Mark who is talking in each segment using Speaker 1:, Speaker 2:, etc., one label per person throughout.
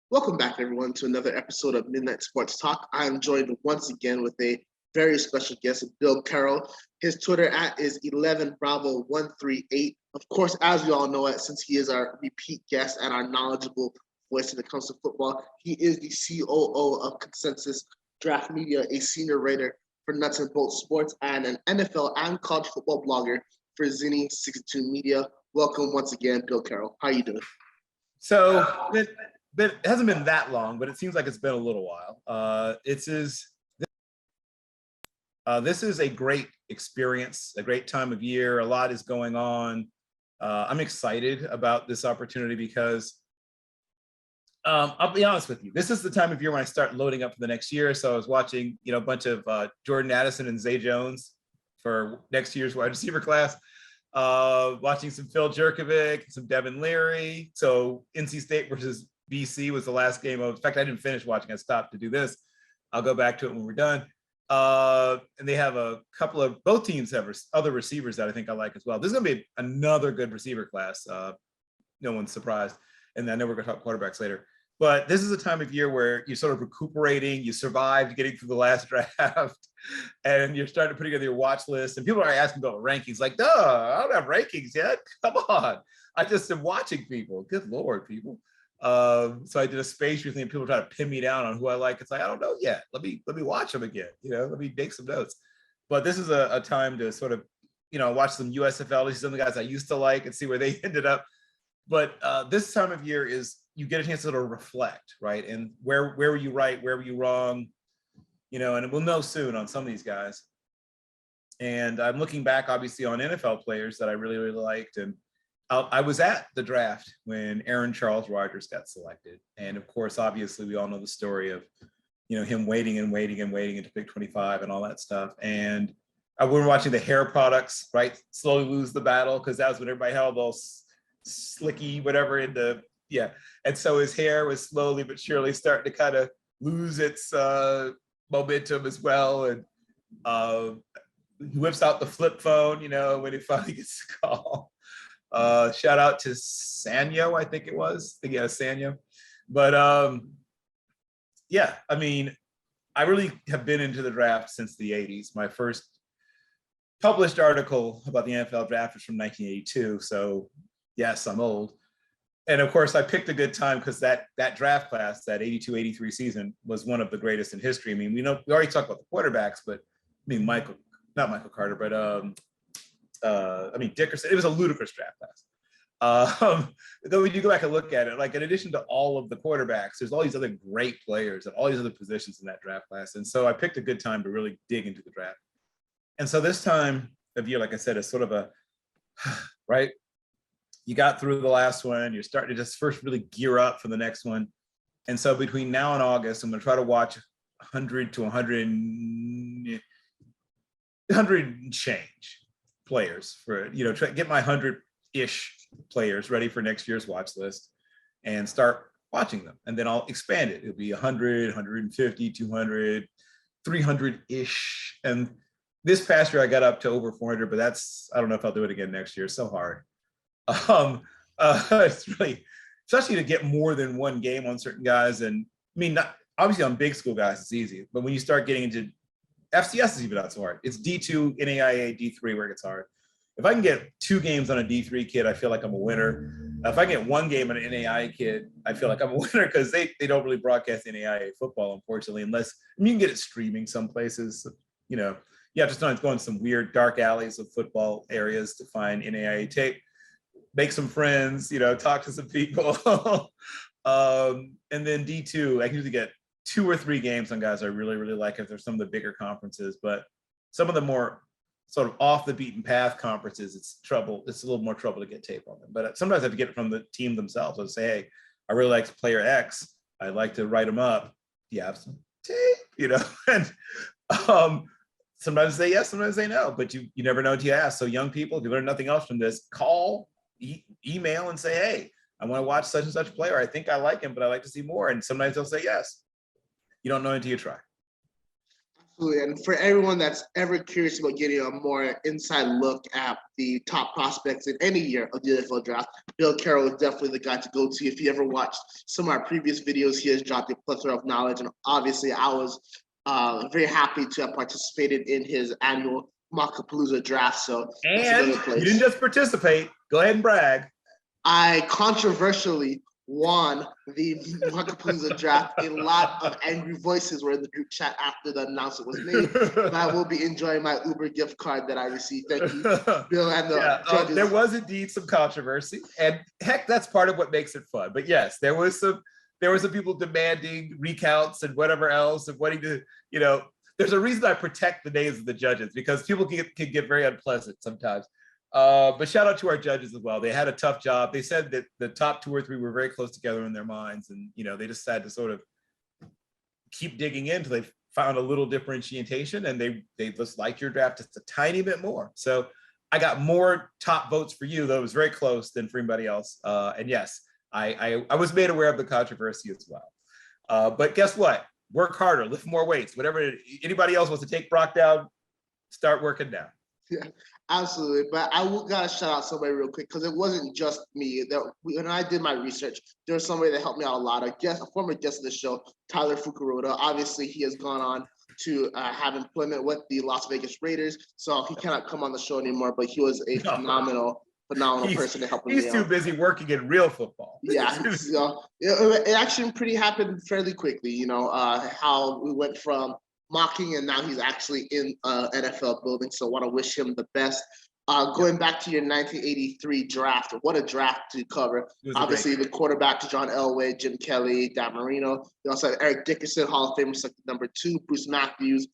Speaker 1: Welcome back, everyone, to another episode of Midnight Sports Talk. I am joined once again with a very special guest, Bill Carroll. His Twitter at is 11bravo138. Of course, as we all know it, since he is our repeat guest and our knowledgeable voice when it comes to football, he is the COO of Consensus Draft Media, a senior writer for Nuts and Bolts Sports, and an NFL and college football blogger for Zinni62 Media. Welcome once again, Bill Carroll. How are you doing?
Speaker 2: It hasn't been that long, but it seems like it's been a little while. This is a great experience, a great time of year. A lot is going on. I'm excited about this opportunity because I'll be honest with you. This is the time of year when I start loading up for the next year. So I was watching, a bunch of Jordan Addison and Zay Jones for next year's wide receiver class. Watching some Phil Jerkovic, some Devin Leary. So NC State versus BC was the last game. In fact, I didn't finish watching. I stopped to do this. I'll go back to it when we're done. And they have a couple of, both teams have other receivers that I think I like as well. This is going to be another good receiver class. No one's surprised. And I know we're going to talk quarterbacks later. But this is a time of year where you're sort of recuperating. You survived getting through the last draft, and you're starting to put together your watch list. And people are asking about rankings, like, duh, I don't have rankings yet. Come on. I just am watching people. Good Lord, people. So I did a space recently, and people try to pin me down on who I like. It's like, I don't know yet. Let me watch them again. Let me make some notes. But this is a time to sort of, watch some USFL, some of the guys I used to like and see where they ended up. But this time of year is you get a chance to sort of reflect, right? And where were you right? Where were you wrong? And we'll know soon on some of these guys. And I'm looking back, obviously, on NFL players that I really, really liked. And I was at the draft when Aaron Charles Rodgers got selected. And of course, obviously, we all know the story of, him waiting into pick 25 and all that stuff. And I was watching the hair products, right, slowly lose the battle, because that was when everybody held those slicky, whatever, and so his hair was slowly but surely starting to kind of lose its momentum as well. And he whips out the flip phone, when he finally gets the call. Shout out to Sanyo, I think it was. Sanyo. But I really have been into the draft since the 80s. My first published article about the NFL draft was from 1982. So yes, I'm old. And of course, I picked a good time because that draft class, that 82-83 season, was one of the greatest in history. I mean, we already talked about the quarterbacks, but not Michael Carter, but Dickerson. It was a ludicrous draft class. Though when you go back and look at it, like in addition to all of the quarterbacks, there's all these other great players at all these other positions in that draft class. And so I picked a good time to really dig into the draft. And so this time of year, like I said, is sort of a, right? You got through the last one. You're starting to just first really gear up for the next one. And so between now and August, I'm going to try to watch 100 to 100 and change players for, try to get my 100-ish players ready for next year's watch list and start watching them. And then I'll expand it. It'll be 100, 150, 200, 300-ish. And this past year I got up to over 400, but I don't know if I'll do it again next year. It's so hard. It's really, especially to get more than one game on certain guys. And not obviously on big school guys, it's easy, but when you start getting into FCS is even not so hard. It's D2, NAIA, D3 where it gets hard. If I can get 2 games on a D3 kid, I feel like I'm a winner. If I get 1 game on an NAIA kid, I feel like I'm a winner, because they don't really broadcast NAIA football, unfortunately, unless you can get it streaming some places. You have to sometimes go in some weird dark alleys of football areas to find NAIA tape. Make some friends, talk to some people. And then D2, I can usually get 2 or 3 games on guys I really, really like if there's some of the bigger conferences. But some of the more sort of off the beaten path conferences, it's trouble. It's a little more trouble to get tape on them. But sometimes I have to get it from the team themselves. I'll say, hey, I really like player X. I'd like to write them up. Do you have some tape? And sometimes they say yes, sometimes they no. But you never know until you ask. So young people, if you learn nothing else from this, call, email and say, hey, I want to watch such and such player. I think I like him, but I like to see more. And sometimes they'll say yes. You don't know until you try.
Speaker 1: Absolutely. And for everyone that's ever curious about getting a more inside look at the top prospects in any year of the NFL draft, Bill Carroll is definitely the guy to go to. If you ever watched some of our previous videos, he has dropped a plethora of knowledge. And obviously, I was very happy to have participated in his annual Mockapalooza draft. So that's
Speaker 2: And
Speaker 1: another place.
Speaker 2: you didn't just participate. Go ahead and brag.
Speaker 1: I controversially won the Mockapalooza draft. A lot of angry voices were in the group chat after the announcement was made. But I will be enjoying my Uber gift card that I received. Thank you, Bill, and the judges.
Speaker 2: There was indeed some controversy, and heck, that's part of what makes it fun. But yes, there was some people demanding recounts and whatever else, and wanting to, there's a reason I protect the names of the judges, because people can get very unpleasant sometimes. But shout out to our judges as well. They had a tough job. They said that the top 2 or 3 were very close together in their minds, and they just had to sort of keep digging in until they found a little differentiation, and they just like your draft just a tiny bit more. So I got more top votes for you, though it was very close, than for anybody else. And yes, I was made aware of the controversy as well. But guess what? Work harder, lift more weights. Whatever anybody else wants to take Brock down, start working down.
Speaker 1: Yeah, absolutely. But I gotta shout out somebody real quick, because it wasn't just me. When I did my research, there was somebody that helped me out a lot. A former guest of the show, Tyler Fukuroda. Obviously, he has gone on to have employment with the Las Vegas Raiders, so he cannot come on the show anymore. But he was a phenomenal person to help me out.
Speaker 2: He's too busy working in real football.
Speaker 1: Yeah, it actually pretty happened fairly quickly. How we went from mocking, and now he's actually in NFL building. So I want to wish him the best. Going back to your 1983 draft, what a draft to cover. Obviously, the quarterbacks, John Elway, Jim Kelly, Dan Marino. You also have Eric Dickerson, Hall of Famer, selected number 2. Bruce Matthews,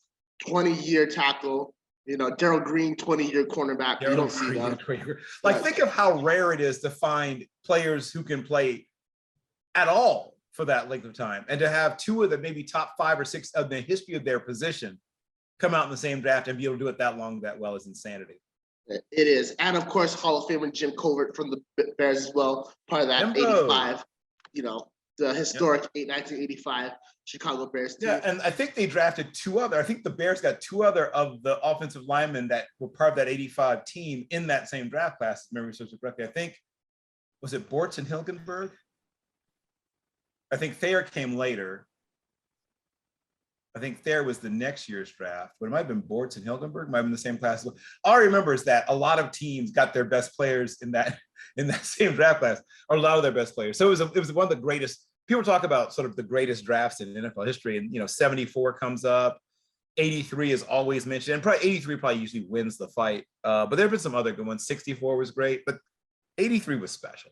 Speaker 1: 20-year tackle. Darryl Green, 20-year cornerback. You don't see that.
Speaker 2: Think of how rare it is to find players who can play at all for that length of time, and to have 2 of the maybe top 5 or 6 of the history of their position come out in the same draft and be able to do it that long, that well, is insanity.
Speaker 1: It is. And of course, Hall of Famer Jim Covert from the Bears as well, part of that 85, the historic 1985 Chicago Bears team.
Speaker 2: Yeah, and I think they drafted 2 other. I think the Bears got 2 other of the offensive linemen that were part of that 85 team in that same draft class, if memory serves me correctly. I think, was it Bortz and Hilgenberg? I think Thayer came later. I think Thayer was the next year's draft, but it might have been Bortz and Hilgenberg, might have been the same class. All I remember is that a lot of teams got their best players in that same draft class, or a lot of their best players. So it was one of the greatest. People talk about sort of the greatest drafts in NFL history, and 74 comes up, 83 is always mentioned, and probably 83 probably usually wins the fight. But there have been some other good ones. 64 was great, but 83 was special.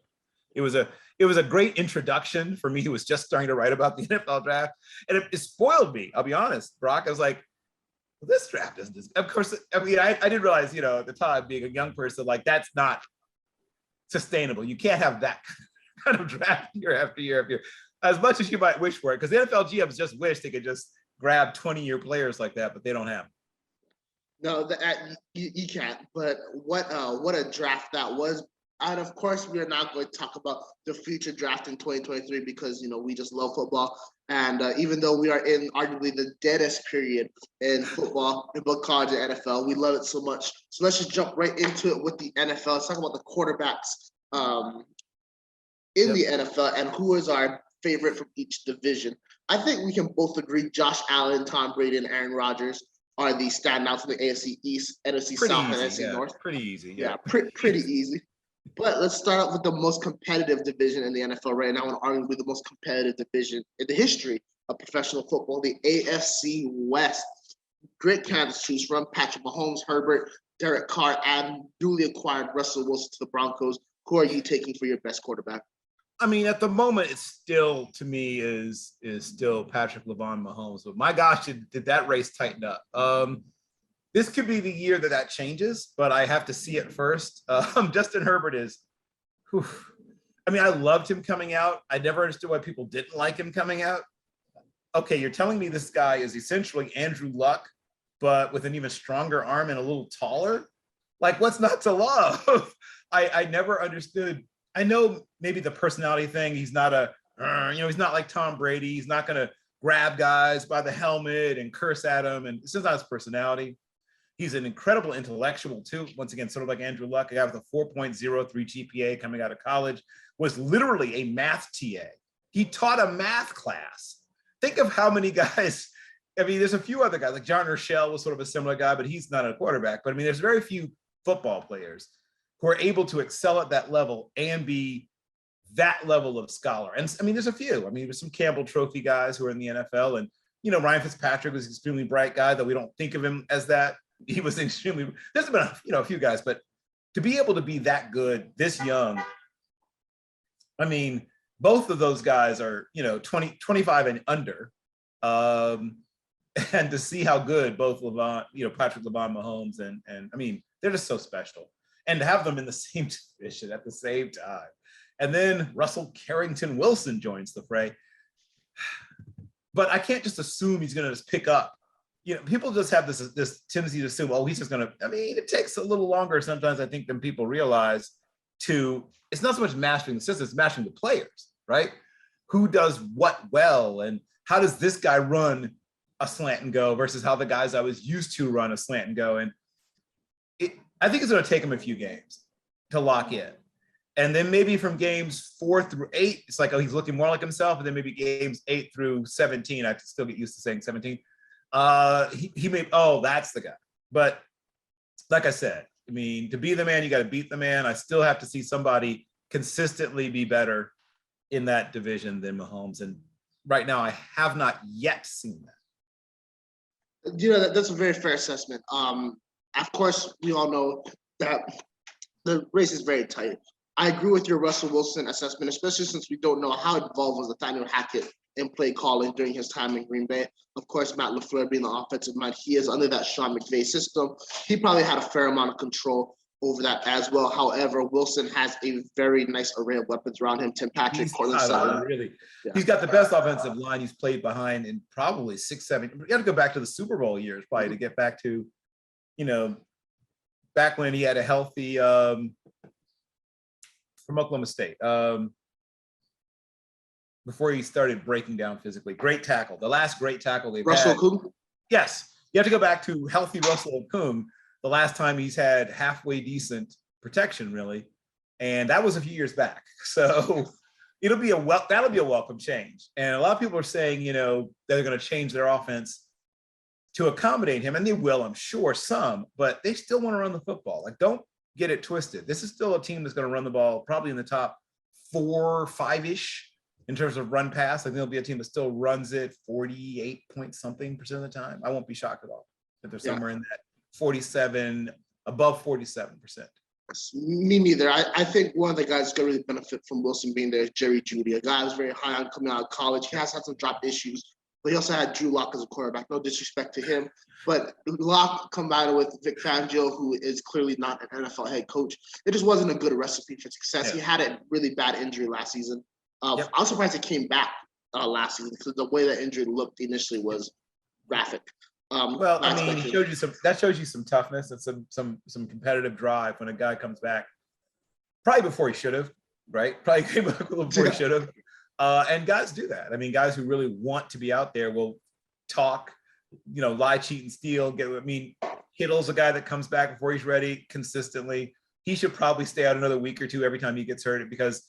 Speaker 2: It was a great introduction for me who was just starting to write about the NFL draft. And it spoiled me, I'll be honest, Brock. I was like, well, this draft isn't as, of course, I didn't realize, at the time, being a young person, like, that's not sustainable. You can't have that kind of draft year after year after year, as much as you might wish for it. Because the NFL GMs just wish they could just grab 20-year players like that, but they don't have them.
Speaker 1: No, you can't. But what a draft that was. And of course, we are not going to talk about the future draft in 2023, because, we just love football. And even though we are in arguably the deadest period in football, in both college and NFL, we love it so much. So let's just jump right into it with the NFL. Let's talk about the quarterbacks in the NFL and who is our favorite from each division. I think we can both agree Josh Allen, Tom Brady, and Aaron Rodgers are the standouts in the AFC East, NFC South, and NFC North.
Speaker 2: Pretty easy.
Speaker 1: Yeah, pretty easy. But let's start out with the most competitive division in the NFL right now, and arguably the most competitive division in the history of professional football, the AFC West. Great candidates to choose from: Patrick Mahomes, Herbert, Derek Carr, and newly acquired Russell Wilson to the Broncos. Who are you taking for your best quarterback?
Speaker 2: I mean, at the moment, it's still, to me, is still Patrick Mahomes. But my gosh, did that race tighten up? This could be the year that changes, but I have to see it first. Justin Herbert is, I mean, I loved him coming out. I never understood why people didn't like him coming out. Okay, you're telling me this guy is essentially Andrew Luck, but with an even stronger arm and a little taller? Like, what's not to love? I never understood. I know maybe the personality thing. He's not he's not like Tom Brady. He's not going to grab guys by the helmet and curse at them. And it's just not his personality. He's an incredible intellectual too. Once again, sort of like Andrew Luck, a guy with a 4.03 GPA coming out of college, was literally a math TA. He taught a math class. Think of how many guys, I mean, there's a few other guys, like John Urshel was sort of a similar guy, but he's not a quarterback. But I mean, there's very few football players who are able to excel at that level and be that level of scholar. And I mean, there's a few. I mean, there's some Campbell Trophy guys who are in the NFL. And, you know, Ryan Fitzpatrick was an extremely bright guy, though we don't think of him as that. He was extremely, there's been a few guys, but to be able to be that good this young, I mean, both of those guys are, 20, 25 and under. And to see how good both Patrick LeVon Mahomes and I mean, they're just so special. And to have them in the same division at the same time. And then Russell Carrington Wilson joins the fray. But I can't just assume he's going to just pick up. People just have this tendency to assume, oh, he's just going to, I mean, it takes a little longer sometimes, I think, than people realize it's not so much mastering the system, it's mastering the players, right? Who does what well, and how does this guy run a slant and go versus how the guys I was used to run a slant and go. And I think it's going to take him a few games to lock in. And then maybe from games 4 through 8, it's like, oh, he's looking more like himself. And then maybe games 8 through 17, I have to still get used to saying 17. He may, oh, that's the guy. But like I said, I mean, to be the man, you got to beat the man. I still have to see somebody consistently be better in that division than Mahomes. And right now, I have not yet seen
Speaker 1: that. That's a very fair assessment. Of course, we all know that the race is very tight. I agree with your Russell Wilson assessment, especially since we don't know how involved was Nathaniel Hackett in play calling during his time in Green Bay. Of course, Matt LaFleur being the offensive mind, he is under that Sean McVay system. He probably had a fair amount of control over that as well. However, Wilson has a very nice array of weapons around him. Tim Patrick, Cortland Sutton.
Speaker 2: Really, yeah. He's got the best offensive line he's played behind in probably 6, 7. You got to go back to the Super Bowl years probably to get back to, back when he had a healthy from Oklahoma State. Before he started breaking down physically. Great tackle. The last great tackle they've
Speaker 1: Russell
Speaker 2: had.
Speaker 1: Okung?
Speaker 2: Yes. You have to go back to healthy Russell Okung, the last time he's had halfway decent protection, really. And that was a few years back. So that'll be a welcome change. And a lot of people are saying, they're going to change their offense to accommodate him. And they will, I'm sure, some, but they still want to run the football. Like, don't get it twisted. This is still a team that's going to run the ball probably in the top 4, 5-ish in terms of run pass. I think there'll be a team that still runs it 48 point something % of the time. I won't be shocked at all if they're somewhere in that 47, above 47%.
Speaker 1: Me neither. I think one of the guys going to really benefit from Wilson being there is Jerry Jeudy, a guy who's very high on coming out of college. He has had some drop issues, but he also had Drew Lock as a quarterback. No disrespect to him, but Lock combined with Vic Fangio, who is clearly not an NFL head coach, it just wasn't a good recipe for success. Yeah. He had a really bad injury last season. I was surprised it came back last season because the way that injury looked initially was graphic.
Speaker 2: Well, I mean, he showed you that shows you some toughness and some competitive drive when a guy comes back, probably before he should have, right? Probably came back a little before he should have. And guys do that. I mean, guys who really want to be out there will talk, lie, cheat, and steal. Kittle's a guy that comes back before he's ready consistently. He should probably stay out another week or two every time he gets hurt, because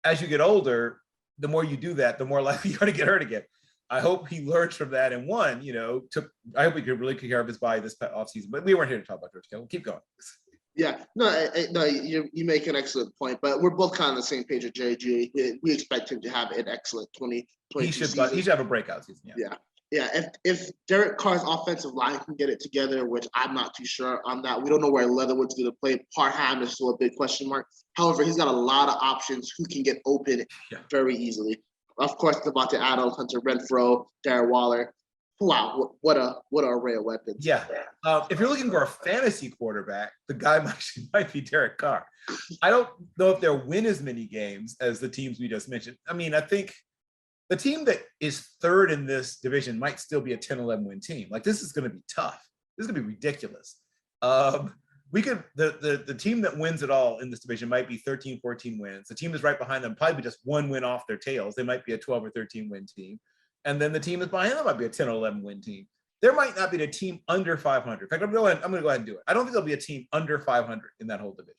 Speaker 2: as you get older, the more you do that, the more likely you're going to get hurt again. I hope he learns from that. And I hope he could really take care of his body this offseason. But we weren't here to talk about George Kittle. Keep going.
Speaker 1: Yeah, no, you make an excellent point. But we're both kind of on the same page with Jerry Jeudy. We expect him to have an excellent 2020 season.
Speaker 2: He should have a breakout season.
Speaker 1: Yeah. If Derek Carr's offensive line can get it together, which I'm not too sure on that. We don't know where Leatherwood's going to play. Parham is still a big question mark. However, he's got a lot of options who can get open very easily. Of course, Devontae Adams, Hunter Renfrow, Darren Waller. Wow, what a array of weapons.
Speaker 2: Yeah. If you're looking for a fantasy quarterback, the guy might be Derek Carr. I don't know if they'll win as many games as the teams we just mentioned. I mean, I think the team that is third in this division might still be a 10-11 win team. Like, this is going to be tough. This is going to be ridiculous. The team that wins it all in this division might be 13, 14 wins. The team that's right behind them probably just one win off their tails. They might be a 12 or 13 win team. And then the team that's behind them might be a 10 or 11 win team. There might not be a team under 500. In fact, I'm going to go ahead and do it. I don't think there'll be a team under 500 in that whole division.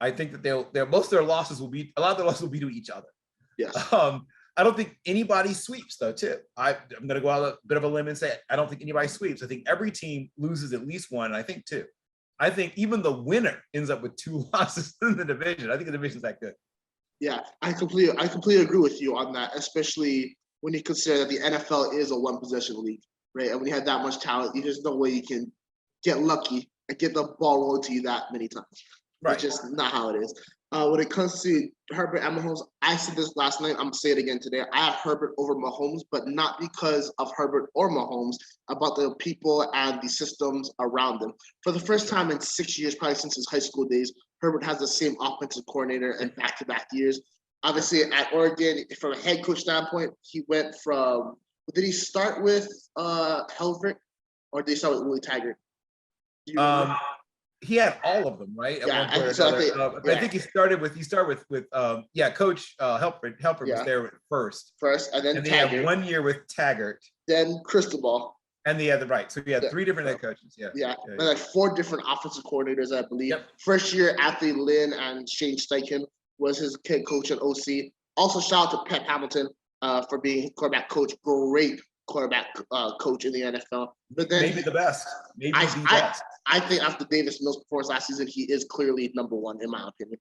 Speaker 2: I think that most of their losses will be, a lot of their losses will be to each other.
Speaker 1: Yes.
Speaker 2: I don't think anybody sweeps though, too. I'm going to go out a bit of a limb and say, I don't think anybody sweeps. I think every team loses at least one, and I think two. I think even the winner ends up with 2 losses in the division. I think the division's that good.
Speaker 1: Yeah, I completely agree with you on that, especially when you consider that the NFL is a one-possession league, right? And when you have that much talent, there's no way you can get lucky and get the ball rolled to you that many times.
Speaker 2: Right.
Speaker 1: It's just not how it is. When it comes to Herbert and Mahomes, I said this last night, I'm going to say it again today. I have Herbert over Mahomes, but not because of Herbert or Mahomes, about the people and the systems around them. For the first time in 6 years, probably since his high school days, Herbert has the same offensive coordinator in back-to-back years. Obviously, at Oregon, from a head coach standpoint, he went from, did he start with Helfrich, or did he start with Willie Taggart?
Speaker 2: He had all of them, right? At one point
Speaker 1: so
Speaker 2: I think he started with Coach Helper was there first,
Speaker 1: and then
Speaker 2: he had 1 year with Taggart,
Speaker 1: then Cristobal,
Speaker 2: and he had 3 different head coaches.
Speaker 1: And like 4 different offensive coordinators, I believe. Yep. First year, Anthony Lynn and Shane Steichen was his head coach at OC. Also, shout out to Pep Hamilton for being quarterback coach. Great quarterback coach in the NFL. But then
Speaker 2: maybe the best. Maybe the best.
Speaker 1: I think after Davis Mills' performance last season, he is clearly number 1 in my opinion.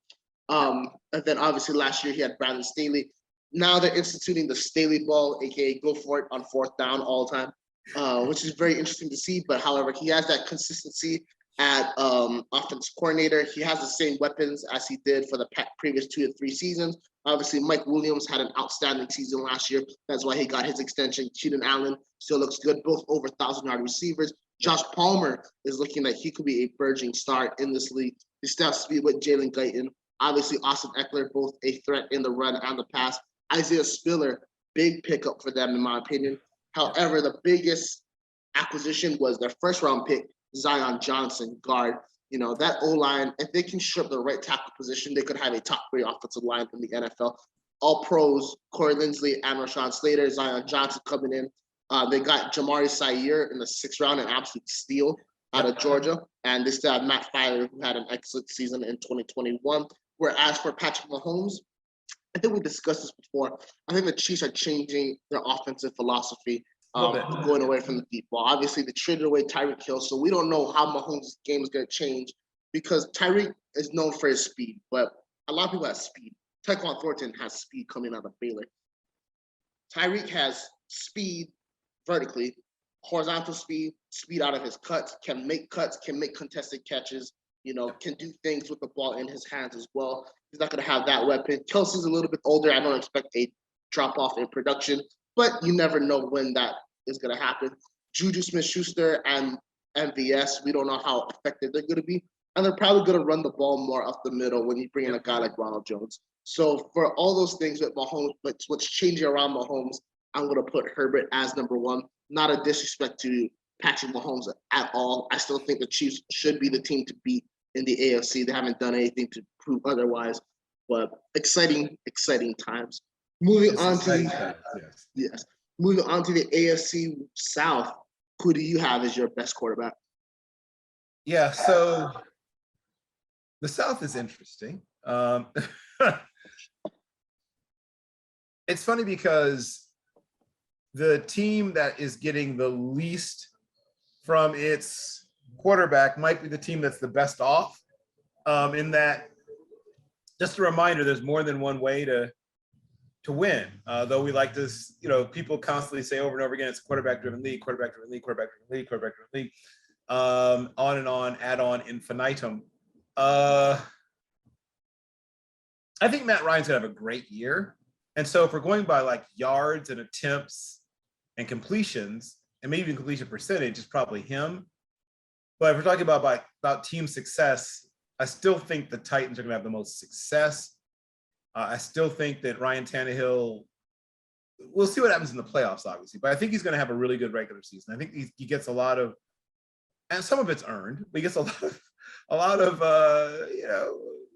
Speaker 1: And then obviously last year he had Brandon Staley. Now they're instituting the Staley ball, aka go for it on 4th down all the time, which is very interesting to see. But however, he has that consistency at offensive coordinator. He has the same weapons as he did for the previous 2 to 3 seasons. Obviously, Mike Williams had an outstanding season last year. That's why he got his extension. Keenan Allen still looks good, both over 1,000-yard receivers. Josh Palmer is looking like he could be a burgeoning star in this league. He still has to be with Jalen Guyton. Obviously, Austin Eckler, both a threat in the run and the pass. Isaiah Spiller, big pickup for them, in my opinion. However, the biggest acquisition was their first-round pick, Zion Johnson, guard. That O-line, if they can strip the right tackle position, they could have a top 3 offensive line in the NFL. All pros, Corey Linsley and Rashawn Slater, Zion Johnson coming in. They got Jamari Sayer in the 6th round, an absolute steal out of Georgia. And they still have Matt Filer, who had an excellent season in 2021. Whereas for Patrick Mahomes, I think we discussed this before. I think the Chiefs are changing their offensive philosophy, going away from the deep ball. Obviously, they traded away Tyreek Hill, so we don't know how Mahomes' game is going to change because Tyreek is known for his speed, but a lot of people have speed. Tyquan Thornton has speed coming out of Baylor. Tyreek has speed vertically, horizontal speed, speed out of his cuts, can make contested catches, can do things with the ball in his hands as well. He's not going to have that weapon. Kelsey's a little bit older. I don't expect a drop-off in production, but you never know when that is going to happen. Juju Smith-Schuster and MVS, we don't know how effective they're going to be. And they're probably going to run the ball more up the middle when you bring in a guy like Ronald Jones. So for all those things with Mahomes, what's changing around Mahomes, I'm going to put Herbert as number 1. Not a disrespect to Patrick Mahomes at all. I still think the Chiefs should be the team to beat in the AFC. They haven't done anything to prove otherwise. But exciting times. Moving on to the AFC South. Who do you have as your best quarterback?
Speaker 2: Yeah, so the South is interesting. It's funny because the team that is getting the least from its quarterback might be the team that's the best off. In that, just a reminder, there's more than one way to win. Though we like this, people constantly say over and over again, it's a quarterback-driven league, quarterback-driven league, quarterback-driven league, quarterback-driven league. On and on, ad on infinitum. I think Matt Ryan's gonna have a great year. And so if we're going by like yards and attempts and completions, and maybe even completion percentage, is probably him. But if we're talking about team success, I still think the Titans are gonna have the most success. I still think that Ryan Tannehill, we'll see what happens in the playoffs, obviously, but I think he's gonna have a really good regular season. I think he gets a lot of, and some of it's earned, but he gets a lot of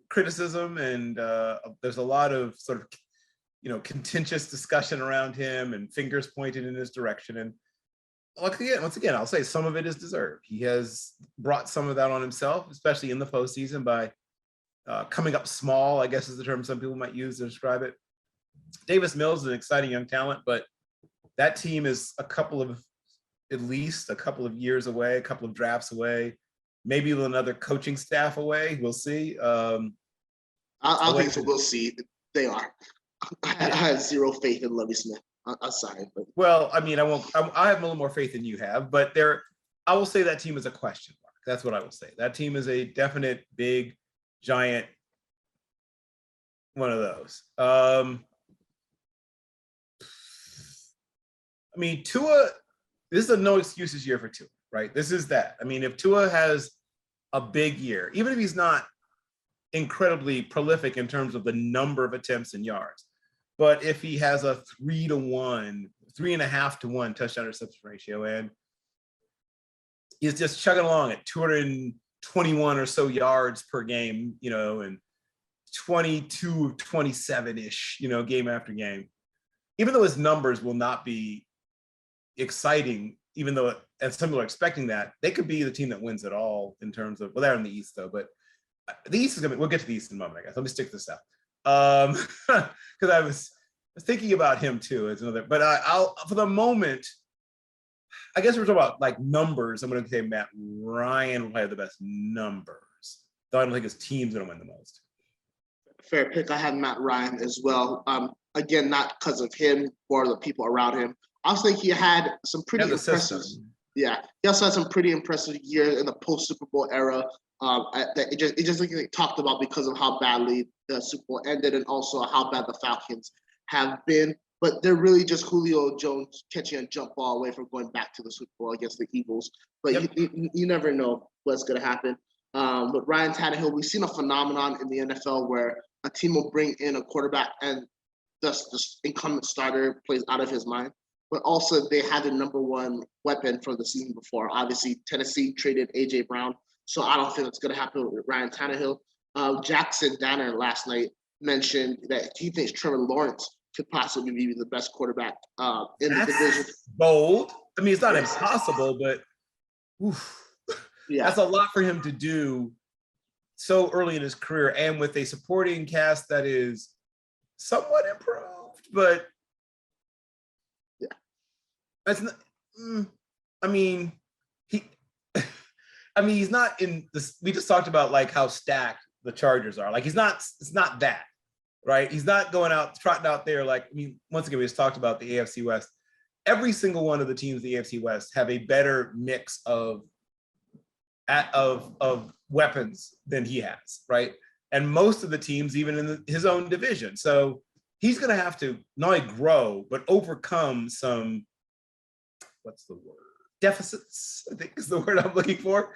Speaker 2: criticism, and there's a lot of sort of contentious discussion around him and fingers pointed in his direction. And once again, I'll say some of it is deserved. He has brought some of that on himself, especially in the postseason, by coming up small, I guess is the term some people might use to describe it. Davis Mills is an exciting young talent, but that team is at least a couple of years away, a couple of drafts away, maybe another coaching staff away. We'll see.
Speaker 1: I think so. We'll see. They are. I have zero faith in Lovie Smith. Aside, but
Speaker 2: well, I mean, I have a little more faith than you have, but I will say that team is a question mark. That's what I will say. That team is a definite big, giant one of those. I mean, Tua, this is a no excuses year for Tua, right? This is that. I mean, if Tua has a big year, even if he's not incredibly prolific in terms of the number of attempts and yards, but if he has a 3.5 to 1 touchdown interception ratio, and he's just chugging along at 221 or so yards per game, and 22, 27-ish, game after game, even though his numbers will not be exciting, even though, and some people are expecting that, they could be the team that wins it all in terms of, well, they're in the East though, but the East is we'll get to the East in a moment, I guess. Let me stick this out. Because I was thinking about him too. It's another, but I'll for the moment, I guess we're talking about like numbers. I'm going to say Matt Ryan will have the best numbers, though I don't think his team's going to win the most.
Speaker 1: Fair pick. I have Matt Ryan as well. Again, not because of him or the people around him. I also think he had some pretty impressive. Yeah, he also had some pretty impressive years in the post Super Bowl era. It just like talked about because of how badly the Super Bowl ended and also how bad the Falcons have been. But they're really just Julio Jones catching a jump ball away from going back to the Super Bowl against the Eagles. But yep. you never know what's going to happen. But Ryan Tannehill, we've seen a phenomenon in the NFL where a team will bring in a quarterback and thus the incumbent starter plays out of his mind. But also they had the number one weapon from the season before. Obviously, Tennessee traded A.J. Brown. So I don't think it's going to happen with Ryan Tannehill. Jackson Danner last night mentioned that he thinks Trevor Lawrence could possibly be the best quarterback in the division.
Speaker 2: Bold. I mean, it's not impossible, but that's a lot for him to do so early in his career and with a supporting cast that is somewhat improved, but that's not. I mean, he's not in this. We just talked about like how stacked the Chargers are. Like it's not that, right? He's not going out, trotting out there. Like, I mean, once again, we just talked about the AFC West. Every single one of the teams in the AFC West have a better mix of weapons than he has, right? And most of the teams, even in his own division. So he's going to have to not only grow, but overcome some, what's the word? Deficits, I think is the word I'm looking for,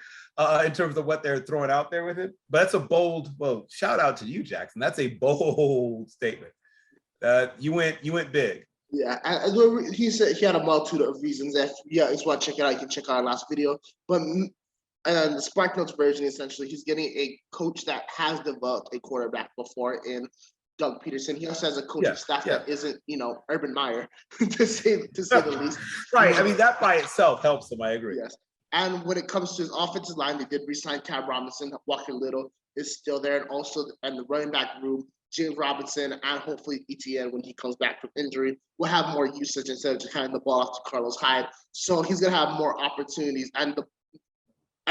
Speaker 2: in terms of what they're throwing out there with him. But that's a bold, well, shout out to you, Jackson. That's a bold statement. You went big.
Speaker 1: Yeah, he said he had a multitude of reasons. If you want to check it out, you can check out our last video. But the Spark Notes version, essentially, he's getting a coach that has developed a quarterback before in Doug Peterson. He also has a coaching staff that isn't, Urban Meyer, to say the least.
Speaker 2: Right. I mean, that by itself helps him. I agree.
Speaker 1: Yes. And when it comes to his offensive line, they did re-sign Cam Robinson. Walker Little is still there, and also in the running back room, James Robinson and hopefully ETN when he comes back from injury will have more usage instead of just handing the ball off to Carlos Hyde. So he's gonna have more opportunities. And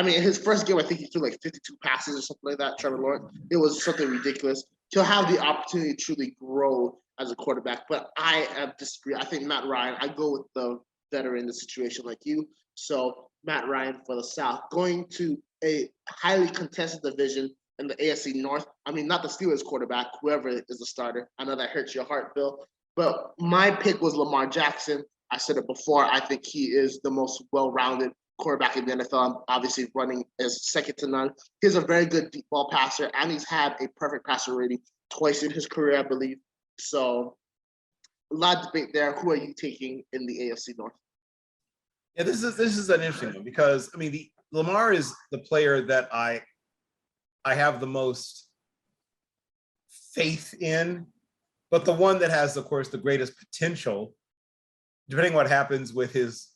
Speaker 1: his first game, I think he threw like 52 passes or something like that. Trevor Lawrence, it was something ridiculous. He'll have the opportunity to truly grow as a quarterback. But I disagree. I think Matt Ryan. I go with the veteran in the situation like you. So Matt Ryan for the South, going to a highly contested division in the AFC North. I mean, not the Steelers quarterback, whoever is the starter. I know that hurts your heart, Bill. But my pick was Lamar Jackson. I said it before. I think he is the most well-rounded quarterback in the NFL. Obviously, running is second to none. He's a very good deep ball passer, and he's had a perfect passer rating twice in his career, I believe. So, a lot of debate there. Who are you taking in the AFC North?
Speaker 2: Yeah, this is an interesting one because Lamar is the player that I have the most faith in, but the one that has, of course, the greatest potential, depending on what happens with his,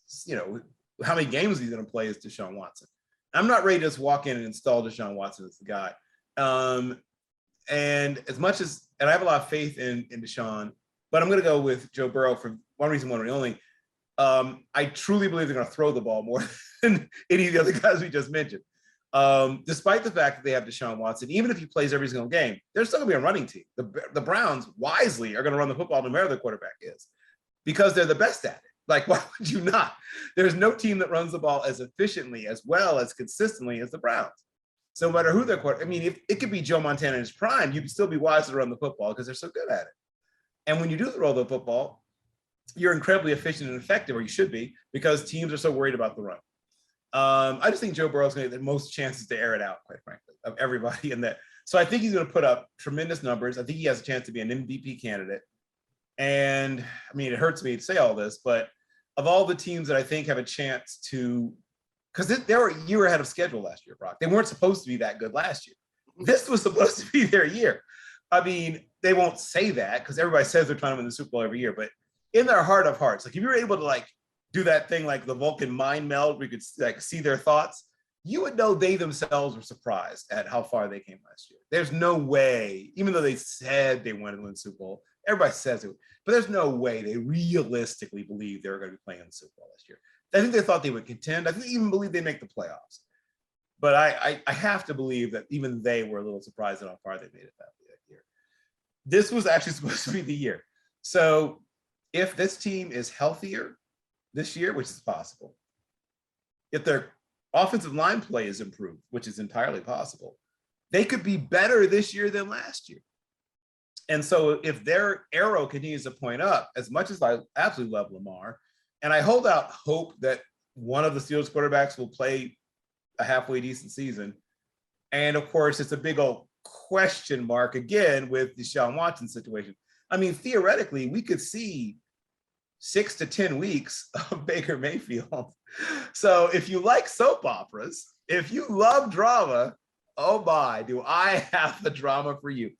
Speaker 2: how many games he's going to play, is Deshaun Watson. I'm not ready to just walk in and install Deshaun Watson as the guy. And as much as, and I have a lot of faith in Deshaun, but I'm going to go with Joe Burrow for one reason, one only. I truly believe they're going to throw the ball more than any of the other guys we just mentioned. Despite the fact that they have Deshaun Watson, even if he plays every single game, there's still going to be a running team. The Browns wisely are going to run the football no matter the quarterback is, because they're the best at it. Like, why would you not? There's no team that runs the ball as efficiently, as well, as consistently as the Browns. So no matter who their quarterback, I mean, if it could be Joe Montana in his prime, you'd still be wise to run the football because they're so good at it. And when you do throw the football, you're incredibly efficient and effective, or you should be, because teams are so worried about the run. I just think Joe Burrow's going to get the most chances to air it out, quite frankly, of everybody in that. So I think he's going to put up tremendous numbers. I think he has a chance to be an MVP candidate. And I mean, it hurts me to say all this, but of all the teams that I think have a chance to, because they were a year ahead of schedule last year, Brock. They weren't supposed to be that good last year. This was supposed to be their year. I mean, they won't say that because everybody says they're trying to win the Super Bowl every year, but in their heart of hearts, like if you were able to like do that thing like the Vulcan mind meld, where you could like see their thoughts, you would know they themselves were surprised at how far they came last year. There's no way, even though they said they wanted to win the Super Bowl, everybody says it, but there's no way they realistically believe they were going to be playing in the Super Bowl this year. I think they thought they would contend. I think they even believed they'd make the playoffs. But I have to believe that even they were a little surprised at how far they made it that year. This was actually supposed to be the year. So if this team is healthier this year, which is possible, if their offensive line play is improved, which is entirely possible, they could be better this year than last year. And so if their arrow continues to point up, as much as I absolutely love Lamar, and I hold out hope that one of the Steelers quarterbacks will play a halfway decent season. And of course, it's a big old question mark again with the Deshaun Watson situation. I mean, theoretically, we could see 6 to 10 weeks of Baker Mayfield. So if you like soap operas, if you love drama, oh my, do I have the drama for you.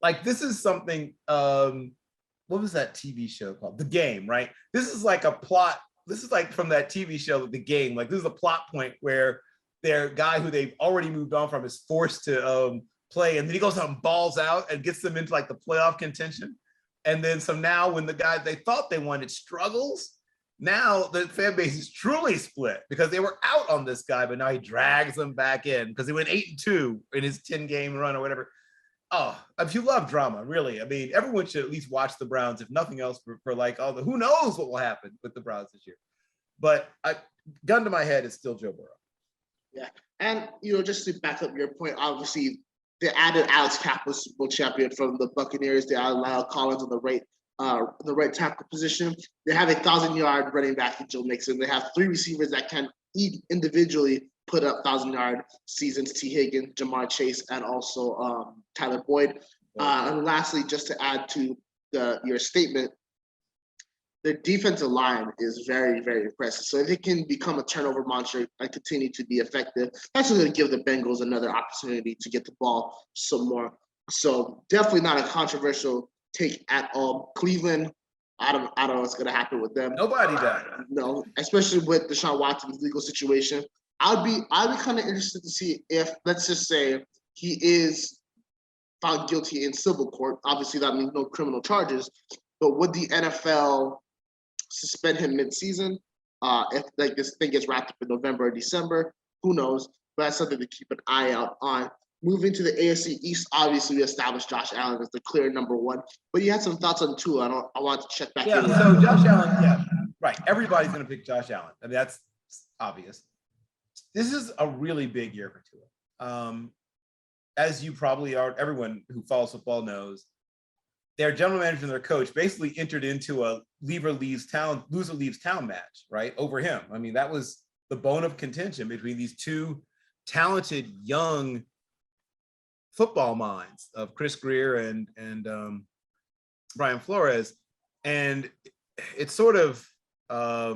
Speaker 2: Like, this is something, what was that TV show called? The Game, right? This is like a plot. This is like from that TV show, The Game. Like, this is a plot point where their guy who they've already moved on from is forced to play. And then he goes out and balls out and gets them into like the playoff contention. And then so now when the guy they thought they wanted struggles, now the fan base is truly split because they were out on this guy, but now he drags them back in because he went 8-2 in his 10-game run or whatever. Oh, if you love drama, really, I mean, everyone should at least watch the Browns, if nothing else, for like all the who knows what will happen with the Browns this year. But gun to my head, it's still Joe Burrow.
Speaker 1: Yeah, and just to back up your point, obviously they added Alex Kappa, Super Bowl champion from the Buccaneers. They added Lyle Collins on the right tackle position. They have a 1,000-yard running back in Joe Mixon. They have 3 receivers that can individually put up 1,000-yard seasons: T. Higgins, Jamar Chase, and also Tyler Boyd. And lastly, just to add to your statement, their defensive line is very, very impressive. So if it can become a turnover monster and continue to be effective, that's going to give the Bengals another opportunity to get the ball some more. So definitely not a controversial take at all. Cleveland, I don't know what's going to happen with them.
Speaker 2: Nobody does.
Speaker 1: No, especially with Deshaun Watson's legal situation. I'd be kind of interested to see if, let's just say, he is found guilty in civil court. Obviously, that means no criminal charges. But would the NFL suspend him mid-season if like this thing gets wrapped up in November or December? Who knows? But that's something to keep an eye out on. Moving to the AFC East, obviously we established Josh Allen as the clear number 1. But you had some thoughts on Tua. I want to check back in.
Speaker 2: Yeah, so Josh Allen, yeah, right. Everybody's going to pick Josh Allen. I mean, that's obvious. This is a really big year for Tua. As you probably are, everyone who follows football knows, their general manager and their coach basically entered into a loser leaves town match, right, over him. I mean, that was the bone of contention between these two talented young football minds of Chris Greer and Brian Flores. And it's sort of, I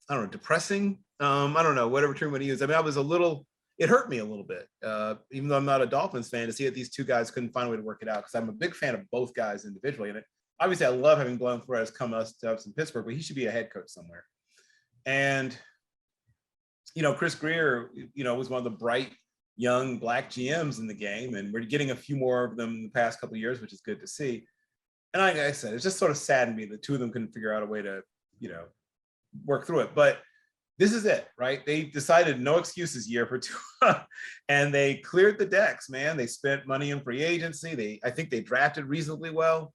Speaker 2: don't know, depressing. I don't know, whatever term you want to use. I mean, I was a little, it hurt me a little bit, even though I'm not a Dolphins fan, to see that these two guys couldn't find a way to work it out, because I'm a big fan of both guys individually. And obviously, I love having Brian Flores come us to us in Pittsburgh, but he should be a head coach somewhere. And, Chris Greer, was one of the bright young Black GMs in the game, and we're getting a few more of them in the past couple of years, which is good to see. And like I said, it's just sort of saddened me that two of them couldn't figure out a way to, work through it. But this is it, right? They decided no excuses year for Tua, and they cleared the decks, man. They spent money in free agency. I think they drafted reasonably well.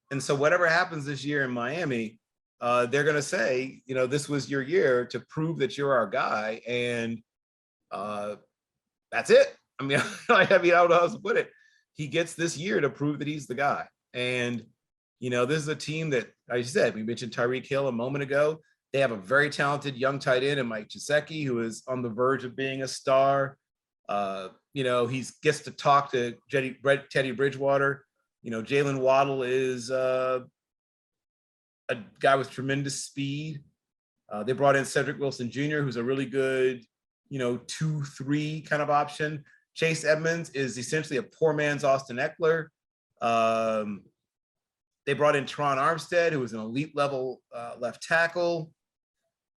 Speaker 2: And so whatever happens this year in Miami, they're going to say, this was your year to prove that you're our guy. And that's it. I mean, I don't know how to put it. He gets this year to prove that he's the guy. And, this is a team that, like you said, we mentioned Tyreek Hill a moment ago. They have a very talented young tight end in Mike Gesicki, who is on the verge of being a star. He gets to talk to Teddy Bridgewater. Jalen Waddle is a guy with tremendous speed. They brought in Cedric Wilson Jr., who's a really good, 2-3 kind of option. Chase Edmonds is essentially a poor man's Austin Eckler. They brought in Teron Armstead, who was an elite level left tackle.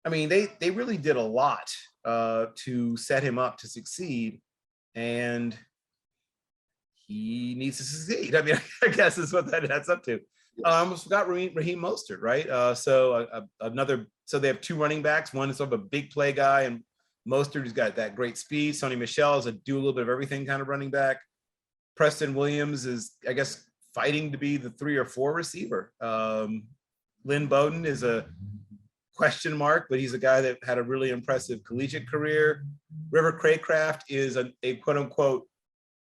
Speaker 2: I mean, they really did a lot to set him up to succeed, and he needs to succeed. I mean, I guess is what that adds up to. I almost forgot Raheem Mostert, right? So they have two running backs. One is sort of a big play guy, and Mostert, who's got that great speed. Sonny Michel is a do a little bit of everything kind of running back. Preston Williams is, I guess, fighting to be the 3 or 4 receiver. Lynn Bowden is a question mark, but he's a guy that had a really impressive collegiate career. River Craycraft is a quote unquote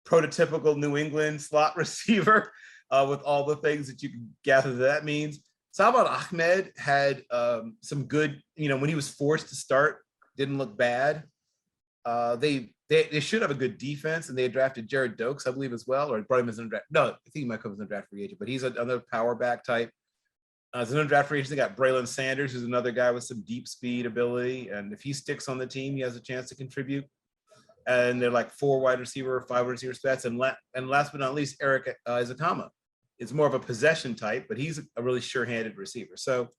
Speaker 2: prototypical New England slot receiver with all the things that you can gather that means. Salman Ahmed had some good, when he was forced to start, didn't look bad. They should have a good defense, and they had drafted Jared Dokes, I believe, as well, or brought him as an draft. No, I think he might come as a draft free agent, but he's another power back type. As an draft free agent, they got Braylon Sanders, who's another guy with some deep speed ability, and if he sticks on the team, he has a chance to contribute. And they're like 4 wide receiver, 5 wide receiver stats, and last but not least, Eric Izatama. It's more of a possession type, but he's a really sure-handed receiver. So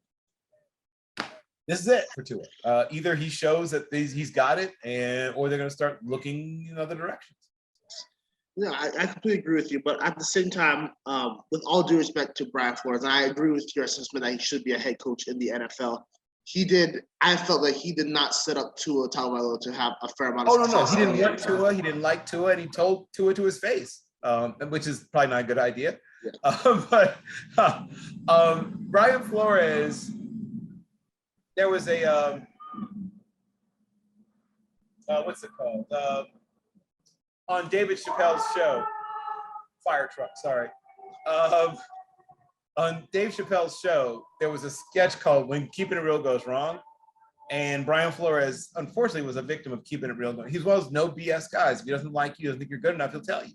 Speaker 2: this is it for Tua. Either he shows that he's got it, or they're going to start looking in other directions.
Speaker 1: Yeah, I completely agree with you. But at the same time, with all due respect to Brian Flores, and I agree with your assessment that he should be a head coach in the NFL. I felt like he did not set up Tua Tagovailoa to have a fair amount of success.
Speaker 2: No. He didn't want Tua. He didn't like Tua, and he told Tua to his face, which is probably not a good idea. Yeah. Brian Flores, there was a what's it called? On David Chappelle's show, Fire Truck, sorry. On Dave Chappelle's show, there was a sketch called When Keeping It Real Goes Wrong. And Brian Flores, unfortunately, was a victim of keeping it real. He's one of those no BS guys. If he doesn't like you, doesn't think you're good enough, he'll tell you.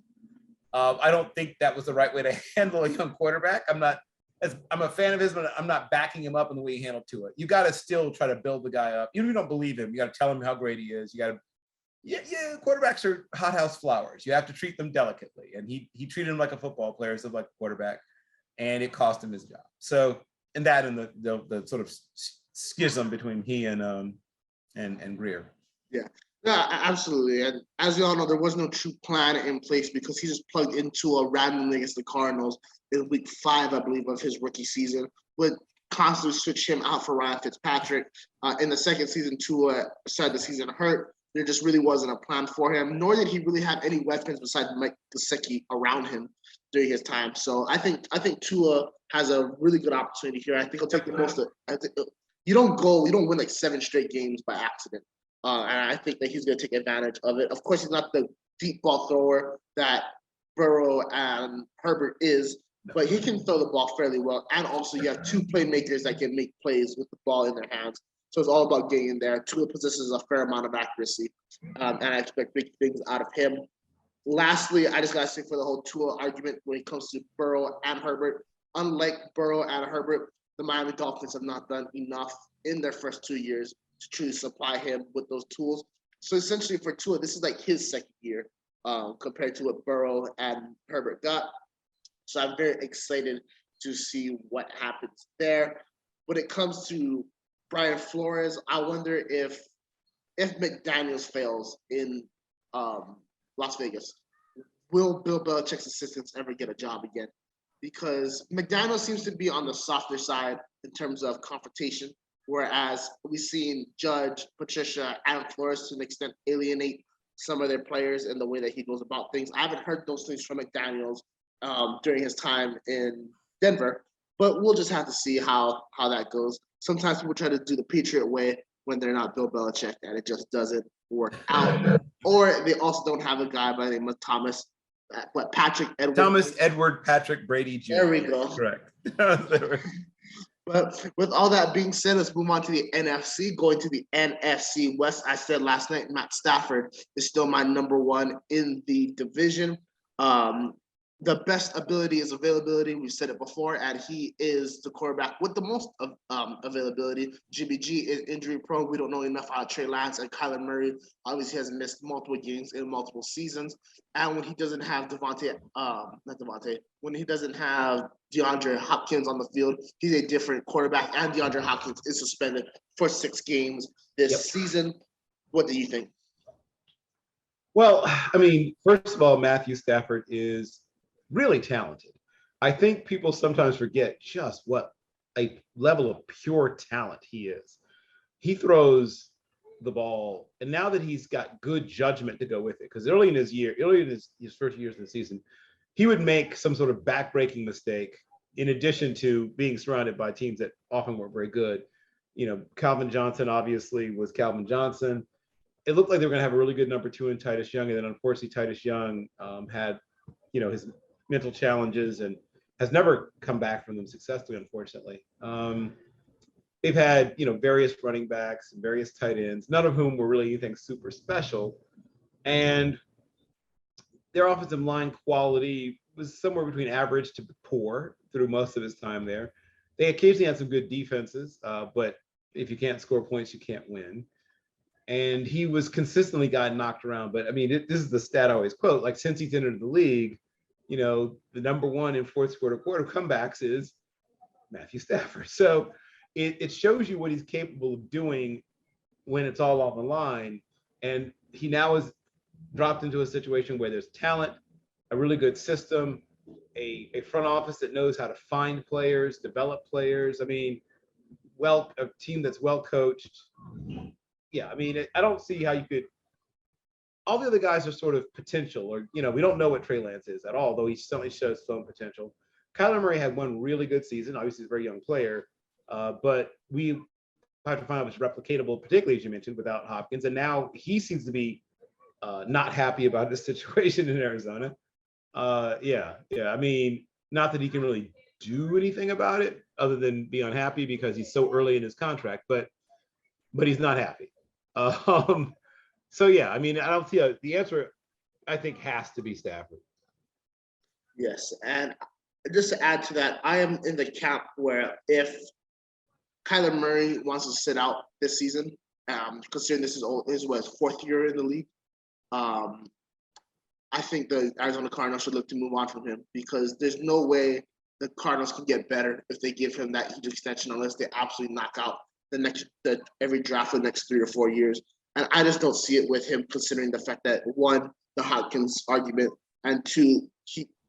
Speaker 2: I don't think that was the right way to handle a young quarterback. I'm a fan of his, but I'm not backing him up in the way he handled Tua. You got to still try to build the guy up. Even if you don't believe him, you got to tell him how great he is. You got to, quarterbacks are hothouse flowers. You have to treat them delicately. And he treated him like a football player instead of like a quarterback, and it cost him his job. So, and the sort of schism between he and Greer.
Speaker 1: Yeah. Yeah, absolutely. And as we all know, there was no true plan in place because he just plugged into a randomly against the Cardinals in week 5, I believe, of his rookie season, would constantly switch him out for Ryan Fitzpatrick. In the second season, Tua started the season hurt. There just really wasn't a plan for him, nor did he really have any weapons besides Mike Gesicki around him during his time. So I think Tua has a really good opportunity here. I think he'll take the most of it. You don't win like 7 straight games by accident. And I think that he's going to take advantage of it. Of course, he's not the deep ball thrower that Burrow and Herbert is, but he can throw the ball fairly well. And also, you have 2 playmakers that can make plays with the ball in their hands. So it's all about getting in there. Tua possesses a fair amount of accuracy, and I expect big things out of him. Lastly, I just got to say for the whole Tua argument when it comes to Burrow and Herbert, unlike Burrow and Herbert, the Miami Dolphins have not done enough in their first 2 years to truly supply him with those tools. So essentially for Tua, this is like his second year compared to what Burrow and Herbert got. So I'm very excited to see what happens there. When it comes to Brian Flores, I wonder if McDaniels fails in Las Vegas, will Bill Belichick's assistants ever get a job again? Because McDaniels seems to be on the softer side in terms of confrontation, whereas we've seen Judge, Patricia, and Flores to an extent alienate some of their players in the way that he goes about things. I haven't heard those things from McDaniels during his time in Denver, but we'll just have to see how that goes. Sometimes people try to do the Patriot way when they're not Bill Belichick, and it just doesn't work out. Or they also don't have a guy by the name of Patrick Edwards.
Speaker 2: Thomas Edward Patrick Brady Jr.
Speaker 1: There we go.
Speaker 2: Correct.
Speaker 1: But with all that being said, let's move on to the NFC. Going to the NFC West, I said last night, Matt Stafford is still my number one in the division. The best ability is availability. We've said it before, and he is the quarterback with the most availability. Jimmy G is injury prone. We don't know enough about Trey Lance, and Kyler Murray obviously has missed multiple games in multiple seasons. And when he doesn't have when he doesn't have DeAndre Hopkins on the field, he's a different quarterback, and DeAndre Hopkins is suspended for 6 games this season. What do you think?
Speaker 3: Well, I mean, first of all, Matthew Stafford is really talented. I think people sometimes forget just what a level of pure talent he is. He throws the ball, and now that he's got good judgment to go with it, because early in his first years of the season, he would make some sort of backbreaking mistake in addition to being surrounded by teams that often weren't very good. You know, Calvin Johnson obviously was Calvin Johnson. It looked like they were going to have a really good number 2 in Titus Young, and then unfortunately Titus Young had, his mental challenges and has never come back from them successfully, unfortunately. They've had, various running backs and various tight ends, none of whom were really anything super special. And their offensive line quality was somewhere between average to poor through most of his time there. They occasionally had some good defenses, but if you can't score points, you can't win. And he was consistently gotten knocked around. But I mean, this is the stat I always quote, like since he's entered the league, the number 1 in fourth quarter comebacks is Matthew Stafford. So it shows you what he's capable of doing when it's all on the line. And he now is dropped into a situation where there's talent, a really good system, a front office that knows how to find players, develop players. I mean, a team that's well coached. Yeah, I mean, I don't see how you could. All the other guys are sort of potential, or we don't know what Trey Lance is at all, though he certainly shows some potential. Kyler Murray had one really good season. Obviously, he's a very young player, but we have to find out if it's replicatable, particularly as you mentioned, without Hopkins. And now he seems to be not happy about this situation in Arizona. Yeah. I mean, not that he can really do anything about it other than be unhappy because he's so early in his contract, but he's not happy. So yeah, I mean, I don't see the answer. I think has to be Stafford.
Speaker 1: Yes, and just to add to that, I am in the camp where if Kyler Murray wants to sit out this season, considering this is his 4th year in the league, I think the Arizona Cardinals should look to move on from him, because there's no way the Cardinals can get better if they give him that huge extension unless they absolutely knock out every draft for the next 3 or 4 years. And I just don't see it with him, considering the fact that 1, the Hopkins argument, and 2,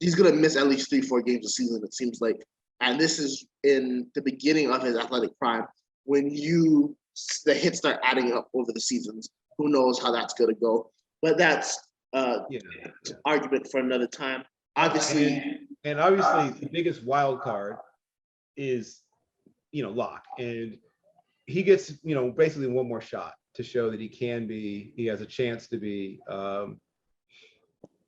Speaker 1: he's going to miss at least 3-4 games a season, it seems like. And this is in the beginning of his athletic prime. When the hits start adding up over the seasons, who knows how that's going to go. But that's an argument for another time. Obviously.
Speaker 3: And obviously the biggest wild card is, Locke. And he gets, basically one more shot to show that he has a chance to be, an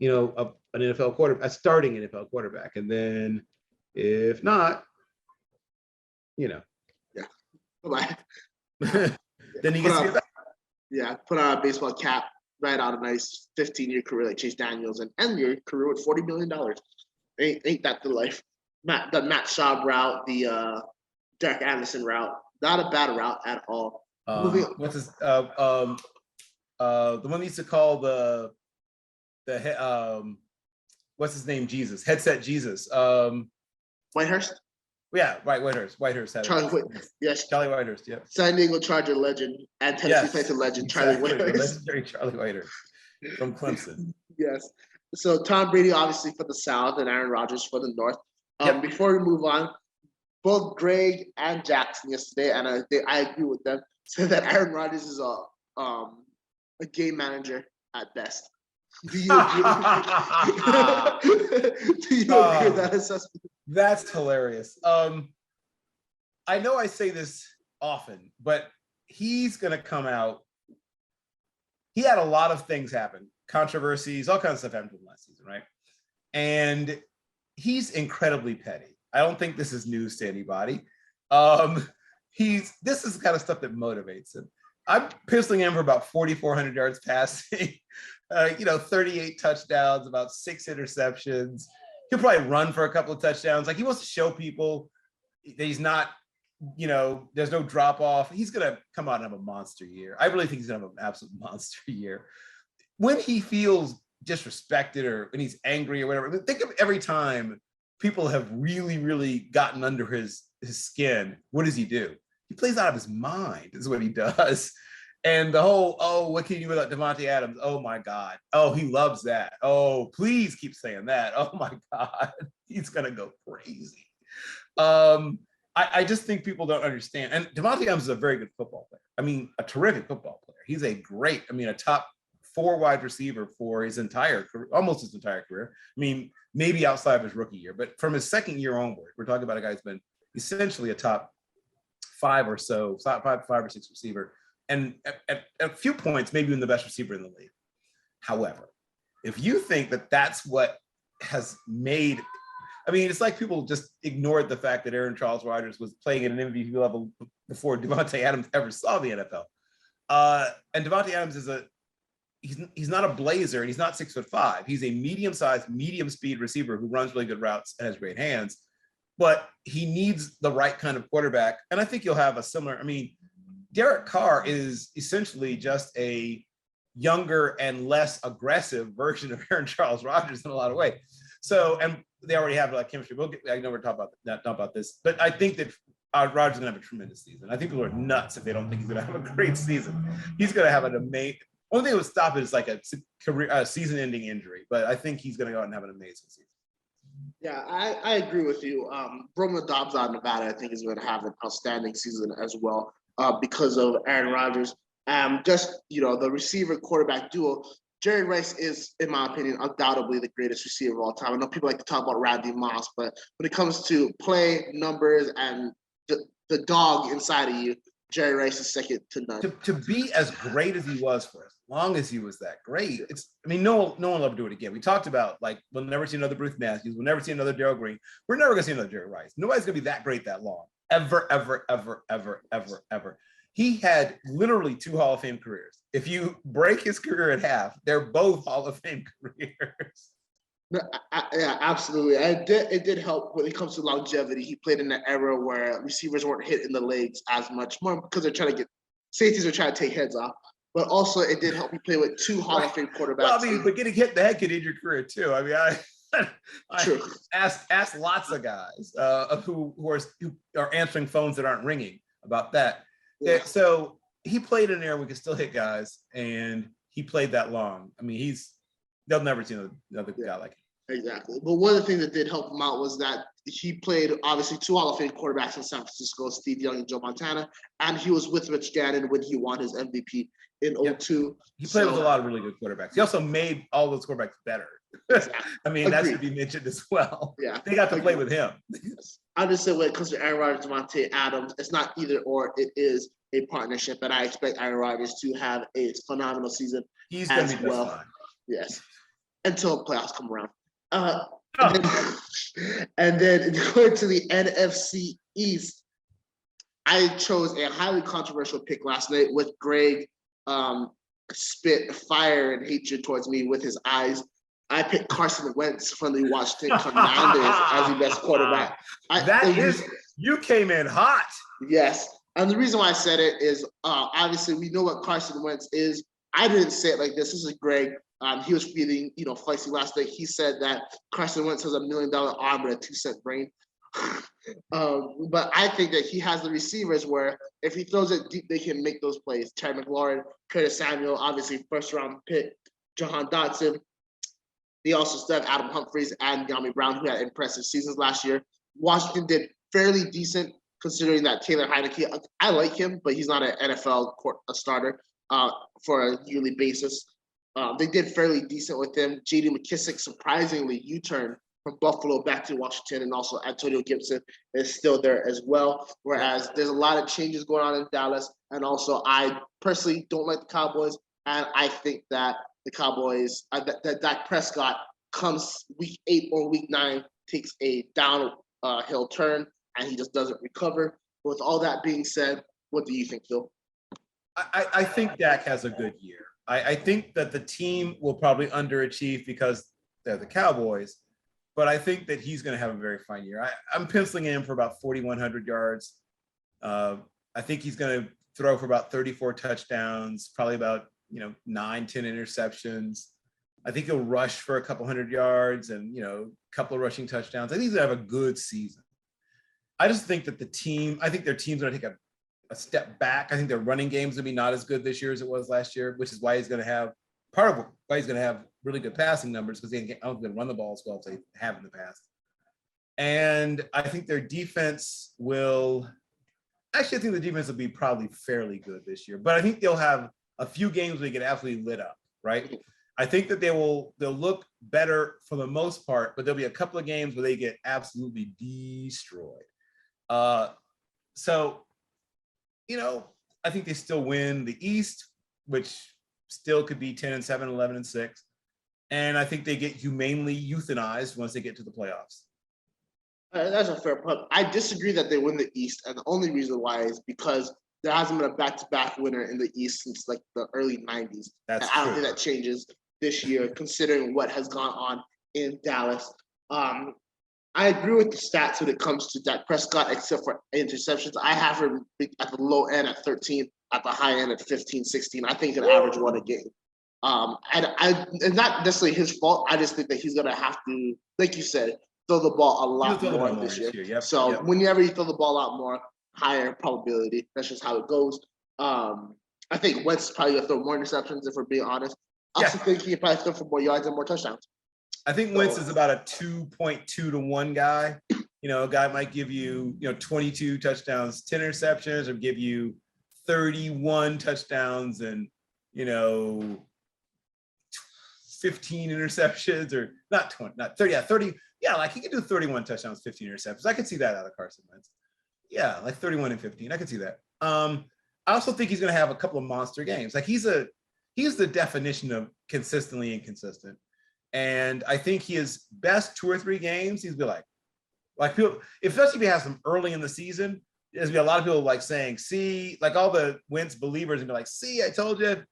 Speaker 3: NFL quarterback, a starting NFL quarterback. And then if not,
Speaker 1: Yeah. Bye-bye.
Speaker 2: Then he gets
Speaker 1: put on a baseball cap, write out a nice 15-year career like Chase Daniels, and end your career with $40 million. Ain't that the life? The Matt Schaub route, the Derek Anderson route, not a bad route at all.
Speaker 2: What's his The one they used to call the what's his name? Jesus, headset Jesus.
Speaker 1: Whitehurst?
Speaker 2: Yeah, right. Whitehurst had it.
Speaker 1: Yes.
Speaker 2: Charlie Whitehurst. Yeah.
Speaker 1: San Diego Charger legend and Tennessee Titan legend,
Speaker 2: exactly.
Speaker 1: Charlie
Speaker 2: The
Speaker 1: Whitehurst.
Speaker 2: legendary Charlie Whitehurst from Clemson.
Speaker 1: Yes. So Tom Brady, obviously, for the South, and Aaron Rodgers for the North.
Speaker 2: Yep.
Speaker 1: Before we move on, both Greg and Jackson yesterday, and I agree with them, said that Aaron Rodgers is a game manager at best. Do you agree? Do you agree with that assessment?
Speaker 2: That's hilarious. I know I say this often, but he's going to come out. He had a lot of things happen, controversies, all kinds of stuff happened to him last season, right? And he's incredibly petty. I don't think this is news to anybody. This is the kind of stuff that motivates him. I'm penciling him for about 4,400 yards passing, 38 touchdowns, about 6 interceptions. He'll probably run for a couple of touchdowns. Like, he wants to show people that he's not, there's no drop off. He's going to come out and have a monster year. I really think he's going to have an absolute monster year. When he feels disrespected or when he's angry or whatever, think of every time people have really, really gotten under his skin. What does he do? He plays out of his mind is what he does. And the whole, oh, what can you do without Davante Adams? Oh my God. Oh, he loves that. Oh, please keep saying that. Oh my God. He's going to go crazy. I just think people don't understand. And Davante Adams is a very good football player. I mean, a terrific football player. He's a top 4 wide receiver for his entire career, almost his entire career. I mean, maybe outside of his rookie year, but from his second year onward, we're talking about a guy who's been essentially a top 5 or 6 receiver. And at a few points, maybe even the best receiver in the league. However, if you think that that's what has made, I mean, it's like people just ignored the fact that Aaron Charles Rodgers was playing at an MVP level before Davante Adams ever saw the NFL. And Davante Adams is he's not a blazer and he's not 6'5". He's a medium-sized, medium-speed receiver who runs really good routes and has great hands. But he needs the right kind of quarterback. And I think you'll have a similar, Derek Carr is essentially just a younger and less aggressive version of Aaron Charles Rodgers in a lot of ways. So, and they already have like chemistry. I know we're talking about this, but I think that Rodgers is going to have a tremendous season. I think people are nuts if they don't think he's going to have a great season. He's going to have an amazing. Only thing that would stop it is like a season-ending injury, but I think he's going to go out and have an amazing season.
Speaker 1: Yeah, I agree with you. Roman Dobbs out of Nevada, I think, is going to have an outstanding season as well. Because of Aaron Rodgers. The receiver quarterback duo, Jerry Rice is, in my opinion, undoubtedly the greatest receiver of all time. I know people like to talk about Randy Moss, but when it comes to play, numbers, and the dog inside of you, Jerry Rice is second to none.
Speaker 2: To be as great as he was for as long as he was that great, no one will ever do it again. We talked about, like, we'll never see another Bruce Matthews, we'll never see another Darryl Green. We're never going to see another Jerry Rice. Nobody's going to be that great that long. Ever. He had literally 2 Hall of Fame careers. If you break his career in half, they're both Hall of Fame careers.
Speaker 1: Yeah, absolutely. It did help when it comes to longevity. He played in an era where receivers weren't hitting the legs as much, more because they're trying to safeties are trying to take heads off. But also, it did help me play with 2 Hall of Fame quarterbacks.
Speaker 2: Well, but getting hit in the head can end your career too. I asked lots of guys who are answering phones that aren't ringing about that. Yeah. So he played in there. We could still hit guys, and he played that long. They'll never see another guy like him.
Speaker 1: Exactly. But one of the things that did help him out was that he played obviously 2 Hall of Fame quarterbacks in San Francisco, Steve Young and Joe Montana, and he was with Rich Gannon when he won his MVP in 2002.
Speaker 2: He played with a lot of really good quarterbacks. He also made all those quarterbacks better.
Speaker 1: Exactly.
Speaker 2: That should be mentioned as well.
Speaker 1: Yeah,
Speaker 2: they got to play with him.
Speaker 1: I just say when it comes to Aaron Rodgers, Davante Adams, it's not either or. It is a partnership, and I expect Aaron Rodgers to have a phenomenal season.
Speaker 2: He's going to be well. Fine.
Speaker 1: Yes, until playoffs come around. And then going to the NFC East, I chose a highly controversial pick last night with Greg spit fire and hatred towards me with his eyes. I picked Carson Wentz from the Washington Commanders as the best quarterback.
Speaker 2: You came in hot.
Speaker 1: Yes. And the reason why I said it is obviously we know what Carson Wentz is. I didn't say it like this. This is Greg. He was feeling, feisty last night. He said that Carson Wentz has $1 million arm and a 2-cent brain. But I think that he has the receivers where if he throws it deep, they can make those plays. Terry McLaurin, Curtis Samuel, obviously first-round pick, Jahan Dotson. They also still have Adam Humphries and Yami Brown, who had impressive seasons last year. Washington did fairly decent considering that Taylor Heineke, I like him, but he's not an NFL starter for a yearly basis. They did fairly decent with him. J.D. McKissick, surprisingly, U-turned from Buffalo back to Washington, and also Antonio Gibson is still there as well. Whereas there's a lot of changes going on in Dallas, and also I personally don't like the Cowboys, and I think that the Cowboys, that Dak Prescott comes week 8 or week 9, takes a downhill turn, and he just doesn't recover. But with all that being said, what do you think, Phil?
Speaker 2: I think Dak has a good year. I think that the team will probably underachieve because they're the Cowboys, but I think that he's going to have a very fine year. I'm penciling in for about 4,100 yards. I think he's going to throw for about 34 touchdowns, probably about 9-10 interceptions. I think he'll rush for a couple hundred yards and a couple of rushing touchdowns. I think he's going to have a good season. I just think that their team's going to take a step back. I think their running game's going to be not as good this year as it was last year, which is why he's going to have really good passing numbers, because they don't run the ball as well as they have in the past. And I think their defense will be probably fairly good this year, but I think they'll have a few games where they get absolutely lit up, right? I think that they'll look better for the most part, but there'll be a couple of games where they get absolutely destroyed. So, I think they still win the East, which still could be 10-7, 11-6. And I think they get humanely euthanized once they get to the playoffs.
Speaker 1: That's a fair point. I disagree that they win the East, and the only reason why is because there hasn't been a back-to-back winner in the East since like the early 90s.
Speaker 2: That's
Speaker 1: I don't
Speaker 2: true.
Speaker 1: think that changes this year, considering what has gone on in Dallas. I agree with the stats when it comes to Dak Prescott, except for interceptions. I have him at the low end at 13, at the high end at 15, 16. I think an average one a game. And not necessarily his fault. I just think that he's going to have to, like you said, throw the ball a lot more this year.
Speaker 2: Yep,
Speaker 1: so
Speaker 2: yep.
Speaker 1: Whenever you throw the ball out more, higher probability. That's just how it goes. I think Wentz is probably going to throw more interceptions, if we're being honest. I also think he probably throw for more yards and more touchdowns.
Speaker 2: I think Wentz is about a 2.2 to 1 guy. A guy might give you, 22 touchdowns, 10 interceptions, or give you 31 touchdowns and, 15 interceptions, or not 20, not 30, 30. Yeah, like he could do 31 touchdowns, 15 interceptions. I could see that out of Carson Wentz. Yeah, like 31 and 15. I could see that. I also think he's going to have a couple of monster games. Like he's the definition of consistently inconsistent. And I think his best 2 or 3 games, he's be like people, especially if he has them early in the season, there's gonna be a lot of people like saying, see, like all the Wentz believers and be like, see, I told you,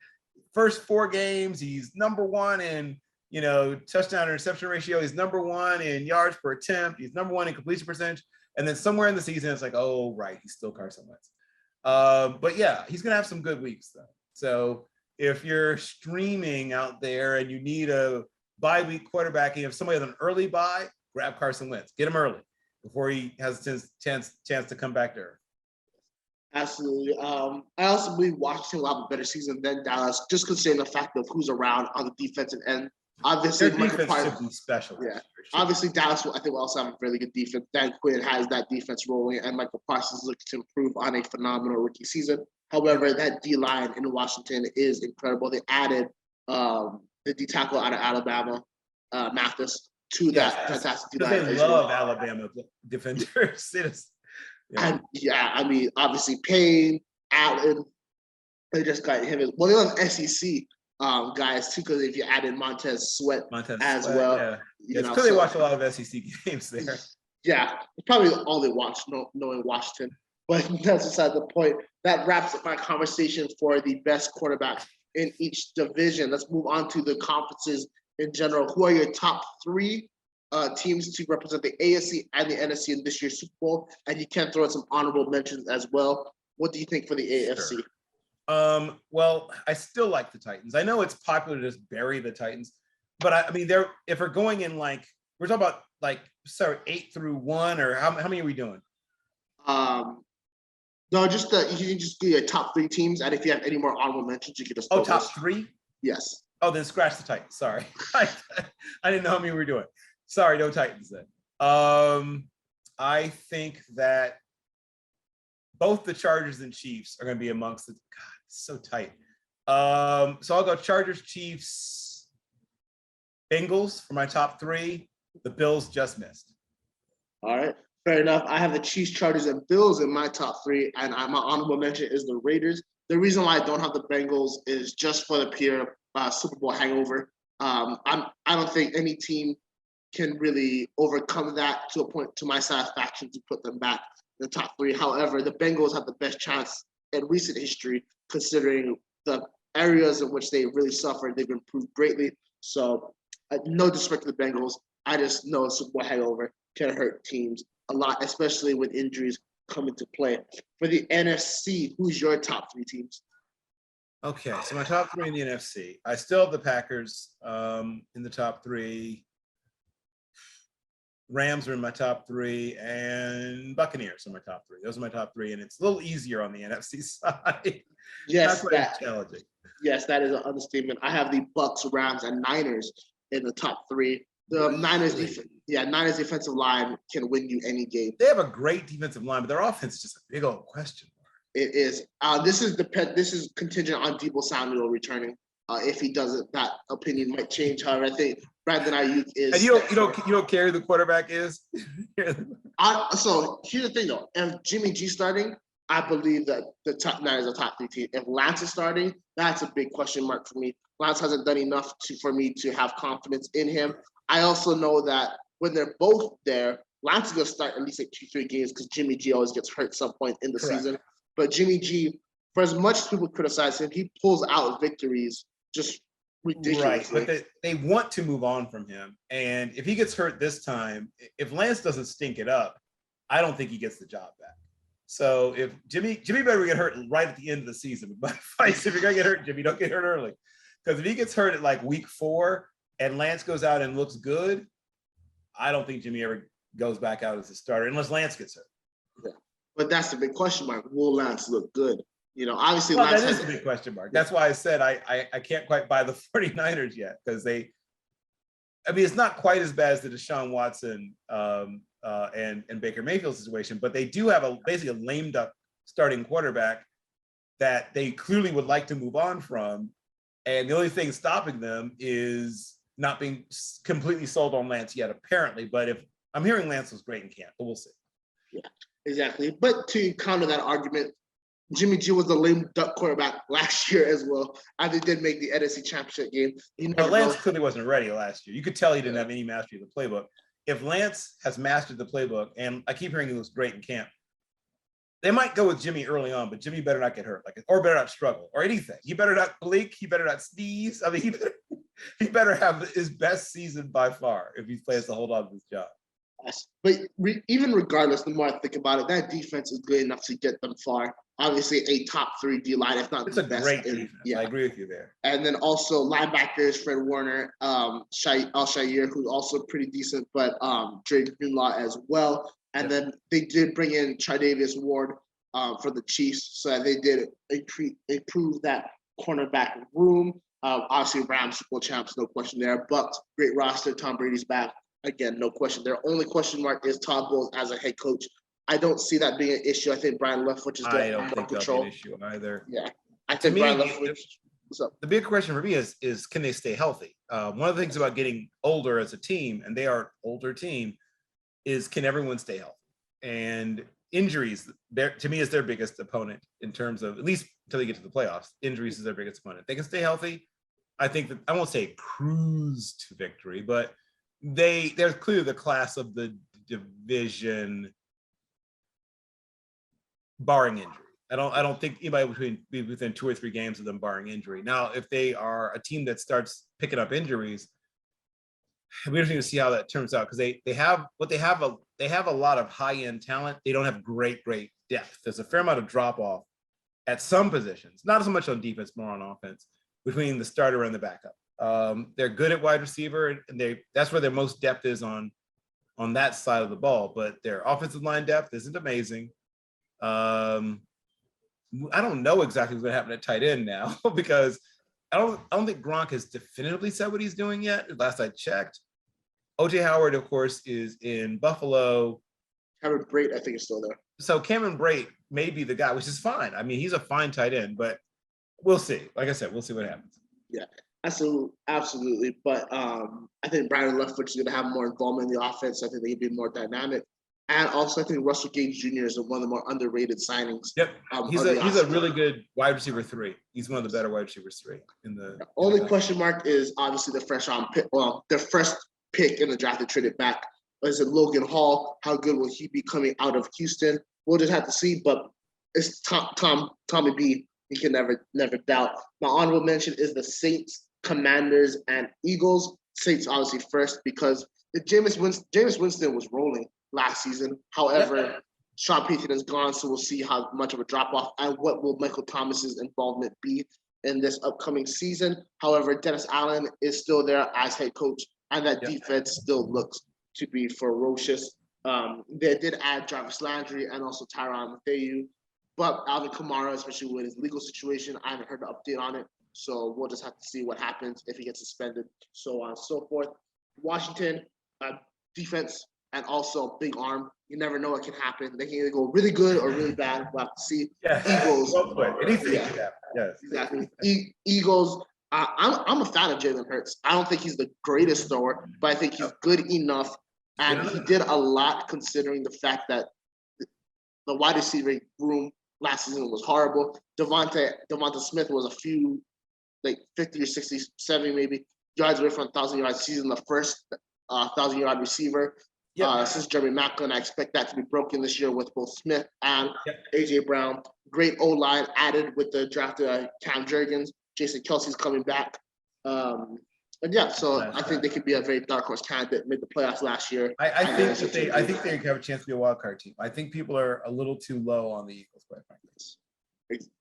Speaker 2: first 4 games, he's number 1 in, touchdown interception ratio. He's number 1 in yards per attempt. He's number 1 in completion percentage. And then somewhere in the season, it's like, oh, right, he's still Carson Wentz. But yeah, he's gonna have some good weeks though. So if you're streaming out there and you need a bye-week quarterback, and if somebody has an early bye, grab Carson Wentz. Get him early before he has a chance to come back to earth.
Speaker 1: Absolutely. I also believe Washington will have a better season than Dallas, just considering the fact of who's around on the defensive end. Obviously,
Speaker 2: their defense should be special.
Speaker 1: Yeah. Obviously, Dallas, I think, will also have a really good defense. Dan Quinn has that defense rolling, and Michael Parsons looks to improve on a phenomenal rookie season. However, that D-line in Washington is incredible. They added the D tackle out of Alabama, Mathis, to that fantastic D-line.
Speaker 2: They love Alabama defenders.
Speaker 1: I mean, obviously Payne, Allen, they just got him. Well, they love SEC guys too, because if you added Montez Sweat as well.
Speaker 2: Yeah. It's because they watch a lot of SEC games there.
Speaker 1: Yeah, it's probably all they watch, knowing Washington. But that's beside the point. That wraps up my conversation for the best quarterbacks in each division. Let's move on to the conferences in general. Who are your top 3 teams to represent the AFC and the NFC in this year's Super Bowl? And you can throw in some honorable mentions as well. What do you think for the AFC?
Speaker 2: Well, I still like the Titans. I know it's popular to just bury the Titans, but I mean, they're if we're going in like we're talking about like 8 through 1, or how many are we doing?
Speaker 1: Um, no, just you can just do your top 3 teams, and if you have any more honorable mentions, you can just
Speaker 2: Oh,
Speaker 1: throw
Speaker 2: top
Speaker 1: those.
Speaker 2: 3.
Speaker 1: Yes.
Speaker 2: Oh, then scratch the Titans. Sorry, I didn't know how many we were doing. Sorry, no Titans then. I think that both the Chargers and Chiefs are going to be amongst the. God, it's so tight. So I'll go Chargers, Chiefs, Bengals for my top 3. The Bills just missed.
Speaker 1: All right. Fair enough. I have the Chiefs, Chargers, and Bills in my top 3, and my honorable mention is the Raiders. The reason why I don't have the Bengals is just for the pure Super Bowl hangover. I don't think any team can really overcome that to a point to my satisfaction to put them back in the top 3. However, the Bengals have the best chance in recent history, considering the areas in which they really suffered. They've improved greatly. So, no disrespect to the Bengals. I just know Super Bowl hangover can hurt teams a lot, especially with injuries come into play. For the NFC, who's your top 3 teams?
Speaker 2: Okay, so my top 3 in the NFC. I still have the Packers in the top 3. Rams are in my top 3, and Buccaneers are my top 3. Those are my top 3, and it's a little easier on the NFC side.
Speaker 1: Yes,
Speaker 2: That's challenging.
Speaker 1: Yes, that is an understatement. I have the Bucks, Rams, and Niners in the top 3. The Niners, Niners defensive line can win you any game.
Speaker 2: They have a great defensive line, but their offense is just a big old question mark.
Speaker 1: It is. This is contingent on Deebo Samuel returning. If he doesn't, that opinion might change. However, I think Brandon Ayuk is.
Speaker 2: And you don't care who the quarterback is.
Speaker 1: So here's the thing, though. If Jimmy G starting, I believe that the top 9 is a top 3 team. If Lance is starting, that's a big question mark for me. Lance hasn't done enough for me to have confidence in him. I also know that when they're both there, Lance is going to start at least like 2-3 games because Jimmy G always gets hurt at some point in the season. But Jimmy G, for as much as people criticize him, he pulls out victories just ridiculously.
Speaker 2: Right, but they want to move on from him. And if he gets hurt this time, if Lance doesn't stink it up, I don't think he gets the job back. So if Jimmy better get hurt right at the end of the season. But if you're going to get hurt, Jimmy, don't get hurt early. Because if he gets hurt at like week 4 and Lance goes out and looks good, I don't think Jimmy ever goes back out as a starter unless Lance gets hurt.
Speaker 1: Yeah. But that's the big question mark. Will Lance look good? Obviously,
Speaker 2: Lance that is a big question mark. That's why I said I can't quite buy the 49ers yet, because it's not quite as bad as the Deshaun Watson and Baker Mayfield situation, but they do have basically a lamed up starting quarterback that they clearly would like to move on from. And the only thing stopping them is not being completely sold on Lance yet, apparently. But if I'm hearing Lance was great in camp, but we'll see.
Speaker 1: Yeah, exactly. But to counter that argument, Jimmy G was the lame duck quarterback last year as well. And they did make the NFC Championship game.
Speaker 2: Lance clearly wasn't ready last year. You could tell he didn't have any mastery of the playbook. If Lance has mastered the playbook, and I keep hearing he was great in camp, they might go with Jimmy early on, but Jimmy better not get hurt, or better not struggle, or anything. He better not blink. He better not sneeze. I mean, he better have his best season by far if he plans to hold on to his job.
Speaker 1: Yes. But even regardless, the more I think about it, that defense is good enough to get them far. Obviously, a top 3 D line, if not
Speaker 2: it's
Speaker 1: the
Speaker 2: a
Speaker 1: best.
Speaker 2: Great defense. Yeah, I agree with you there.
Speaker 1: And then also linebackers, Fred Warner, Al-Shaair, who's also pretty decent, but Dre Greenlaw as well. And then they did bring in Tre'Davious Ward for the Chiefs, so they did improve that cornerback room. Obviously, Rams Super Bowl champs, no question there. Bucks, great roster. Tom Brady's back. Again, no question. Their only question mark is Todd Bowles as a head coach. I don't see that being an issue. I think Brian Leftwich is
Speaker 2: going to have more control. That'll be an issue either.
Speaker 1: Yeah, I think Brian Leftwich.
Speaker 2: The big question for me is can they stay healthy? One of the things about getting older as a team, and they are an older team, is can everyone stay healthy? And injuries, to me, is their biggest opponent in terms of, at least until they get to the playoffs. Injuries is their biggest opponent. They can stay healthy. I think that I won't say cruise to victory, but they're clearly the class of the division, barring injury. I don't think anybody would be within 2 or 3 games of them barring injury. Now, if they are a team that starts picking up injuries, we just need to see how that turns out, because they have a lot of high-end talent. They don't have great depth. There's a fair amount of drop off at some positions, not so much on defense, more on offense, between the starter and the backup. They're good at wide receiver, and that's where their most depth is on that side of the ball. But their offensive line depth isn't amazing. I don't know exactly what's going to happen at tight end now because I don't think Gronk has definitively said what he's doing yet. Last I checked, OJ Howard, of course, is in Buffalo.
Speaker 1: Cameron Brate, I think, is still there.
Speaker 2: So Cameron Brate may be the guy, which is fine. I mean, he's a fine tight end, but we'll see. Like I said, we'll see what happens.
Speaker 1: Yeah, absolutely. But I think Brandon Leftwich is going to have more involvement in the offense. I think they can be more dynamic. And also, I think Russell Gage Jr. is one of the more underrated signings.
Speaker 2: Yep, he's a really good wide receiver 3. He's one of the better wide receivers 3 in the.
Speaker 1: The only question mark is obviously the first round pick. Well, their first pick in the draft they traded back. Is it Logan Hall? How good will he be coming out of Houston? We'll just have to see. But it's Tommy B. You can never doubt. My honorable mention is the Saints, Commanders, and Eagles. Saints obviously first because Jameis Winston was rolling last season. However, Sean Payton is gone, so we'll see how much of a drop-off and what will Michael Thomas's involvement be in this upcoming season. However, Dennis Allen is still there as head coach, and that defense still looks to be ferocious. They did add Jarvis Landry and also Tyrann Mathieu, but Alvin Kamara, especially with his legal situation, I haven't heard the update on it. So we'll just have to see what happens if he gets suspended, so on and so forth. Washington, defense, and also big arm. You never know what can happen. They can either go really good or really bad. We'll have to see. Eagles.
Speaker 2: Yes,
Speaker 1: exactly. Eagles. I'm a fan of Jalen Hurts. I don't think he's the greatest thrower, but I think he's good enough. And he did a lot considering the fact that the wide receiver room last season was horrible. Devonta Smith was a few, like 50 or 60, 70 maybe yards away from 1,000-yard season, the first 1,000-yard receiver. Since Jeremy Maclin, I expect that to be broken this year with both Smith and AJ Brown. Great O-line added with the draft Cam Jurgens. Jason Kelsey's coming back. So I think they could be a very dark horse candidate. Made the playoffs last year.
Speaker 2: I think they have a chance to be a wild card team. I think people are a little too low on the Eagles, quite frankly.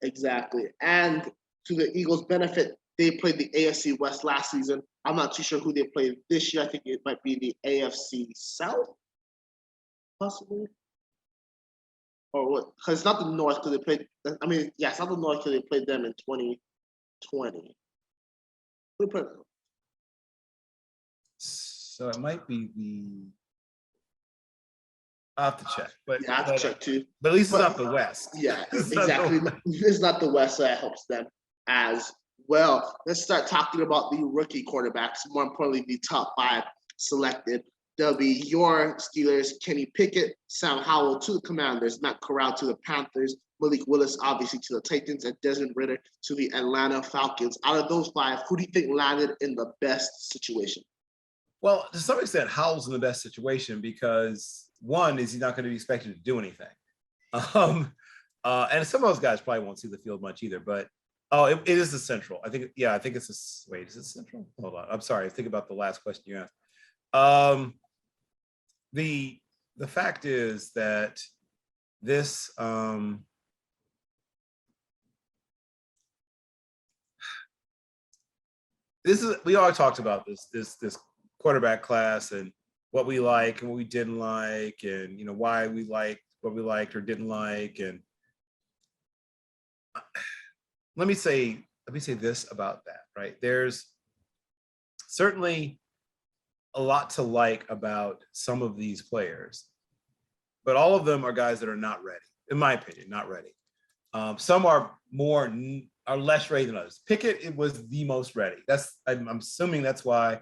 Speaker 1: Exactly. And to the Eagles' benefit, they played the AFC West last season. I'm not too sure who they played this year. I think it might be the AFC South, possibly. Or what? Because it's not the North because they played. I mean, yeah, it's not the North because they played them in 2020. Who played them?
Speaker 2: So it might be the. I'll have to check. But
Speaker 1: I have to check too.
Speaker 2: But at least it's not the West.
Speaker 1: Yeah, exactly. It's not the West, so that helps them as well. Let's start talking about the rookie quarterbacks. More importantly, the top 5 selected. There'll be your Steelers, Kenny Pickett, Sam Howell to the Commanders, Matt Corral to the Panthers, Malik Willis obviously to the Titans, and Desmond Ridder to the Atlanta Falcons. Out of those 5, who do you think landed in the best situation?
Speaker 2: Well, to some extent, Howell's in the best situation because one is he's not going to be expected to do anything. And some of those guys probably won't see the field much either, but it is the Central. I think it's wait, is it Central? Hold on. I'm sorry. Think about the last question you asked. The fact is that this we all talked about this quarterback class and what we like and what we didn't like, and why we liked what we liked or didn't like. And let me say this about that, right? There's certainly a lot to like about some of these players, but all of them are guys that are not ready, in my opinion, not ready. Some are less ready than others. Pickett, it was the most ready. I'm assuming that's why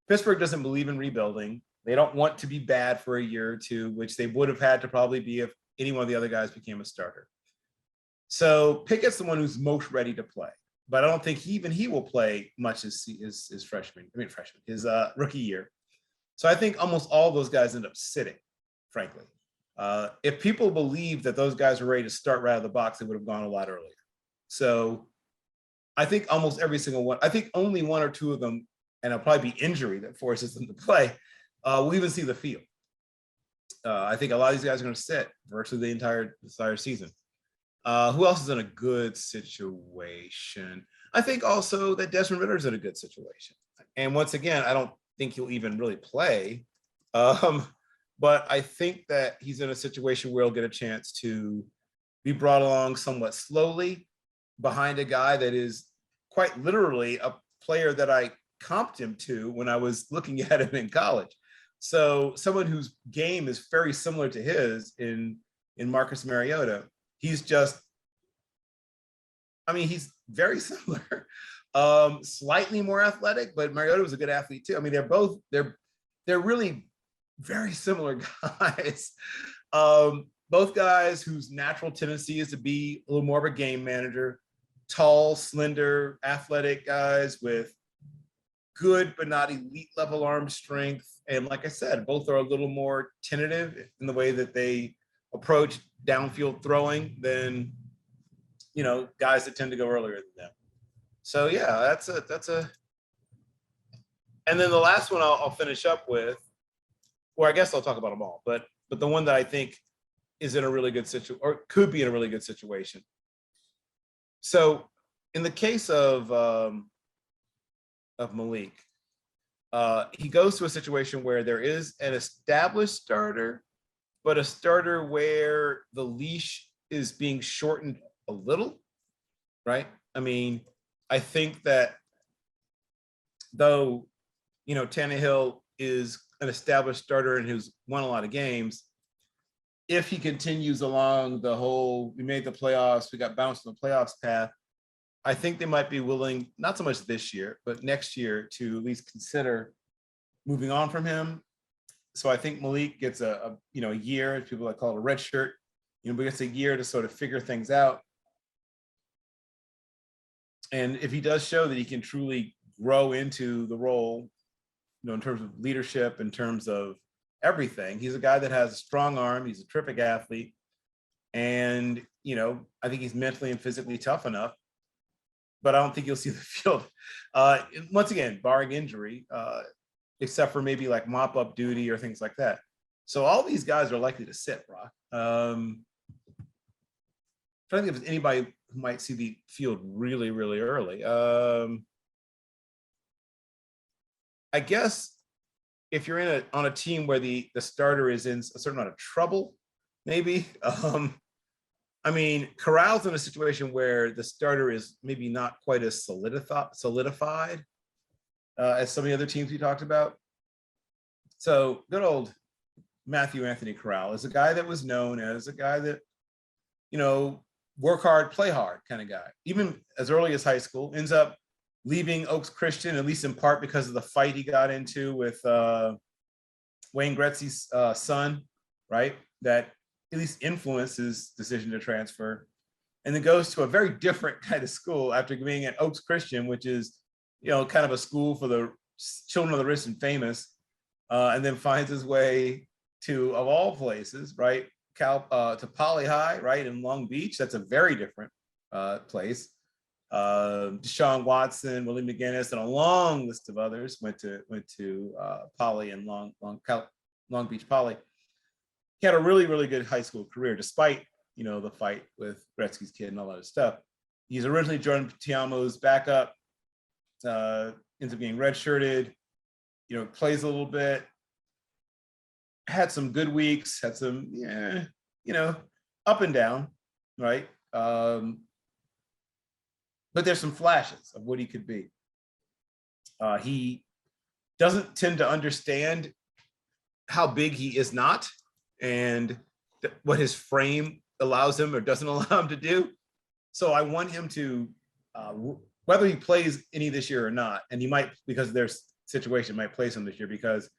Speaker 2: Pittsburgh doesn't believe in rebuilding. They don't want to be bad for a year or two, which they would have had to probably be if any one of the other guys became a starter. So Pickett's the one who's most ready to play, but I don't think he will play much as his rookie year. So I think almost all of those guys end up sitting, frankly. If people believe that those guys were ready to start right out of the box, they would have gone a lot earlier. So I think almost every single one, I think only 1 or 2 of them, and it'll probably be injury that forces them to play, we'll even see the field. I think a lot of these guys are going to sit virtually the entire season. Who else is in a good situation? I think also that Desmond Ritter's in a good situation. And once again, I don't think he'll even really play. But I think that he's in a situation where he'll get a chance to be brought along somewhat slowly behind a guy that is quite literally a player that I comped him to when I was looking at him in college. So someone whose game is very similar to his in Marcus Mariota. He's just, I mean, he's very similar. Slightly more athletic, but Mariota was a good athlete too. I mean, they're really very similar guys. Both guys whose natural tendency is to be a little more of a game manager, tall, slender, athletic guys with good but not elite level arm strength. And like I said, both are a little more tentative in the way that they approach downfield throwing than, you know, guys that tend to go earlier than them. So yeah, that's a. And then the last one I'll finish up with, or I guess I'll talk about them all, but the one that I think is in a really good situation, or could be in a really good situation. So in the case of Malik, he goes to a situation where there is an established starter, but a starter where the leash is being shortened a little, right? I mean, I think that though, you know, Tannehill is an established starter and who's won a lot of games, if he continues along the whole, we made the playoffs, we got bounced on the playoffs path, I think they might be willing, not so much this year, but next year to at least consider moving on from him. So I think Malik gets a year, people like call it a red shirt, you know, but gets a year to sort of figure things out. And if he does show that he can truly grow into the role, you know, in terms of leadership, in terms of everything, he's a guy that has a strong arm. He's a terrific athlete. And, you know, I think he's mentally and physically tough enough, but I don't think you'll see the field. Once again, barring injury, except for maybe like mop up duty or things like that. So all these guys are likely to sit, Brock. I'm trying to think if there's anybody who might see the field really, really early. I guess if you're on a team where the starter is in a certain amount of trouble, maybe. I mean, Corral's in a situation where the starter is maybe not quite as solidified as some of the other teams we talked about. So good old Matthew Anthony Corral is a guy that was known as a guy that, you know, work hard, play hard kind of guy. Even as early as high school, ends up leaving Oaks Christian, at least in part because of the fight he got into with Wayne Gretzky's son, right? That at least influenced his decision to transfer. And then goes to a very different kind of school after being at Oaks Christian, which is, you know, kind of a school for the children of the rich and famous. And then finds his way to, of all places, right, to Poly High, right, in Long Beach. That's a very different place. Deshaun Watson, Willie McGinnis, and a long list of others went to Poly and Long Beach Poly. He had a really, really good high school career, despite, you know, the fight with Gretzky's kid and all that stuff. He's originally Jordan Tiamo's backup, ends up getting redshirted, you know, plays a little bit, had some good weeks, had some, you know, up and down, right? But there's some flashes of what he could be. He doesn't tend to understand how big he is not and what his frame allows him or doesn't allow him to do. So I want him to, whether he plays any this year or not, and he might, because there's situation, might play some this year, because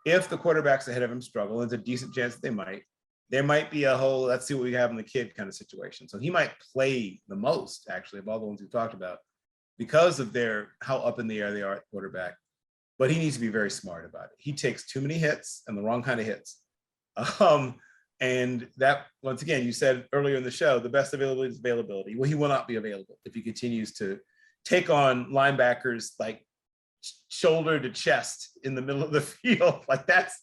Speaker 2: if the quarterbacks ahead of him struggle, there's a decent chance that they might, there might be a whole, let's see what we have in the kid kind of situation. So he might play the most, actually, of all the ones we've talked about, because of how up in the air they are at quarterback. But he needs to be very smart about it. He takes too many hits and the wrong kind of hits. And that, once again, you said earlier in the show, the best availability is availability. Well, he will not be available if he continues to take on linebackers like shoulder to chest in the middle of the field. Like that's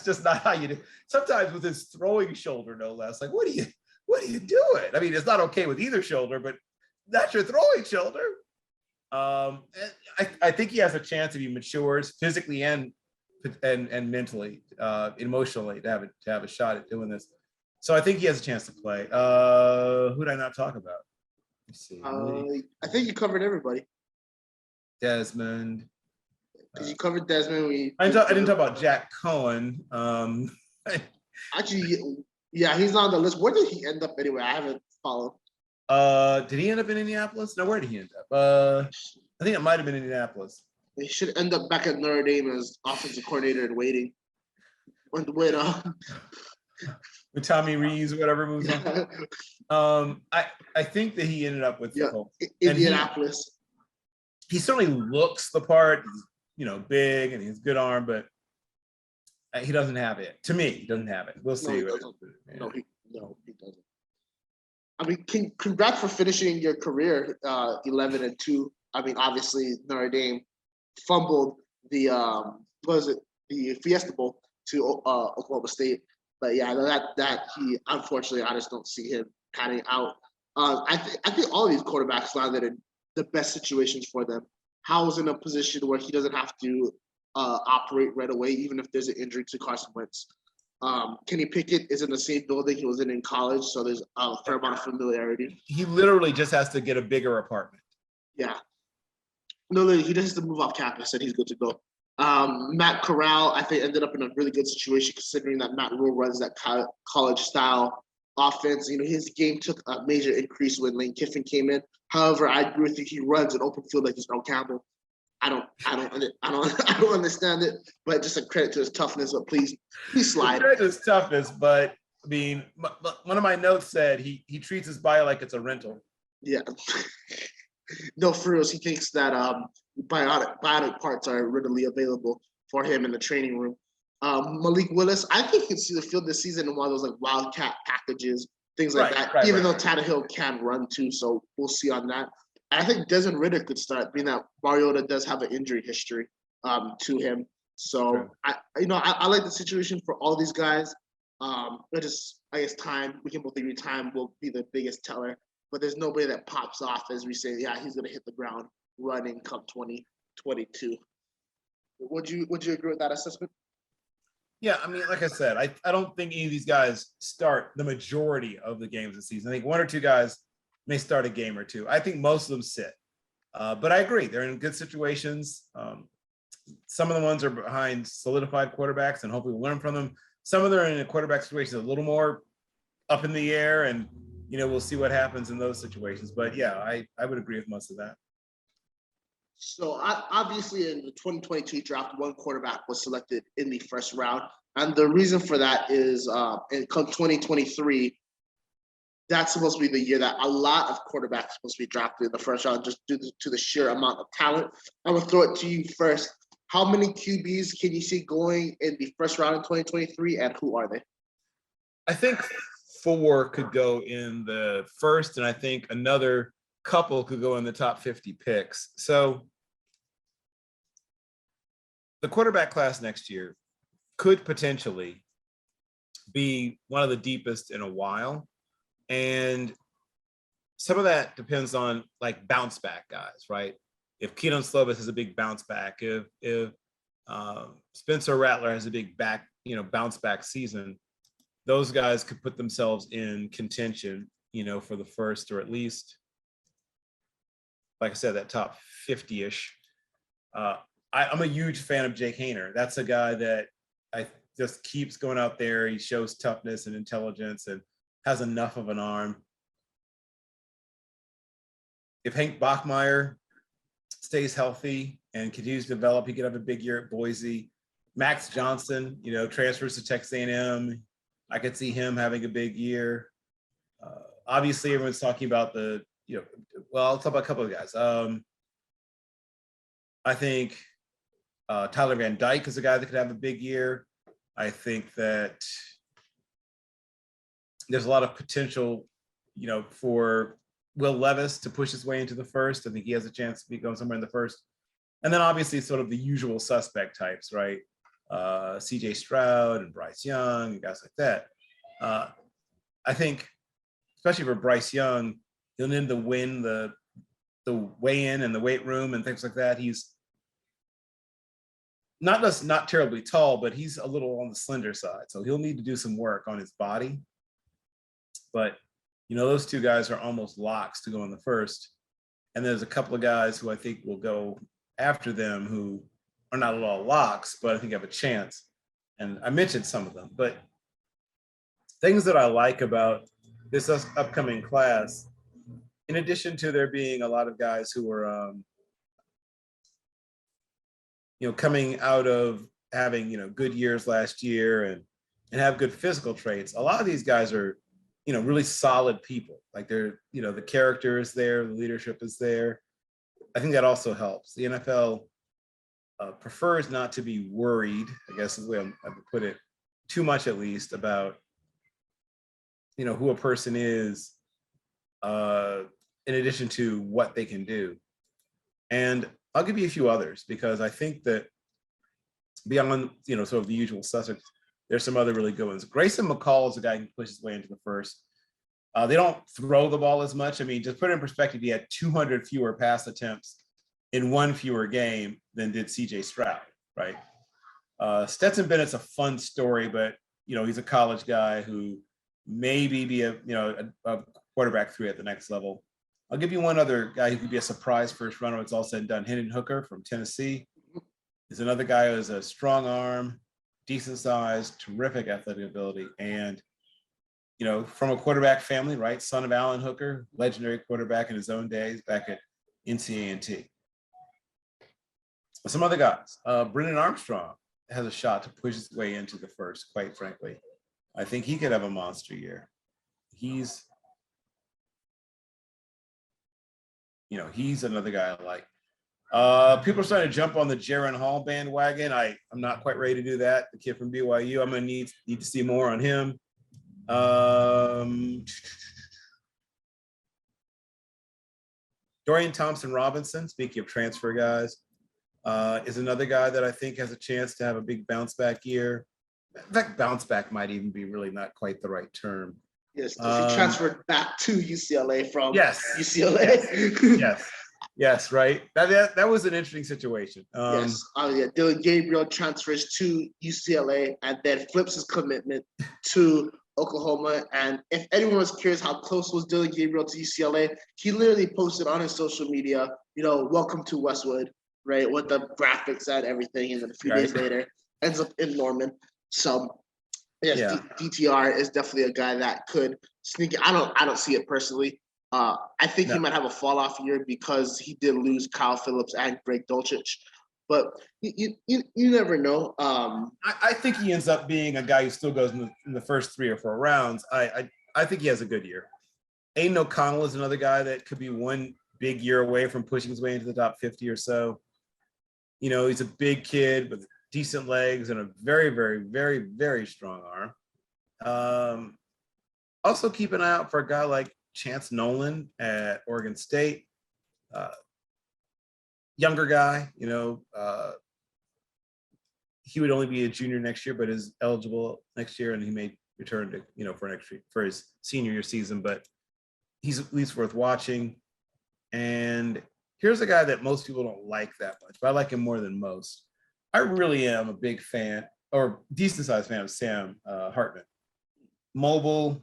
Speaker 2: just not how you do. Sometimes with his throwing shoulder, no less. Like, what what are you doing? I mean, it's not okay with either shoulder, but that's your throwing shoulder. I think he has a chance if he matures physically and mentally, emotionally to have a shot at doing this. So I think he has a chance to play. Who did I not talk about? Let's see.
Speaker 1: I think you covered everybody.
Speaker 2: Desmond.
Speaker 1: Because you covered Desmond.
Speaker 2: I didn't talk about Jack Cohen.
Speaker 1: Actually, yeah, he's not on the list. Where did he end up anyway? I haven't followed.
Speaker 2: Did he end up in Indianapolis? No, where did he end up? I think it might have been Indianapolis.
Speaker 1: He should end up back at Notre Dame as offensive coordinator in waiting. When
Speaker 2: With Tommy Rees, whatever moves on. I think that he ended up with
Speaker 1: Indianapolis.
Speaker 2: He certainly looks the part. He's big and he's good arm, but he doesn't have it. To me, he doesn't have it. We'll see.
Speaker 1: No, he doesn't. I mean, congrats for finishing your career 11-2. I mean, obviously Notre Dame fumbled the the Fiesta Bowl to Oklahoma State, but yeah, that he unfortunately I just don't see him panning out. I think all of these quarterbacks landed in the best situations for them. Howell's in a position where he doesn't have to operate right away, even if there's an injury to Carson Wentz. Kenny Pickett is in the same building he was in college, so there's a fair amount of familiarity.
Speaker 2: He literally just has to get a bigger apartment.
Speaker 1: Yeah. No, he just has to move off campus and he's good to go. Matt Corral, I think, ended up in a really good situation considering that Matt Rule runs that college-style offense. His game took a major increase when Lane Kiffin came in. However, I agree with you. He runs an open field like he's Earl Campbell. I don't understand it, but just a credit to his toughness. But please slide.
Speaker 2: Credit to his toughness, but I mean, one of my notes said he treats his bio like it's a rental.
Speaker 1: Yeah. No, for real, he thinks that bionic parts are readily available for him in the training room. Malik Willis, I think he can see the field this season in one of those like wildcat packages, things like that. Even though Tannehill can run too, so we'll see on that. And I think Desmond Ridder could start, being that Mariota does have an injury history to him. So I like the situation for all these guys. I guess we can both agree time will be the biggest teller. But there's nobody that pops off as we say, yeah, he's gonna hit the ground running come 2022. Would you agree with that assessment?
Speaker 2: Yeah, I mean, like I said, I don't think any of these guys start the majority of the games this season. I think one or two guys may start a game or two. I think most of them sit. But I agree, they're in good situations. Some of the ones are behind solidified quarterbacks, and hopefully we'll learn from them. Some of them are in a quarterback situation a little more up in the air, and we'll see what happens in those situations. But yeah, I would agree with most of that.
Speaker 1: So obviously in the 2022 draft, one quarterback was selected in the first round. And the reason for that is in 2023, that's supposed to be the year that a lot of quarterbacks are supposed to be drafted in the first round, just due to the sheer amount of talent. I'm going to throw it to you first. How many QBs can you see going in the first round in 2023, and who are they?
Speaker 2: I think 4 could go in the first, and I think another couple could go in the top 50 picks. So the quarterback class next year could potentially be one of the deepest in a while. And some of that depends on like bounce back guys, right? If Keaton Slovis has a big bounce back, if Spencer Rattler has a big bounce back season, those guys could put themselves in contention, for the first, or at least, like I said, that top 50-ish. I'm a huge fan of Jake Haener. That's a guy that I just keeps going out there. He shows toughness and intelligence and has enough of an arm. If Hank Bachmeier stays healthy and continues to develop, he could have a big year at Boise. Max Johnson, transfers to Texas A&M. I could see him having a big year. Obviously, everyone's talking about I'll talk about a couple of guys. I think Tyler Van Dyke is a guy that could have a big year. I think that there's a lot of potential, for Will Levis to push his way into the first. I think he has a chance to be going somewhere in the first. And then obviously sort of the usual suspect types, right? CJ Stroud and Bryce Young and guys like that. I think especially for Bryce Young, he'll need to win the weigh-in and the weight room and things like that. He's not terribly tall, but he's a little on the slender side. So he'll need to do some work on his body. But, those two guys are almost locks to go in the first. And there's a couple of guys who I think will go after them who are not at all locks, but I think have a chance. And I mentioned some of them, but things that I like about this upcoming class, in addition to there being a lot of guys who are, coming out of having, good years last year and have good physical traits. A lot of these guys are, really solid people. Like they're, the character is there, the leadership is there. I think that also helps. The NFL prefers not to be worried, I guess is the way I would put it, too much at least about, who a person is, in addition to what they can do. And I'll give you a few others because I think that beyond, sort of the usual suspects, there's some other really good ones. Grayson McCall is a guy who pushes his way into the first. They don't throw the ball as much. I mean, just put it in perspective, he had 200 fewer pass attempts in one fewer game than did CJ Stroud, right? Stetson Bennett's a fun story, but, he's a college guy who maybe be a quarterback 3 at the next level. I'll give you one other guy who could be a surprise first runner when it's all said and done. Hendon Hooker from Tennessee is another guy who has a strong arm, decent size, terrific athletic ability, and from a quarterback family, right? Son of Alan Hooker, legendary quarterback in his own days back at NCA&T. Some other guys, Brendan Armstrong has a shot to push his way into the first, quite frankly. I think he could have a monster year. He's another guy I like. People are starting to jump on the Jaron Hall bandwagon. I'm not quite ready to do that. The kid from BYU, I'm gonna need to see more on him. Dorian Thompson-Robinson, speaking of transfer guys, is another guy that I think has a chance to have a big bounce back year. In fact, bounce back might even be really not quite the right term.
Speaker 1: Yes, he transferred back to UCLA from
Speaker 2: UCLA. Yes, right. That was an interesting situation.
Speaker 1: Dylan Gabriel transfers to UCLA and then flips his commitment to Oklahoma. And if anyone was curious how close was Dylan Gabriel to UCLA, he literally posted on his social media, welcome to Westwood, right, with the graphics and everything. And then a few days later, ends up in Norman. So yes, DTR is definitely a guy that could sneak in. I don't see it personally. I think he might have a fall off year because he did lose Kyle Phillips and Greg Dulcich, but you never know.
Speaker 2: I think he ends up being a guy who still goes in the first 3 or 4 rounds. I think he has a good year. Aiden O'Connell is another guy that could be one big year away from pushing his way into the top 50 or so. He's a big kid with decent legs and a very, very, very, very strong arm. Also keep an eye out for a guy like Chance Nolan at Oregon State. Younger guy, he would only be a junior next year, but is eligible next year, and he may return to, for his senior year season, but he's at least worth watching. And here's a guy that most people don't like that much, but I like him more than most. I really am a big fan, or decent sized fan of Sam Hartman. Mobile,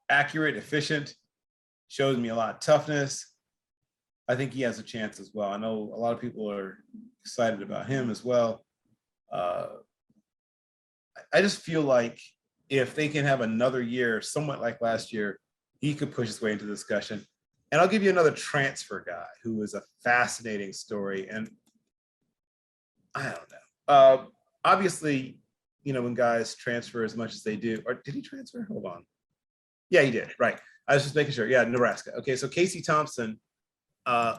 Speaker 2: accurate, efficient, shows me a lot of toughness. I think he has a chance as well. I know a lot of people are excited about him as well. I just feel like if they can have another year, somewhat like last year, he could push his way into the discussion. And I'll give you another transfer guy who is a fascinating story. And I don't know. Obviously, when guys transfer as much as they do, or did he transfer? Hold on. Yeah, he did. Right. I was just making sure. Yeah, Nebraska. Okay, so Casey Thompson,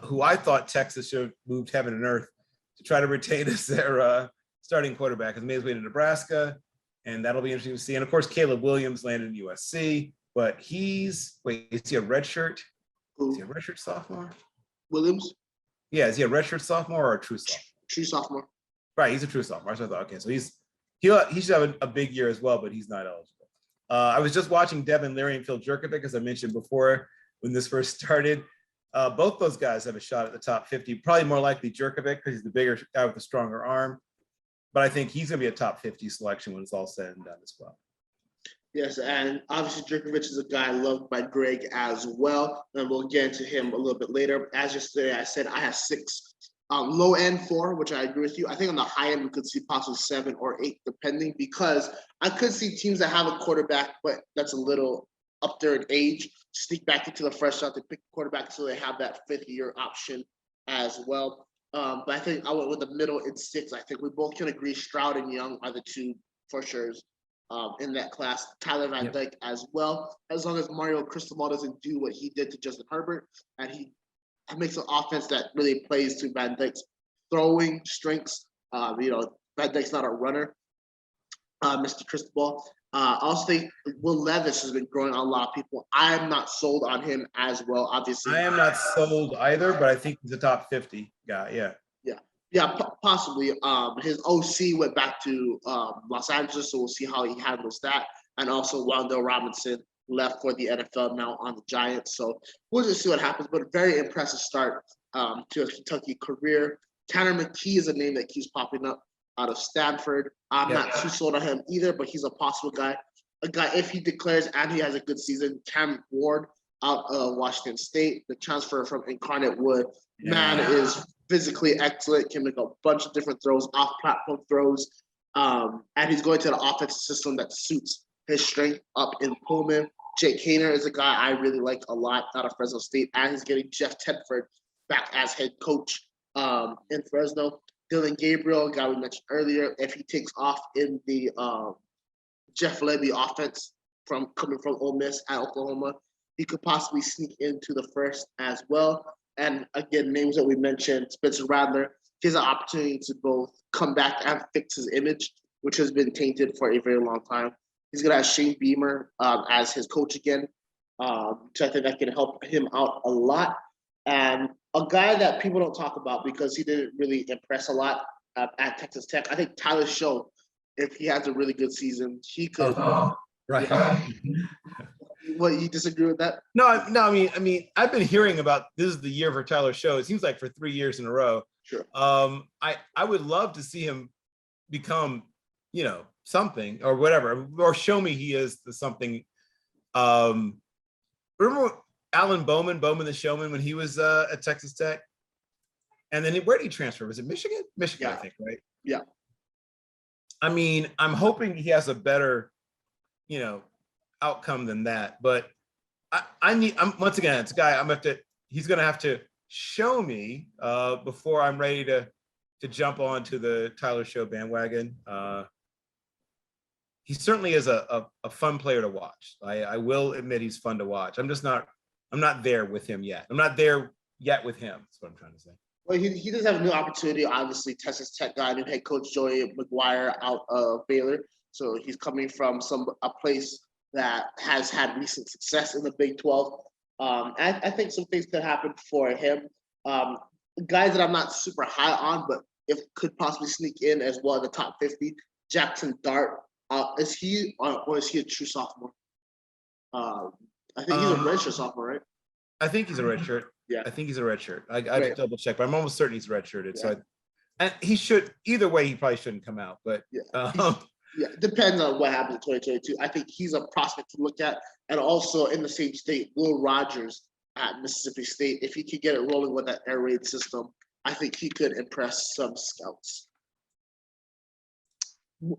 Speaker 2: who I thought Texas should have moved heaven and earth to try to retain as their starting quarterback, has made his way to Nebraska, and that'll be interesting to see. And of course, Caleb Williams landed in USC, but is he a redshirt? Is he a redshirt sophomore?
Speaker 1: Williams?
Speaker 2: Yeah, is he a redshirt sophomore or a true sophomore?
Speaker 1: True sophomore.
Speaker 2: Right, he's a true sophomore. So I thought, okay, so he should have a big year as well, but he's not eligible. I was just watching Devin Leary and Phil Jerkovic, as I mentioned before, when this first started. Both those guys have a shot at the top 50, probably more likely Jerkovic because he's the bigger guy with the stronger arm. But I think he's going to be a top 50 selection when it's all said and done as well.
Speaker 1: Yes, and obviously Jerkovic is a guy loved by Greg as well, and we'll get into him a little bit later. As yesterday I said, I have 6, low end 4, which I agree with you. I think on the high end we could see possibly 7 or 8, depending, because I could see teams that have a quarterback, but that's a little up there in age, sneak back into the fresh shot to pick the quarterback so they have that 5th-year option as well. But I think I went with the middle in 6. I think we both can agree Stroud and Young are the 2 for sure in that class. Tyler Van Dyke as well, as long as Mario Cristobal doesn't do what he did to Justin Herbert, and he makes an offense that really plays to Van Dyke's throwing strengths. Van Dyke's not a runner, Mr. Cristobal. I also think Will Levis has been growing on a lot of people. I'm not sold on him as well, obviously.
Speaker 2: I am not sold either, but I think he's a top 50 guy.
Speaker 1: Yeah, possibly. His OC went back to Los Angeles, so we'll see how he handles that. And also, Wandale Robinson left for the NFL now on the Giants. So we'll just see what happens. But a very impressive start to a Kentucky career. Tanner McKee is a name that keeps popping up out of Stanford. I'm not too sold on him either, but he's a possible guy. A guy, if he declares and he has a good season. Cam Ward out of Washington State, the transfer from Incarnate Wood. Man is physically excellent, can make a bunch of different throws, off-platform throws, and he's going to the offensive system that suits his strength up in Pullman. Jake Haener is a guy I really like a lot out of Fresno State, and he's getting Jeff Tedford back as head coach in Fresno. Dylan Gabriel, a guy we mentioned earlier, if he takes off in the Jeff Lebby offense coming from Ole Miss at Oklahoma, he could possibly sneak into the first as well. And again, names that we mentioned, Spencer Rattler, he has an opportunity to both come back and fix his image, which has been tainted for a very long time. He's going to have Shane Beamer as his coach again. So I think that can help him out a lot. And a guy that people don't talk about because he didn't really impress a lot at Texas Tech, I think Tyler Show, if he has a really good season, he could.
Speaker 2: Right.
Speaker 1: Yeah. What, you disagree with that?
Speaker 2: No. I mean, I've been hearing about this is the year for Tyler Show. It seems like for 3 years in a row.
Speaker 1: Sure.
Speaker 2: I would love to see him become, something or whatever, or show me he is the something. Remember Alan Bowman the showman, when he was at Texas Tech, and then where did he transfer? Was it Michigan? Michigan, I think, right?
Speaker 1: Yeah.
Speaker 2: I mean, I'm hoping he has a better, outcome than that. But I'm once again, it's a guy he's gonna have to show me before I'm ready to jump onto the Tyler Show bandwagon. He certainly is a fun player to watch. I will admit he's fun to watch. I'm not there with him yet. I'm not there yet with him. That's what I'm trying to say.
Speaker 1: Well, he does have a new opportunity. Obviously, Texas Tech guy, new head coach Joey McGuire out of Baylor. So he's coming from a place that has had recent success in the Big 12. I think some things could happen for him. Guys that I'm not super high on, but if could possibly sneak in as well in the top 50. Jackson Dart, is he a true sophomore? I think he's a redshirt sophomore, right?
Speaker 2: I think he's a redshirt.
Speaker 1: Yeah,
Speaker 2: I think he's a redshirt. I have to double check, but I'm almost certain he's redshirted.
Speaker 1: Yeah.
Speaker 2: So, and he should either way. He probably shouldn't come out, but
Speaker 1: yeah, depends on what happens in 2022. I think he's a prospect to look at, and also in the same state, Will Rogers at Mississippi State. If he could get it rolling with that air raid system, I think he could impress some scouts.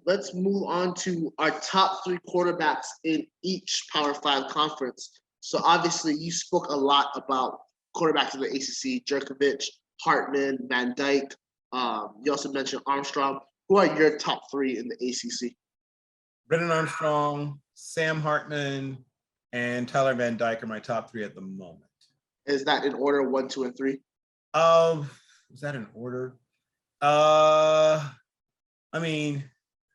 Speaker 1: Let's move on to our top 3 quarterbacks in each Power 5 conference. So obviously, you spoke a lot about quarterbacks in the ACC: Jerkovic, Hartman, Van Dyke. You also mentioned Armstrong. Who are your top 3 in the ACC?
Speaker 2: Brennan Armstrong, Sam Hartman, and Tyler Van Dyke are my top 3 at the moment.
Speaker 1: Is that in order 1, 2, and 3?
Speaker 2: Is that in order? I mean,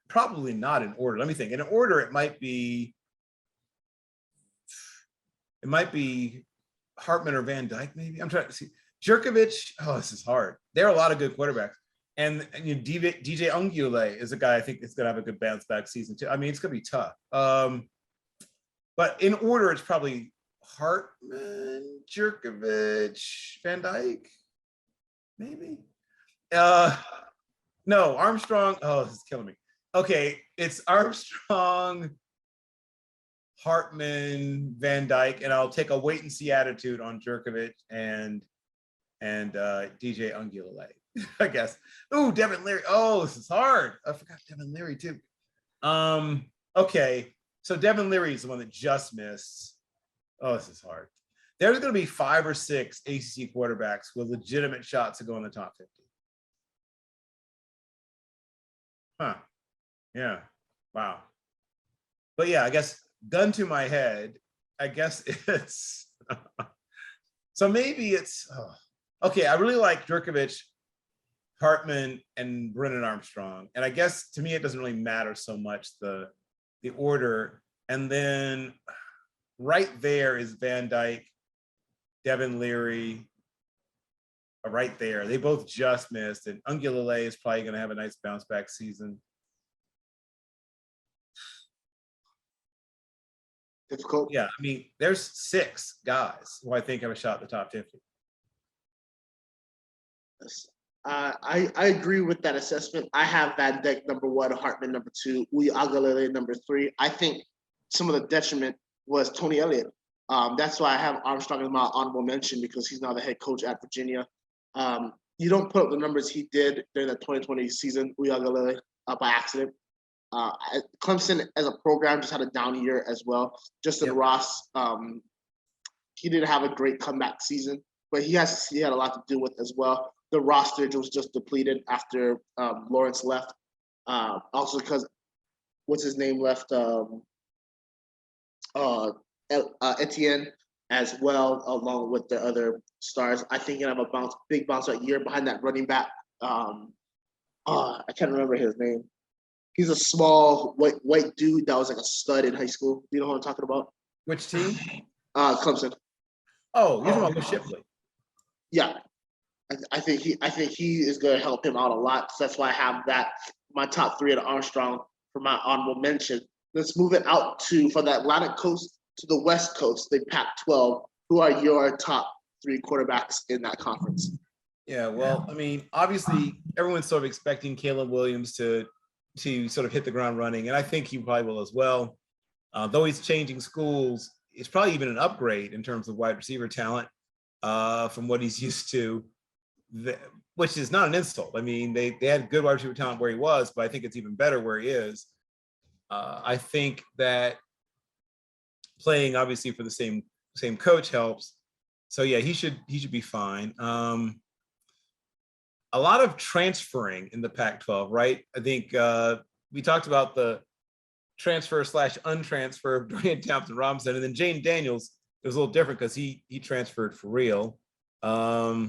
Speaker 2: probably not in order. Let me think. In order, it might be Hartman or Van Dyke, maybe. I'm trying to see. Jerkovic, this is hard. There are a lot of good quarterbacks. And DJ Ungule is a guy I think is going to have a good bounce back season too. I mean, it's going to be tough. But in order, it's probably Hartman, Jerkovich, Van Dyke, maybe. No, Armstrong. Oh, this is killing me. Okay, it's Armstrong, Hartman, Van Dyke, and I'll take a wait and see attitude on Jerkovich and DJ Ungulale, I guess. Oh, Devin Leary. Oh, this is hard. I forgot Devin Leary too. Okay, so Devin Leary is the one that just missed. Oh, this is hard. There's going to be 5 or 6 ACC quarterbacks with legitimate shots to go in the top 50. Huh. Yeah. Wow. But yeah, I guess gun to my head, I guess it's so maybe it's okay. I really like Jerkovich, Hartman, and Brennan Armstrong. And I guess to me it doesn't really matter so much the order. And then right there is Van Dyke, Devin Leary. Right there. They both just missed, and Ungulale is probably going to have a nice bounce back season.
Speaker 1: Difficult.
Speaker 2: Yeah, I mean, there's 6 guys who I think have a shot at the top 50.
Speaker 1: I agree with that assessment. I have Van Dyke number 1, Hartman number 2, Ungulale number 3. I think some of the detriment was Tony Elliott. That's why I have Armstrong in my honorable mention, because he's now the head coach at Virginia. You don't put up the numbers he did during the 2020 season, by accident. Clemson as a program just had a down year as well. Justin Ross, he didn't have a great comeback season, but he had a lot to do with as well. The roster was just depleted after Lawrence left. Also because what's his name left, Etienne as well, along with the other stars. I think he'll have a big bounce back year behind that running back. I can't remember his name. He's a small white dude that was like a stud in high school. You know what I'm talking about?
Speaker 2: Which team?
Speaker 1: Clemson.
Speaker 2: Oh, you're talking about Shipley.
Speaker 1: Yeah, I think he is going to help him out a lot. So that's why I have that my top 3 at Armstrong for my honorable mention. Let's move it out from the Atlantic coast to the West Coast, the Pac-12. Who are your top 3 quarterbacks in that conference?
Speaker 2: Yeah, well, I mean, obviously, everyone's sort of expecting Caleb Williams to sort of hit the ground running, and I think he probably will as well. Though he's changing schools, it's probably even an upgrade in terms of wide receiver talent from what he's used to, which is not an insult. I mean, they had good wide receiver talent where he was, but I think it's even better where he is. I think that playing obviously for the same coach helps. So yeah, he should be fine. A lot of transferring in the Pac-12, right? I think we talked about the transfer/untransfer of Dorian Thompson-Robinson, and then Jane Daniels. It was a little different because he transferred for real.
Speaker 1: Right.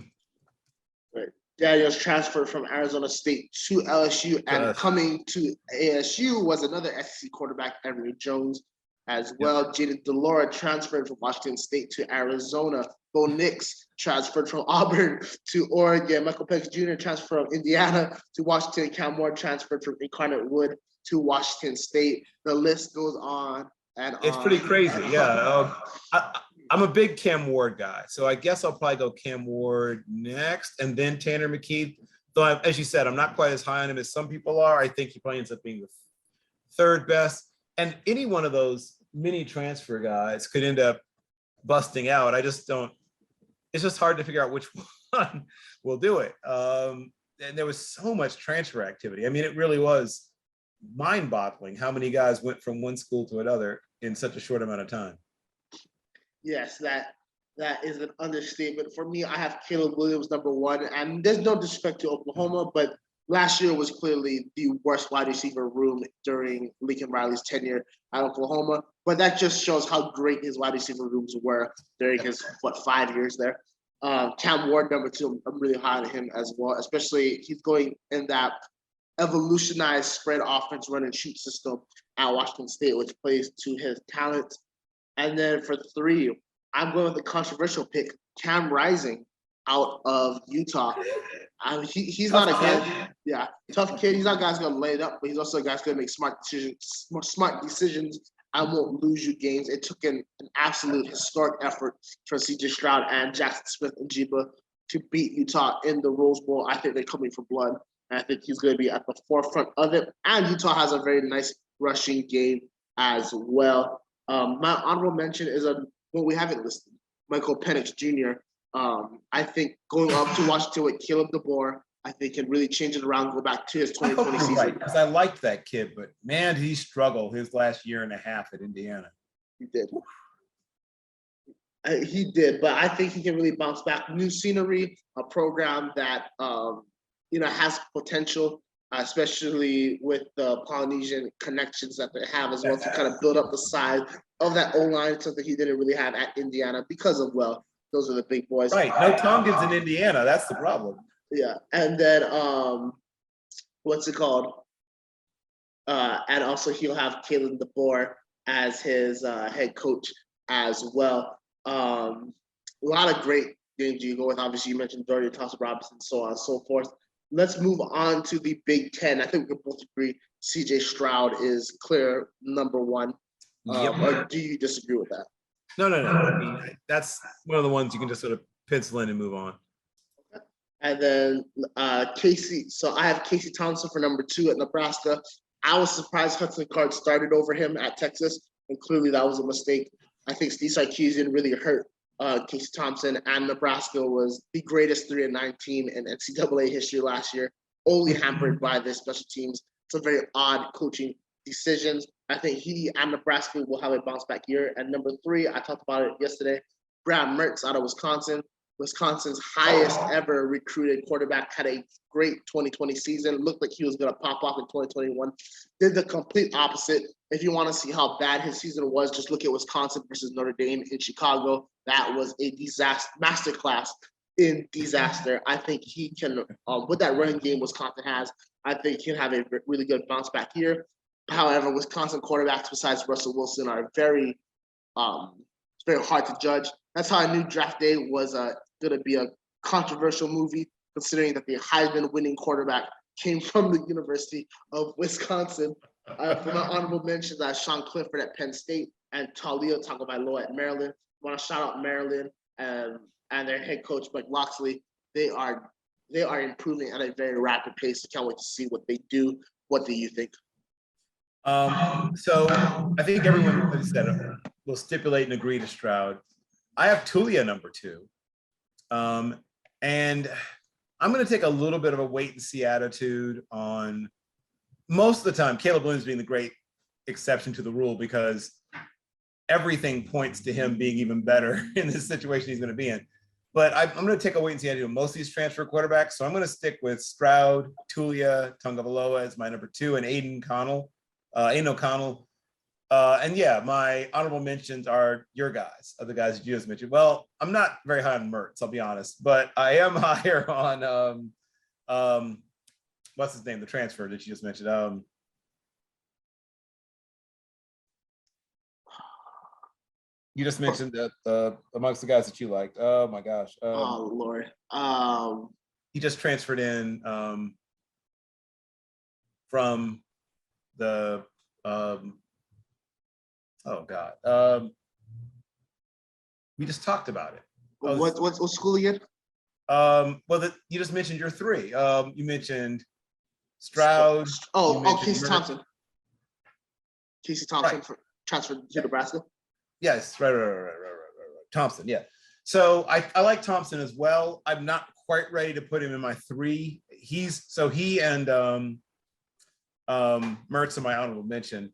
Speaker 1: Daniels transferred from Arizona State to LSU, and coming to ASU was another SEC quarterback, Emory Jones, as well. Jaden Delora transferred from Washington State to Arizona. Bo Nix transferred from Auburn to Oregon. Michael Penix Jr. transferred from Indiana to Washington. Cam Ward transferred from Incarnate Wood to Washington State. The list goes on and
Speaker 2: it's pretty crazy. Yeah. I'm a big Cam Ward guy, so I guess I'll probably go Cam Ward next, and then Tanner McKee. Though, as you said, I'm not quite as high on him as some people are. I think he probably ends up being the 3rd best. And any one of those mini transfer guys could end up busting out. I just don't. It's just hard to figure out which one will do it. And there was so much transfer activity. I mean, it really was mind-boggling how many guys went from one school to another in such a short amount of time.
Speaker 1: Yes, that is an understatement. For me, I have Caleb Williams number 1, and there's no disrespect to Oklahoma, but last year was clearly the worst wide receiver room during Lincoln Riley's tenure at Oklahoma. But that just shows how great his wide receiver rooms were during his 5 years there. Cam Ward number 2, I'm really high on him as well. Especially he's going in that evolutionized spread offense run and shoot system at Washington State, which plays to his talent. And then for 3, I'm going with the controversial pick, Cam Rising out of Utah. He's not a guy, tough kid. He's not a guy who's going to lay it up, but he's also a guy who's going to make smart decisions I won't lose you games. It took an absolute historic effort for CJ Stroud and Jackson Smith and Jiba to beat Utah in the Rose Bowl. I think they're coming for blood. And I think he's going to be at the forefront of it. And Utah has a very nice rushing game as well. My honorable mention is what we haven't listed, Michael Penix Jr. I think going up to Washington with Caleb DeBoer, I think can really change it around, go back to his 2020 season.
Speaker 2: Right, because I liked that kid, but man, he struggled his last year and a half at Indiana.
Speaker 1: He did. He did, but I think he can really bounce back. New scenery, a program that has potential, especially with the Polynesian connections that they have as well, to kind of build up the side of that O-line, something he didn't really have at Indiana because of, those are the big boys.
Speaker 2: Right, no Tompkins in Indiana, that's the problem.
Speaker 1: Yeah, and then what's it called? And also he'll have Kalen DeBoer as his head coach as well. A lot of great games you go with. Obviously, you mentioned Doherty, Thompson Robinson, so on and so forth. Let's move on to the Big Ten. I think we can both agree CJ Stroud is clear number one.
Speaker 2: Yep.
Speaker 1: Or do you disagree with that?
Speaker 2: No. I mean, that's one of the ones you can just sort of pencil in and move on.
Speaker 1: And then Casey. So I have Casey Thompson for number 2 at Nebraska. I was surprised Hudson Card started over him at Texas, and clearly that was a mistake. I think Steve Sarkisian really hurt Casey Thompson, and Nebraska was the greatest 3-9 team in NCAA history last year, only hampered by their special teams. It's a very odd coaching decisions. I think he and Nebraska will have a bounce back year. And number 3, I talked about it yesterday, Brad Mertz out of Wisconsin. Wisconsin's highest ever recruited quarterback, had a great 2020 season. Looked like he was going to pop off in 2021. Did the complete opposite. If you want to see how bad his season was, just look at Wisconsin versus Notre Dame in Chicago. That was a disaster, masterclass in disaster. I think he can, with that running game Wisconsin has, I think he can have a really good bounce back year. However, Wisconsin quarterbacks besides Russell Wilson are very, it's very hard to judge. That's how I knew Draft Day was going to be a controversial movie, considering that the Heisman winning quarterback came from the University of Wisconsin. For my honorable mentions, Sean Clifford at Penn State and Talia Tagovailoa at Maryland. I want to shout out Maryland and their head coach, Mike Loxley. They are improving at a very rapid pace. I can't wait to see what they do. What do you think?
Speaker 2: So I think everyone, like I said, will stipulate and agree to Stroud. I have Tulia number 2. And I'm going to take a little bit of a wait and see attitude on most of the time. Caleb Williams being the great exception to the rule, because everything points to him being even better in this situation he's going to be in. But I'm going to take a wait and see attitude on most of these transfer quarterbacks. So I'm going to stick with Stroud, Tulia Tagovailoa as my number 2, and Aiden O'Connell. And yeah, my honorable mentions are your guys, the guys that you just mentioned. Well, I'm not very high on Mertz, I'll be honest, but I am higher on what's his name, the transfer that you just mentioned. You just mentioned that amongst the guys that you liked. Oh my gosh.
Speaker 1: Oh Lord.
Speaker 2: He just transferred in from the oh God. We just talked about it.
Speaker 1: What school again?
Speaker 2: Well, you just mentioned your 3. You mentioned Stroud.
Speaker 1: Casey Thompson. Casey Thompson
Speaker 2: Right.
Speaker 1: Transferred to Nebraska.
Speaker 2: Yes, right. Thompson, yeah. So I like Thompson as well. I'm not quite ready to put him in my 3. He and Mertz are my honorable mention.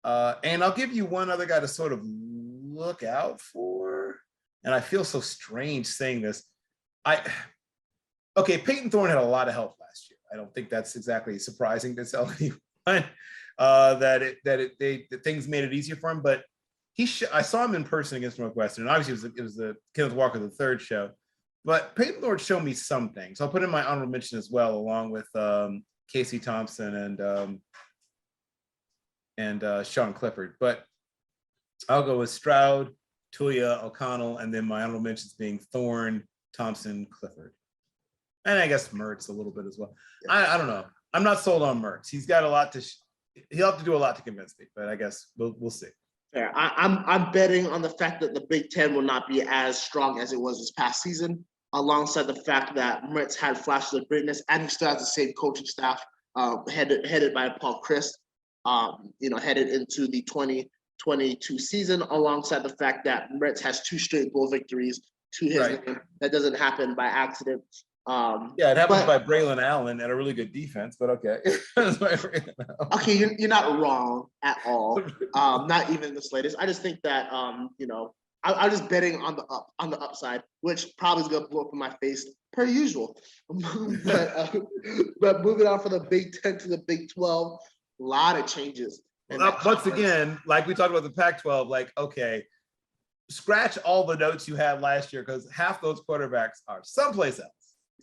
Speaker 2: And I'll give you one other guy to sort of look out for. And I feel so strange saying this. Peyton Thorne had a lot of help last year. I don't think that's exactly surprising to tell anyone that things made it easier for him. But I saw him in person against Northwestern, and obviously it was the Kenneth Walker the 3rd show. But Peyton Thorne showed me some things. I'll put in my honorable mention as well, along with Casey Thompson and Sean Clifford. But I'll go with Stroud, Tulia, O'Connell, and then my honorable mentions being Thorne, Thompson, Clifford. And I guess Mertz a little bit as well. I don't know. I'm not sold on Mertz. He's got a lot to he'll have to do a lot to convince me, but I guess we'll see.
Speaker 1: Fair. I'm betting on the fact that the Big Ten will not be as strong as it was this past season, alongside the fact that Moritz had flashes of greatness and he still has the same coaching staff, headed by Paul Chryst, headed into the 2022 season, alongside the fact that Moritz has 2 straight bowl victories to his name. That doesn't happen by accident.
Speaker 2: Yeah, it happens by Braylon Allen at a really good defense, but okay.
Speaker 1: Okay, you're not wrong at all. Not even the slightest. I just think that I'm just betting on the upside, which probably is gonna blow up in my face per usual. but moving on from the Big Ten to the Big 12, a lot of changes.
Speaker 2: Once again, like we talked about the Pac-12, like, okay, scratch all the notes you had last year because half those quarterbacks are someplace else.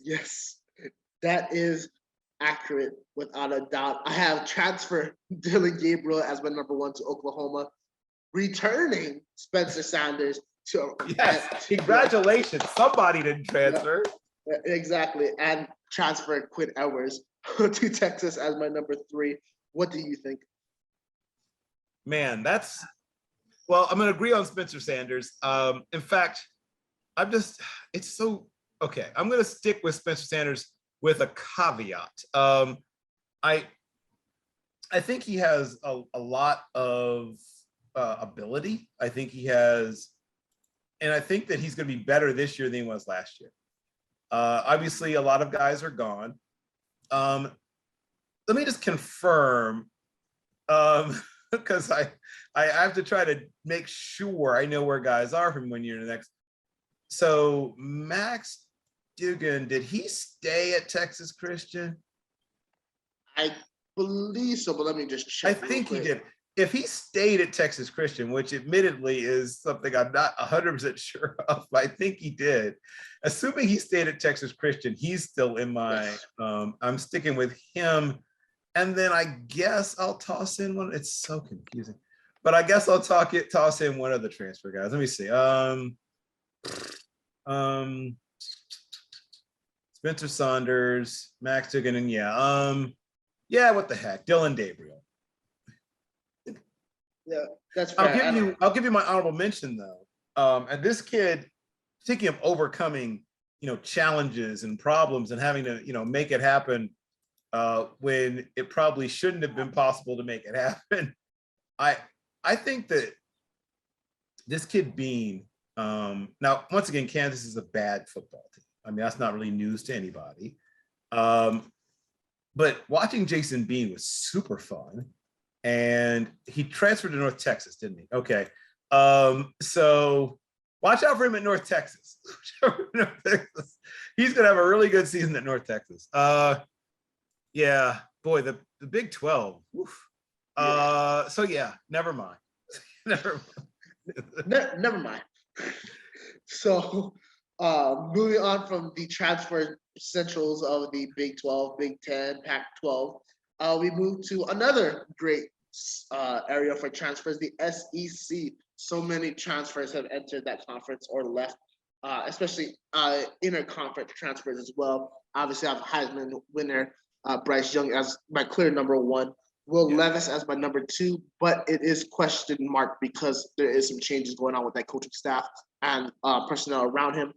Speaker 1: Yes, that is accurate without a doubt. I have transferred Dylan Gabriel as my number 1 to Oklahoma, returning Spencer Sanders to.
Speaker 2: Yes, congratulations. Somebody didn't transfer.
Speaker 1: Yeah, exactly, and transferred Quinn Ewers to Texas as my number 3. What do you think?
Speaker 2: Man, I'm going to agree on Spencer Sanders. In fact, it's so. Okay, I'm going to stick with Spencer Sanders with a caveat. I think he has a lot of ability. I think he has, and I think that he's going to be better this year than he was last year. Obviously, a lot of guys are gone. Let me just confirm, because I have to try to make sure I know where guys are from one year to the next. So Max Duggan, did he stay at Texas Christian?
Speaker 1: I believe so, but let me just check.
Speaker 2: I think he did. If he stayed at Texas Christian, which admittedly is something I'm not 100% sure of, I think he did. Assuming he stayed at Texas Christian, he's still in my, I'm sticking with him. And then I guess I'll toss in one. It's so confusing, but I guess I'll toss in one of the transfer guys. Let me see. Spencer Saunders, Max Duggan, and what the heck, Dylan Gabriel.
Speaker 1: Yeah, that's fair.
Speaker 2: I'll give you my honorable mention though. And this kid, thinking of overcoming, challenges and problems and having to, make it happen when it probably shouldn't have been possible to make it happen. I think that this kid Bean, now once again, Kansas is a bad football team. I mean, that's not really news to anybody. But watching Jason Bean was super fun. And he transferred to North Texas, didn't he? Okay. So watch out for him at North Texas. He's going to have a really good season at North Texas. Yeah, boy, the Big 12. So yeah, never mind.
Speaker 1: Never mind. So moving on from the transfer centrals of the Big 12, Big 10, Pac-12, we move to another great area for transfers, the SEC. So many transfers have entered that conference or left, especially interconference transfers as well. Obviously, I have Heisman winner Bryce Young as my clear number 1, Will Levis as my number 2, but it is question mark because there is some changes going on with that coaching staff and personnel around him.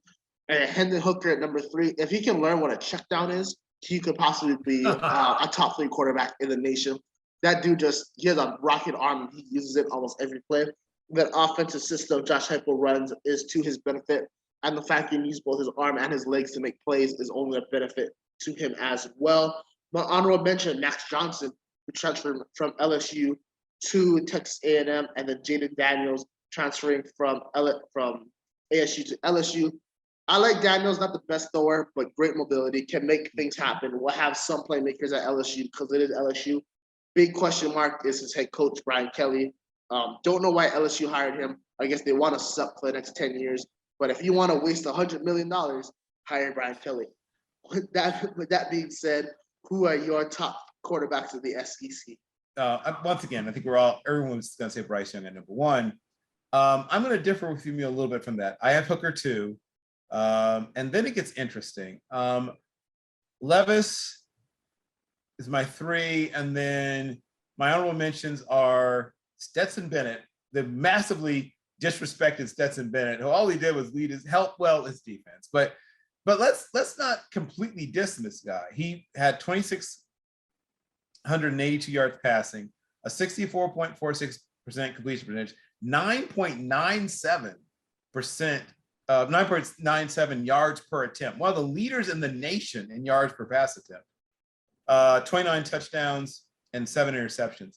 Speaker 1: And Hendon Hooker at number 3. If he can learn what a check down is, he could possibly be a top 3 quarterback in the nation. That dude he has a rocket arm and he uses it almost every play. That offensive system Josh Heupel runs is to his benefit. And the fact he uses both his arm and his legs to make plays is only a benefit to him as well. My honorable mention, Max Johnson, who transferred from LSU to Texas A&M, and then Jaden Daniels transferring from ASU to LSU. I like Daniels, not the best thrower, but great mobility, can make things happen. We'll have some playmakers at LSU because it is LSU. Big question mark is his head coach, Brian Kelly. Don't know why LSU hired him. I guess they want to suck for the next 10 years. But if you want to waste $100 million, hire Brian Kelly. With that being said, who are your top quarterbacks of the SEC?
Speaker 2: Once again, I think everyone's going to say Bryce Young at number 1. I'm going to differ with you a little bit from that. I have Hooker too. And then it gets interesting. Levis is my 3, and then my honorable mentions are Stetson Bennett, the massively disrespected Stetson Bennett, who all he did was help his defense. But let's not completely diss this guy. He had 2,682 yards passing, a 64.46% completion percentage, 9.97%, 9.97 yards per attempt. One of the leaders in the nation in yards per pass attempt. 29 touchdowns and 7 interceptions.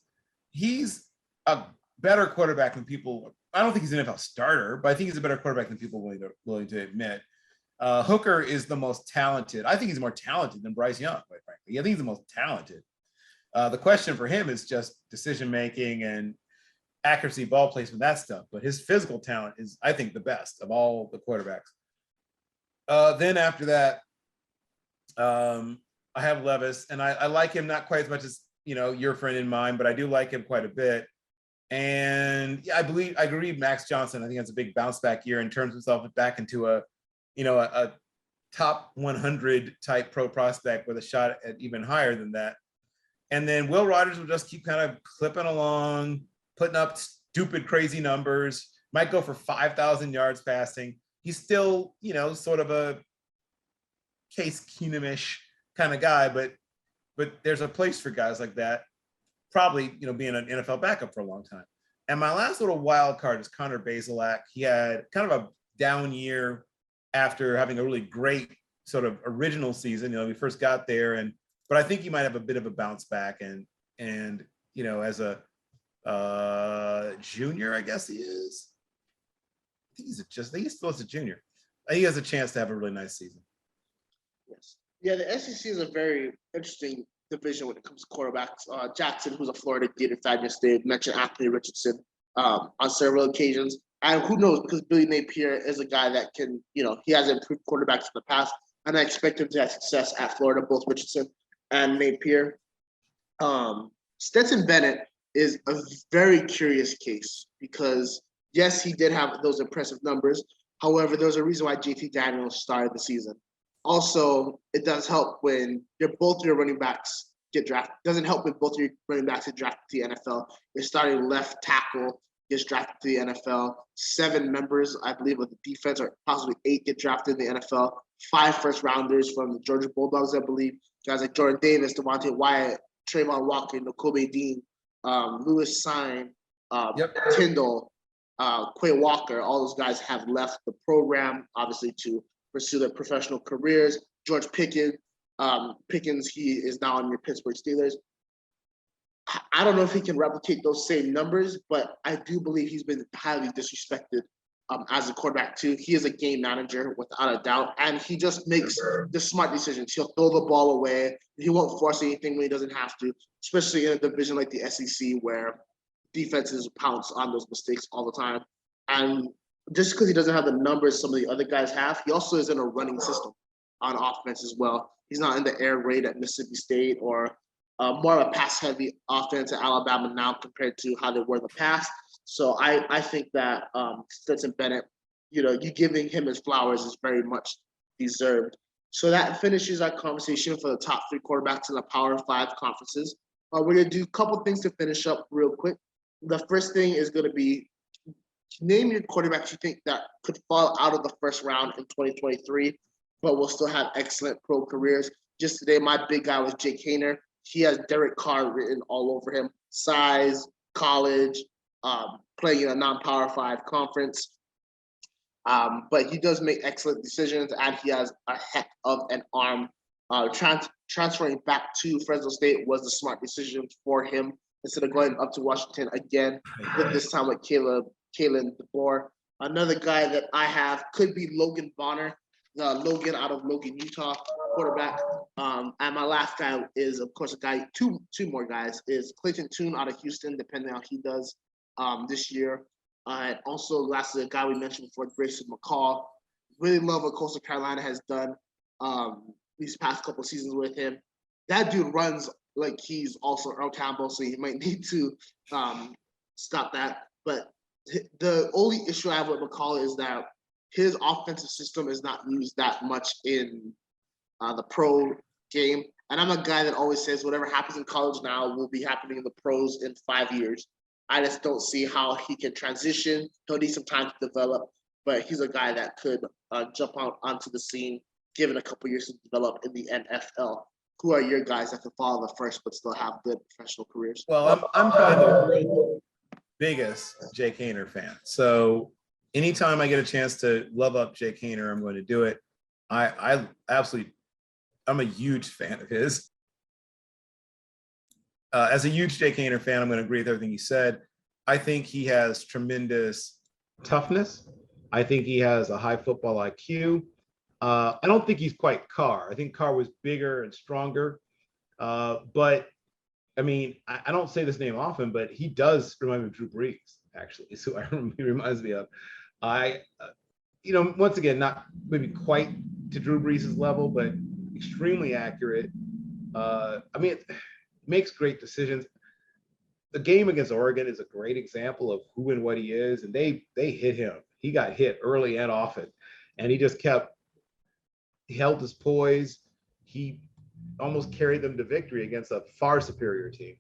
Speaker 2: He's a better quarterback than people. I don't think he's an NFL starter, but I think he's a better quarterback than people willing to admit. Hooker is the most talented. I think he's more talented than Bryce Young, quite frankly. I think he's the most talented. The question for him is just decision making and accuracy, ball placement, that stuff. But his physical talent is, I think, the best of all the quarterbacks. Then after that, I have Levis, and I like him not quite as much as your friend and mine, but I do like him quite a bit. And yeah, I agree with Max Johnson. I think that's a big bounce back year in terms of himself back into a top 100 type pro prospect with a shot at even higher than that. And then Will Rogers will just keep kind of clipping along, putting up stupid, crazy numbers, might go for 5,000 yards passing. He's still, sort of a Case Keenum-ish kind of guy, but there's a place for guys like that, probably, being an NFL backup for a long time. And my last little wild card is Connor Bazelak. He had kind of a down year after having a really great sort of original season. We first got there, but I think he might have a bit of a bounce back, and as a junior, I guess he is. I think he's still a junior. I think he has a chance to have a really nice season.
Speaker 1: Yes. Yeah, the SEC is a very interesting division when it comes to quarterbacks. Jackson, who's a Florida Gator fan, yesterday mentioned Anthony Richardson on several occasions. And who knows, because Billy Napier is a guy that can, he has improved quarterbacks in the past, and I expect him to have success at Florida, both Richardson and Napier. Stetson Bennett is a very curious case because, yes, he did have those impressive numbers. However, there's a reason why JT Daniels started the season. Also, it does help when both your running backs get drafted. It doesn't help when both your running backs get drafted to the NFL. Your starting left tackle gets drafted to the NFL. 7 members, I believe, of the defense, or possibly 8, get drafted in the NFL. 5 first-rounders from the Georgia Bulldogs, I believe. Guys like Jordan Davis, Devontae Wyatt, Trayvon Walker, Nakobe Dean, Lewis Sine, Tyndall, Quay Walker. All those guys have left the program, obviously, to pursue their professional careers. George Pickens, he is now on your Pittsburgh Steelers. I don't know if he can replicate those same numbers, but I do believe he's been highly disrespected as a quarterback too. He is a game manager without a doubt, and he just makes the smart decisions. He'll throw the ball away. He won't force anything when he doesn't have to, especially in a division like the SEC where defenses pounce on those mistakes all the time. And just because he doesn't have the numbers some of the other guys have, he also is in a running system on offense as well. He's not in the air raid at Mississippi State or more of a pass-heavy offense at Alabama now compared to how they were in the past. So I think that Stetson Bennett, you giving him his flowers is very much deserved. So that finishes our conversation for the top 3 quarterbacks in the Power 5 conferences. We're going to do a couple things to finish up real quick. The first thing is going to be, name your quarterbacks you think that could fall out of the first round in 2023, but will still have excellent pro careers. Just today, my big guy was Jake Haener. He has Derek Carr written all over him. Size, college, playing in a non-Power 5 conference. But he does make excellent decisions, and he has a heck of an arm. Transferring back to Fresno State was the smart decision for him instead of going up to Washington again, with this time with Kalen DeBoer. Another guy that I have could be Logan Bonner, Logan out of Logan, Utah, quarterback. And my last guy is, of course, a guy, two more guys, is Clayton Tune out of Houston, depending on how he does this year. And also, lastly, a guy we mentioned before, Grayson McCall. Really love what Coastal Carolina has done these past couple seasons with him. That dude runs like he's also Earl Campbell, so you might need to stop that. But the only issue I have with McCall is that his offensive system is not used that much in the pro game. And I'm a guy that always says whatever happens in college now will be happening in the pros in 5 years. I just don't see how he can transition. He'll need some time to develop, but he's a guy that could jump out onto the scene given a couple years to develop in the NFL. Who are your guys that can follow the first but still have good professional careers?
Speaker 2: Well, I'm probably the world's biggest Jake Hayner fan. So anytime I get a chance to love up Jake Hayner, I'm going to do it. I'm a huge fan of his. As a huge Jake Hayner fan, I'm going to agree with everything he said. I think he has tremendous
Speaker 3: toughness. I think he has a high football IQ. I don't think he's quite Carr. I think Carr was bigger and stronger. But I mean, I don't say this name often, but he does remind me of Drew Brees, actually. So he reminds me of. Once again, not maybe quite to Drew Brees' level, but extremely accurate. Makes great decisions. The game against Oregon is a great example of who and what he is, and they hit him. He got hit early and often, and he just he held his poise. He almost carried them to victory against a far superior team.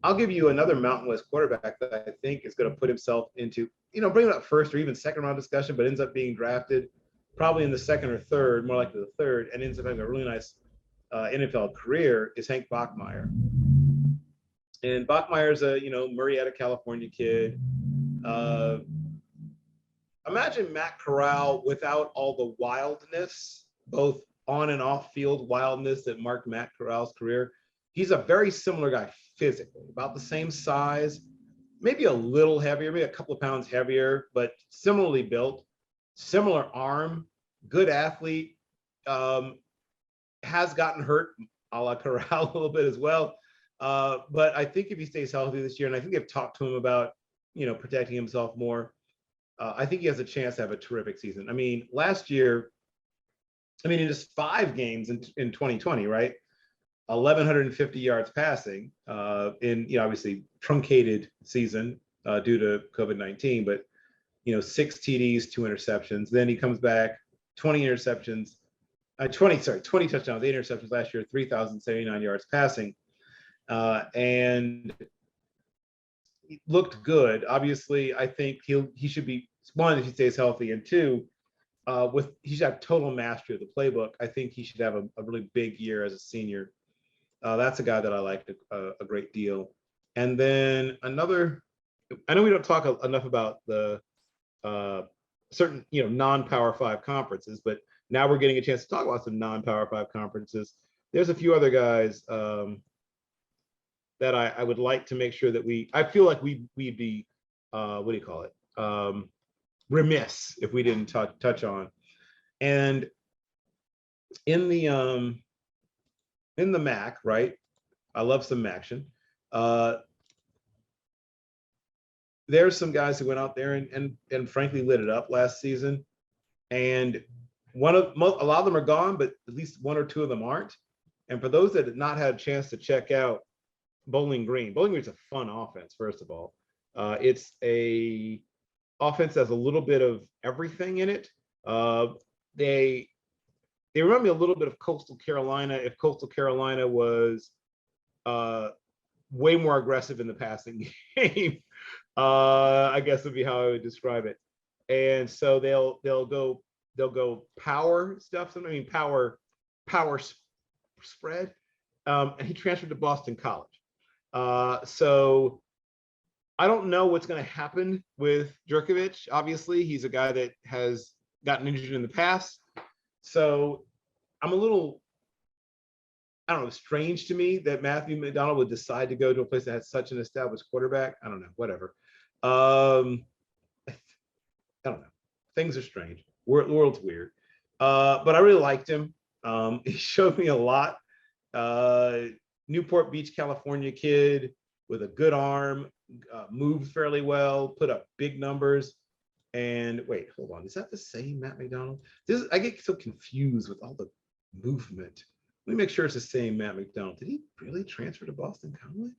Speaker 3: I'll give you another Mountain West quarterback that I think is going to put himself into, bring it up first or even second round discussion, but ends up being drafted probably in the second or third, more likely the third, and ends up having a really nice NFL career, is Hank Bachmeier. And Bachmeier's a, Murrieta, California kid. Imagine Matt Corral without all the wildness, both on and off field wildness that marked Matt Corral's career. He's a very similar guy physically, about the same size, maybe a little heavier, maybe a couple of pounds heavier, but similarly built, similar arm, good athlete, has gotten hurt a la Corral a little bit as well. But I think if he stays healthy this year, and I think they've talked to him about, protecting himself more, I think he has a chance to have a terrific season. I mean, last year, in just 5 games in 2020, right? 1,150 yards passing in, obviously truncated season due to COVID-19, but, 6 TDs, 2 interceptions. Then he comes back, 20 touchdowns, 8 interceptions last year, 3,079 yards passing. And he looked good. Obviously, I think he should be, one, if he stays healthy, and two, he should have total mastery of the playbook. I think he should have a really big year as a senior. That's a guy that I like a great deal. And then another, I know we don't talk enough about the certain, non-Power 5 conferences, but now we're getting a chance to talk about some non-Power 5 conferences. There's a few other guys that I would like to make sure that I feel like we'd be, remiss if we didn't touch on. And in the MAC, right? I love some action. There's some guys who went out there and frankly lit it up last season. And a lot of them are gone, but at least 1 or 2 of them aren't. And for those that have not had a chance to check out Bowling Green is a fun offense, first of all. It's a offense that has a little bit of everything in it. They remind me a little bit of Coastal Carolina, if Coastal Carolina was way more aggressive in the passing game. I guess would be how I would describe it. And so they'll go power stuff. Power spread. And he transferred to Boston College. So I don't know what's going to happen with Jurkovich. Obviously, he's a guy that has gotten injured in the past. So I'm a little, strange to me that Matthew McDonald would decide to go to a place that has such an established quarterback. I don't know, whatever. I don't know. Things are strange. The world's weird. But I really liked him. He showed me a lot. Newport Beach, California kid with a good arm, moved fairly well, put up big numbers. And wait, hold on. Is that the same Matt McDonald? I get so confused with all the movement. Let me make sure it's the same Matt McDonald. Did he really transfer to Boston College?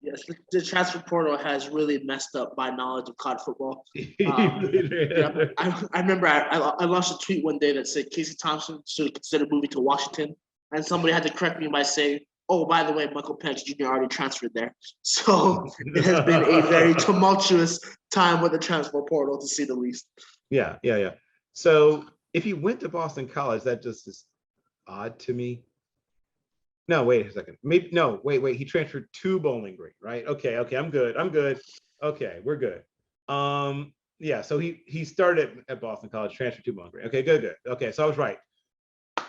Speaker 1: Yes, the transfer portal has really messed up my knowledge of college football. I remember I launched a tweet one day that said Casey Thompson should consider moving to Washington, and somebody had to correct me by saying, Oh, by the way, Michael Penix Jr. already transferred there. So it has been a very tumultuous time with the transfer portal, to say the least.
Speaker 3: Yeah. So if he went to Boston College, that just is odd to me. No, wait a second. Maybe no, wait. He transferred to Bowling Green, right? Okay. I'm good. Okay, we're good. Yeah. So he started at Boston College, transferred to Bowling Green. Okay, good. Okay, so I was right.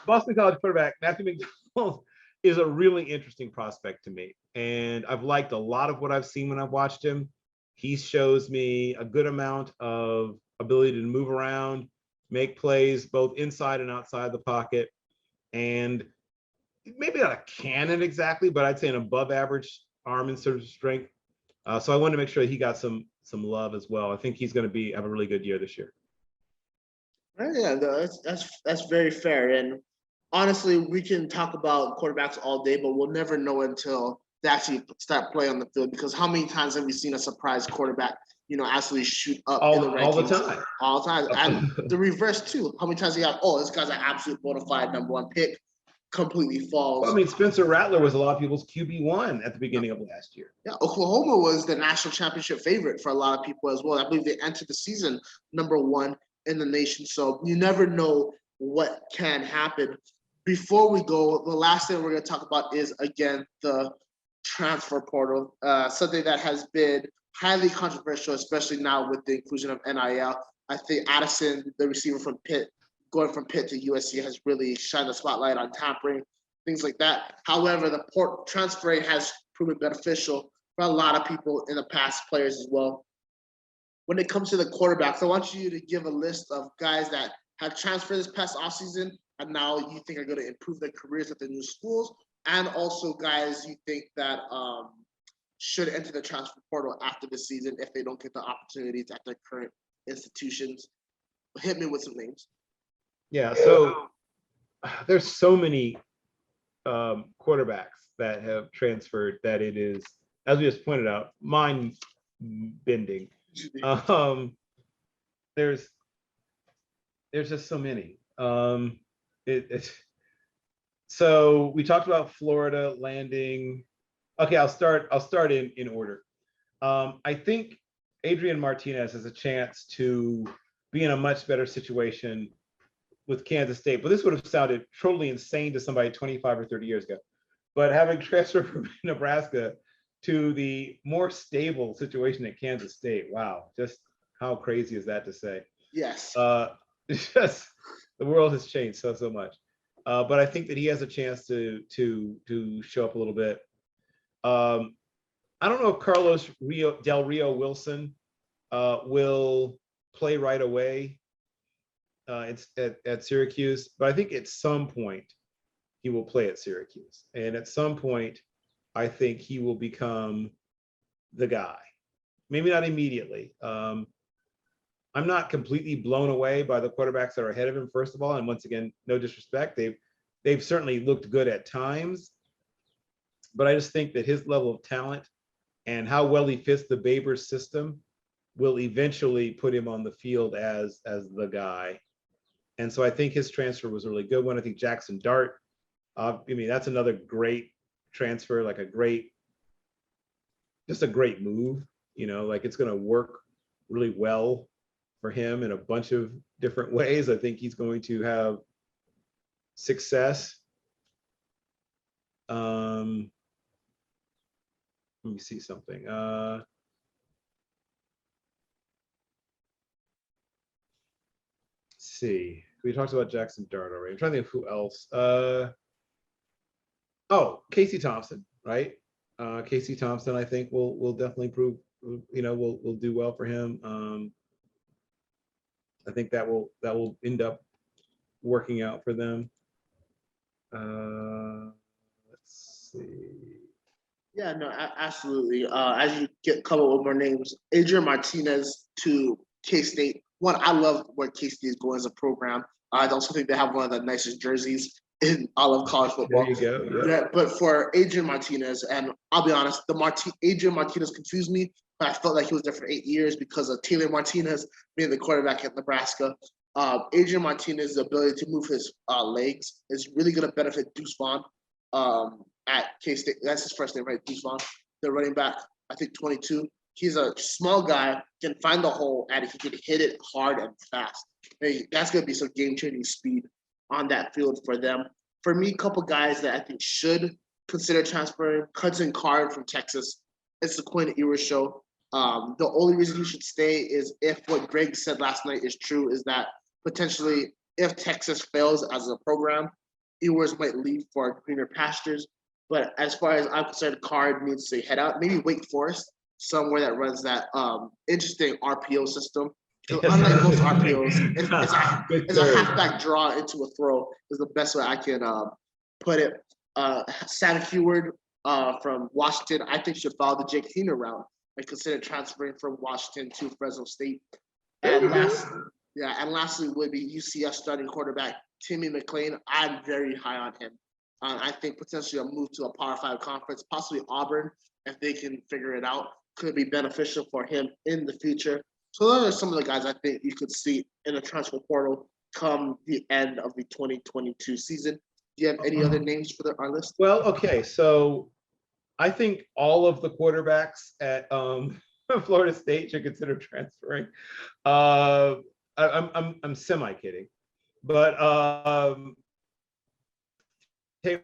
Speaker 3: Boston College quarterback Matthew McDonald is a really interesting prospect to me, and I've liked a lot of what I've seen when I've watched him. He shows me a good amount of ability to move around, make plays both inside and outside the pocket, and maybe not a cannon exactly, but I'd say an above average arm and sort of strength. So I wanted to make sure he got some love as well. I think he's going to have a really good year this year.
Speaker 1: Yeah, that's very fair. And honestly, we can talk about quarterbacks all day, but we'll never know until they actually start playing on the field. Because how many times have we seen a surprise quarterback, absolutely shoot up in the rankings?
Speaker 3: All the time.
Speaker 1: All the time. And the reverse too. How many times do you have? Oh, this guy's an absolute bona fide number one pick. Completely falls.
Speaker 3: Well, I mean, Spencer Rattler was a lot of people's QB1 at the beginning of last year.
Speaker 1: Yeah, Oklahoma was the national championship favorite for a lot of people as well. I believe they entered the season number one in the nation. So you never know what can happen. Before we go, the last thing we're going to talk about is, again, the transfer portal, something that has been highly controversial, especially now with the inclusion of NIL. I think Addison, the receiver from Pitt, going from Pitt to USC, has really shined the spotlight on tampering, things like that. However, the transfer has proven beneficial for a lot of people in the past, players as well. When it comes to the quarterbacks, I want you to give a list of guys that have transferred this past offseason and now you think are going to improve their careers at the new schools, and also guys you think that should enter the transfer portal after the season if they don't get the opportunities at their current institutions. Hit me with some names.
Speaker 3: Yeah, so there's so many quarterbacks that have transferred that it is, as we just pointed out, mind bending. There's just so many. So we talked about Florida landing. Okay, I'll start in order. I think Adrian Martinez has a chance to be in a much better situation with Kansas State, but this would have sounded totally insane to somebody 25 or 30 years ago. But having transferred from Nebraska to the more stable situation at Kansas State, wow, just how crazy is that to say?
Speaker 1: Yes.
Speaker 3: Just the world has changed so much. But I think that he has a chance to show up a little bit. I don't know if Carlos Del Rio Wilson will play right away at Syracuse, but I think at some point he will play at Syracuse, and at some point I think he will become the guy. Maybe not immediately. I'm not completely blown away by the quarterbacks that are ahead of him, first of all, and once again, no disrespect, they've certainly looked good at times, but I just think that his level of talent and how well he fits the Babers system will eventually put him on the field as the guy. And so I think his transfer was a really good one. I think Jackson Dart, that's another great transfer, like just a great move, like it's going to work really well for him in a bunch of different ways. I think he's going to have success. Let me see something. Let's see. We talked about Jackson Dart already. I'm trying to think of who else. Casey Thompson, right? Casey Thompson, I think will definitely prove, will do well for him. I think that will end up working out for them. Let's see.
Speaker 1: Yeah, no, absolutely. As you come up with more names, Adrian Martinez to K-State. One, I love where K-State is going as a program. I also think they have one of the nicest jerseys in all of college football.
Speaker 3: There you go.
Speaker 1: Yeah, but for Adrian Martinez, and I'll be honest, Adrian Martinez confused me, but I felt like he was there for 8 years because of Taylor Martinez being the quarterback at Nebraska. Adrian Martinez's ability to move his legs is really going to benefit Deuce Vaughn. at K-State. That's his first name, right? Deuce Vaughn. The running back, I think 22. He's a small guy, can find the hole, and he can hit it hard and fast. Hey, that's going to be some game-changing speed on that field for them. For me, a couple guys that I think should consider transferring. Hudson Card from Texas. It's the Quinn Ewers show. The only reason he should stay is if what Greg said last night is true, is that potentially if Texas fails as a program, Ewers might leave for greener pastures. But as far as I'm concerned, Card needs to head out. Maybe Wake Forest, somewhere that runs that interesting RPO system. Unlike most RPOs, it's a halfback draw into a throw is the best way I can put it. Sam Heward from Washington, I think should follow the Jake Hayner route and consider transferring from Washington to Fresno State. And lastly would be UCF starting quarterback Timmy McClain. I'm very high on him. I think potentially a move to a Power 5 conference, possibly Auburn, if they can figure it out, could be beneficial for him in the future. So those are some of the guys I think you could see in the transfer portal come the end of the 2022 season. Do you have any other names for our list?
Speaker 3: Well, okay, so I think all of the quarterbacks at Florida State should consider transferring. I'm semi kidding, but Tate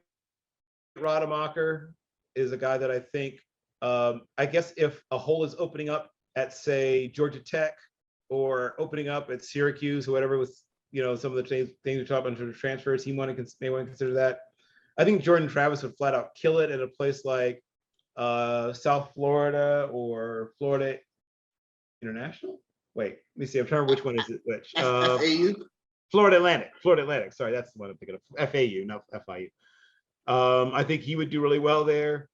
Speaker 3: Rodemacher is a guy that I think. I guess if a hole is opening up at, say, Georgia Tech or opening up at Syracuse or whatever, with some of the things we talked about in terms of transfers, may want to consider that. I think Jordan Travis would flat out kill it in a place like South Florida or Florida International. Wait, let me see. I'm trying to remember which one is it. Which
Speaker 1: FAU?
Speaker 3: Florida Atlantic. Sorry, that's the one I'm thinking of. FAU, not FIU. I think he would do really well there.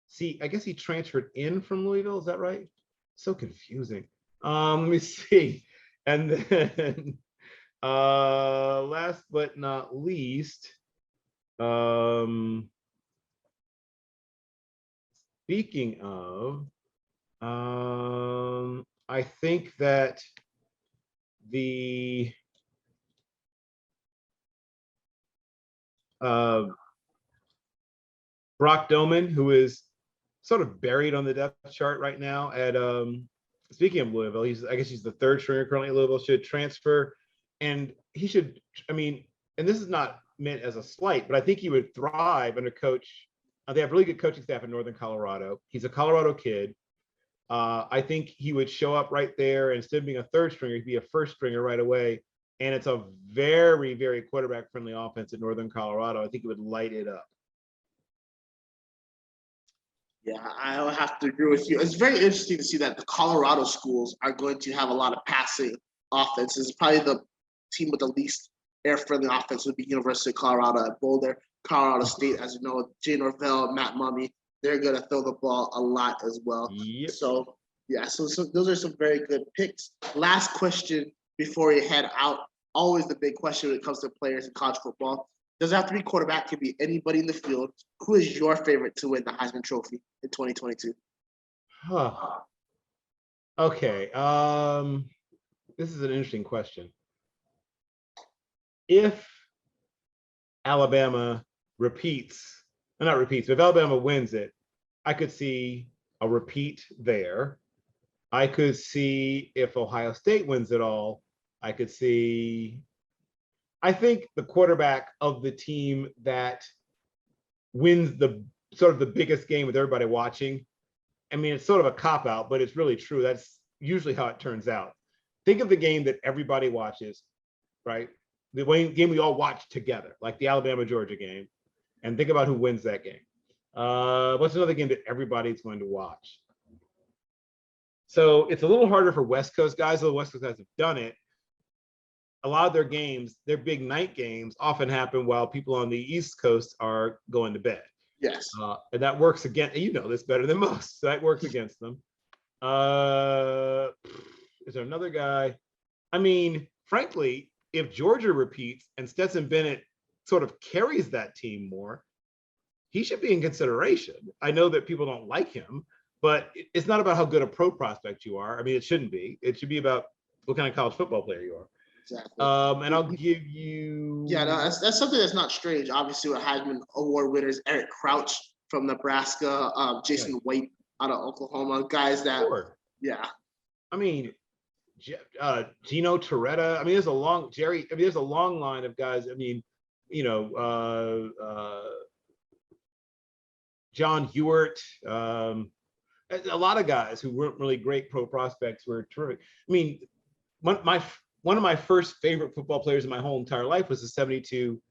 Speaker 3: See, I guess he transferred in from Louisville. Is that right? So confusing. Let me see. And then last but not least, speaking of, I think that the Brock Doman, who is sort of buried on the depth chart right now at speaking of Louisville, I guess he's the third stringer currently at Louisville, should transfer. And he should, and this is not meant as a slight, but I think he would thrive under coach. They have really good coaching staff in Northern Colorado. He's a Colorado kid. I think he would show up right there. Instead of being a third stringer, he'd be a first stringer right away. And it's a very, very quarterback-friendly offense at Northern Colorado. I think it would light it up.
Speaker 1: Yeah, I have to agree with you. It's very interesting to see that the Colorado schools are going to have a lot of passing offenses. Probably the team with the least air-friendly offense would be University of Colorado at Boulder. Colorado State, as you know, Jay Norvell, Matt Mummy, they're going to throw the ball a lot as well.
Speaker 3: Yep.
Speaker 1: So those are some very good picks. Last question before we head out. Always the big question when it comes to players in college football. Does it have to be quarterback? Can be anybody in the field. Who is your favorite to win the Heisman Trophy in 2022?
Speaker 3: Okay. This is an interesting question. If Alabama if Alabama wins it, I could see a repeat there. I could see if Ohio State wins it all, I think the quarterback of the team that wins the sort of the biggest game with everybody watching. I mean, it's sort of a cop-out, but it's really true. That's usually how it turns out. Think of the game that everybody watches, right? The game we all watch together, like the Alabama-Georgia game, and think about who wins that game. What's another game that everybody's going to watch? So it's a little harder for West Coast guys, though the West Coast guys have done it. A lot of their games, their big night games, often happen while people on the East Coast are going to bed.
Speaker 1: Yes.
Speaker 3: And that works again. You know this better than most. So that works against them. Is there another guy? I mean, frankly, if Georgia repeats and Stetson Bennett sort of carries that team more, he should be in consideration. I know that people don't like him, but it's not about how good a pro prospect you are. I mean, it shouldn't be. It should be about what kind of college football player you are.
Speaker 1: Exactly.
Speaker 3: And I'll give you.
Speaker 1: Yeah, no, that's something that's not strange. Obviously, with Heisman Award winners, Eric Crouch from Nebraska, Jason
Speaker 3: Right.
Speaker 1: White out of Oklahoma, guys that,
Speaker 3: Sure.
Speaker 1: yeah,
Speaker 3: I mean, Gino Torretta. I mean, there's a long Jerry. I mean, there's a long line of guys. I mean, you know, John Ewart. A lot of guys who weren't really great pro prospects were terrific. I mean, one of my first favorite football players in my whole entire life was the '72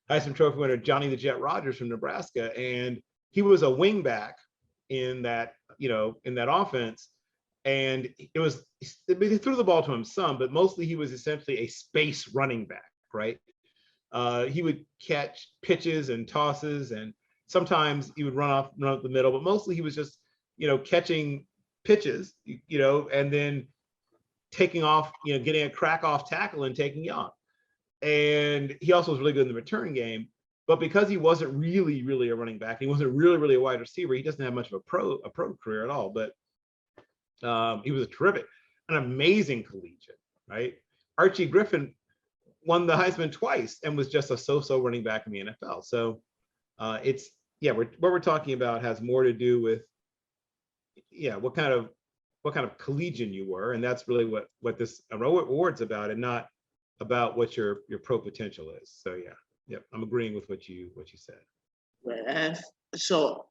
Speaker 3: Heisman Trophy winner Johnny the Jet Rodgers from Nebraska, and he was a wingback in that in that offense. And it was they threw the ball to him some, but mostly he was essentially a space running back, right? He would catch pitches and tosses, and sometimes he would run up the middle, but mostly he was just catching pitches, and then taking off, getting a crack off tackle and taking off. And he also was really good in the return game. But because he wasn't really a running back, he wasn't really a wide receiver, he doesn't have much of a pro career at all. But he was an amazing collegiate, right? Archie Griffin won the Heisman twice and was just a so-so running back in the NFL. So what we're talking about has more to do with what kind of collegian you were, and that's really what this award's about, and not about what your pro potential is. So I'm agreeing with what you said.
Speaker 1: right. And so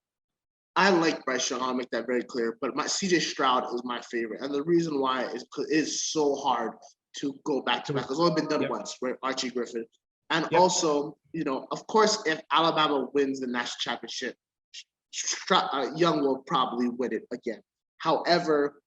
Speaker 1: I like Bryce Young. I'll make that very clear. But my CJ Stroud is my favorite, and the reason why is because it is so hard to go back to back. It's only been done once, right? Archie Griffin, and also, of course, if Alabama wins the national championship, Young will probably win it again. However,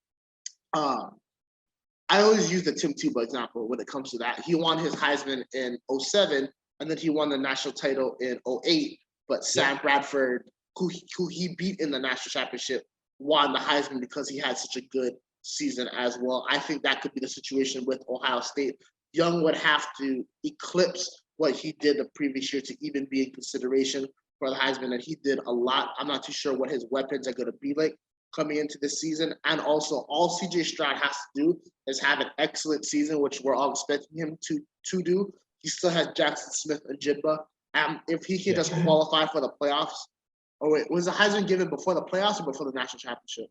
Speaker 1: I always use the Tim Tebow example when it comes to that. He won his Heisman in 07, and then he won the national title in 08. But Sam Bradford, who he beat in the national championship, won the Heisman because he had such a good season as well. I think that could be the situation with Ohio State. Young would have to eclipse what he did the previous year to even be in consideration for the Heisman, and he did a lot. I'm not too sure what his weapons are going to be like coming into this season. And also, all CJ Stroud has to do is have an excellent season, which we're all expecting him to do. He still has Jackson Smith and Jigba. If he can just qualify for the playoffs, was the Heisman given before the playoffs or before the national championship?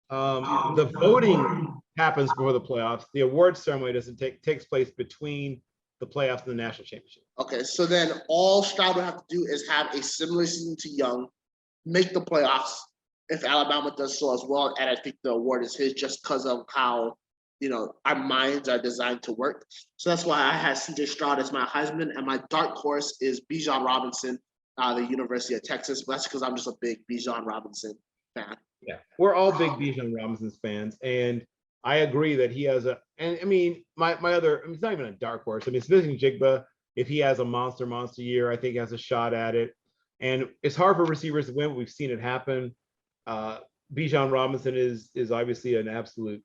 Speaker 3: The voting happens before the playoffs. The award ceremony takes place between the playoffs and the national championship.
Speaker 1: Okay, so then all Stroud would have to do is have a similar season to Young, make the playoffs if Alabama does so as well, and I think the award is his just because of how our minds are designed to work. So that's why I had CJ Stroud as my Heisman, and my dark horse is Bijan Robinson, the University of Texas. But that's because I'm just a big Bijan Robinson fan.
Speaker 3: Yeah, we're all big Bijan Robinson fans, and I agree that he has and I mean, my other, it's not even a dark horse. I mean, Smith-Njigba, Jigba, if he has a monster year, I think he has a shot at it. And it's hard for receivers to win, but we've seen it happen. Bijan Robinson is obviously an absolute,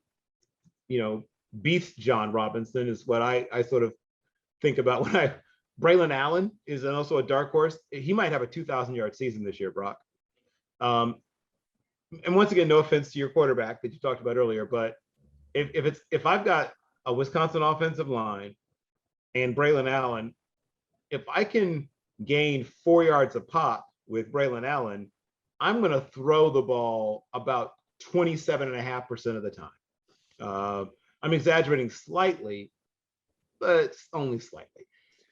Speaker 3: beast. John Robinson is what I sort of think about when Braylon Allen is also a dark horse. He might have a 2,000-yard season this year, Brock. And once again, no offense to your quarterback that you talked about earlier, but if I've got a Wisconsin offensive line and Braylon Allen, if I can gain 4 yards a pop with Braylon Allen, I'm going to throw the ball about 27.5% of the time. I'm exaggerating slightly, but it's only slightly.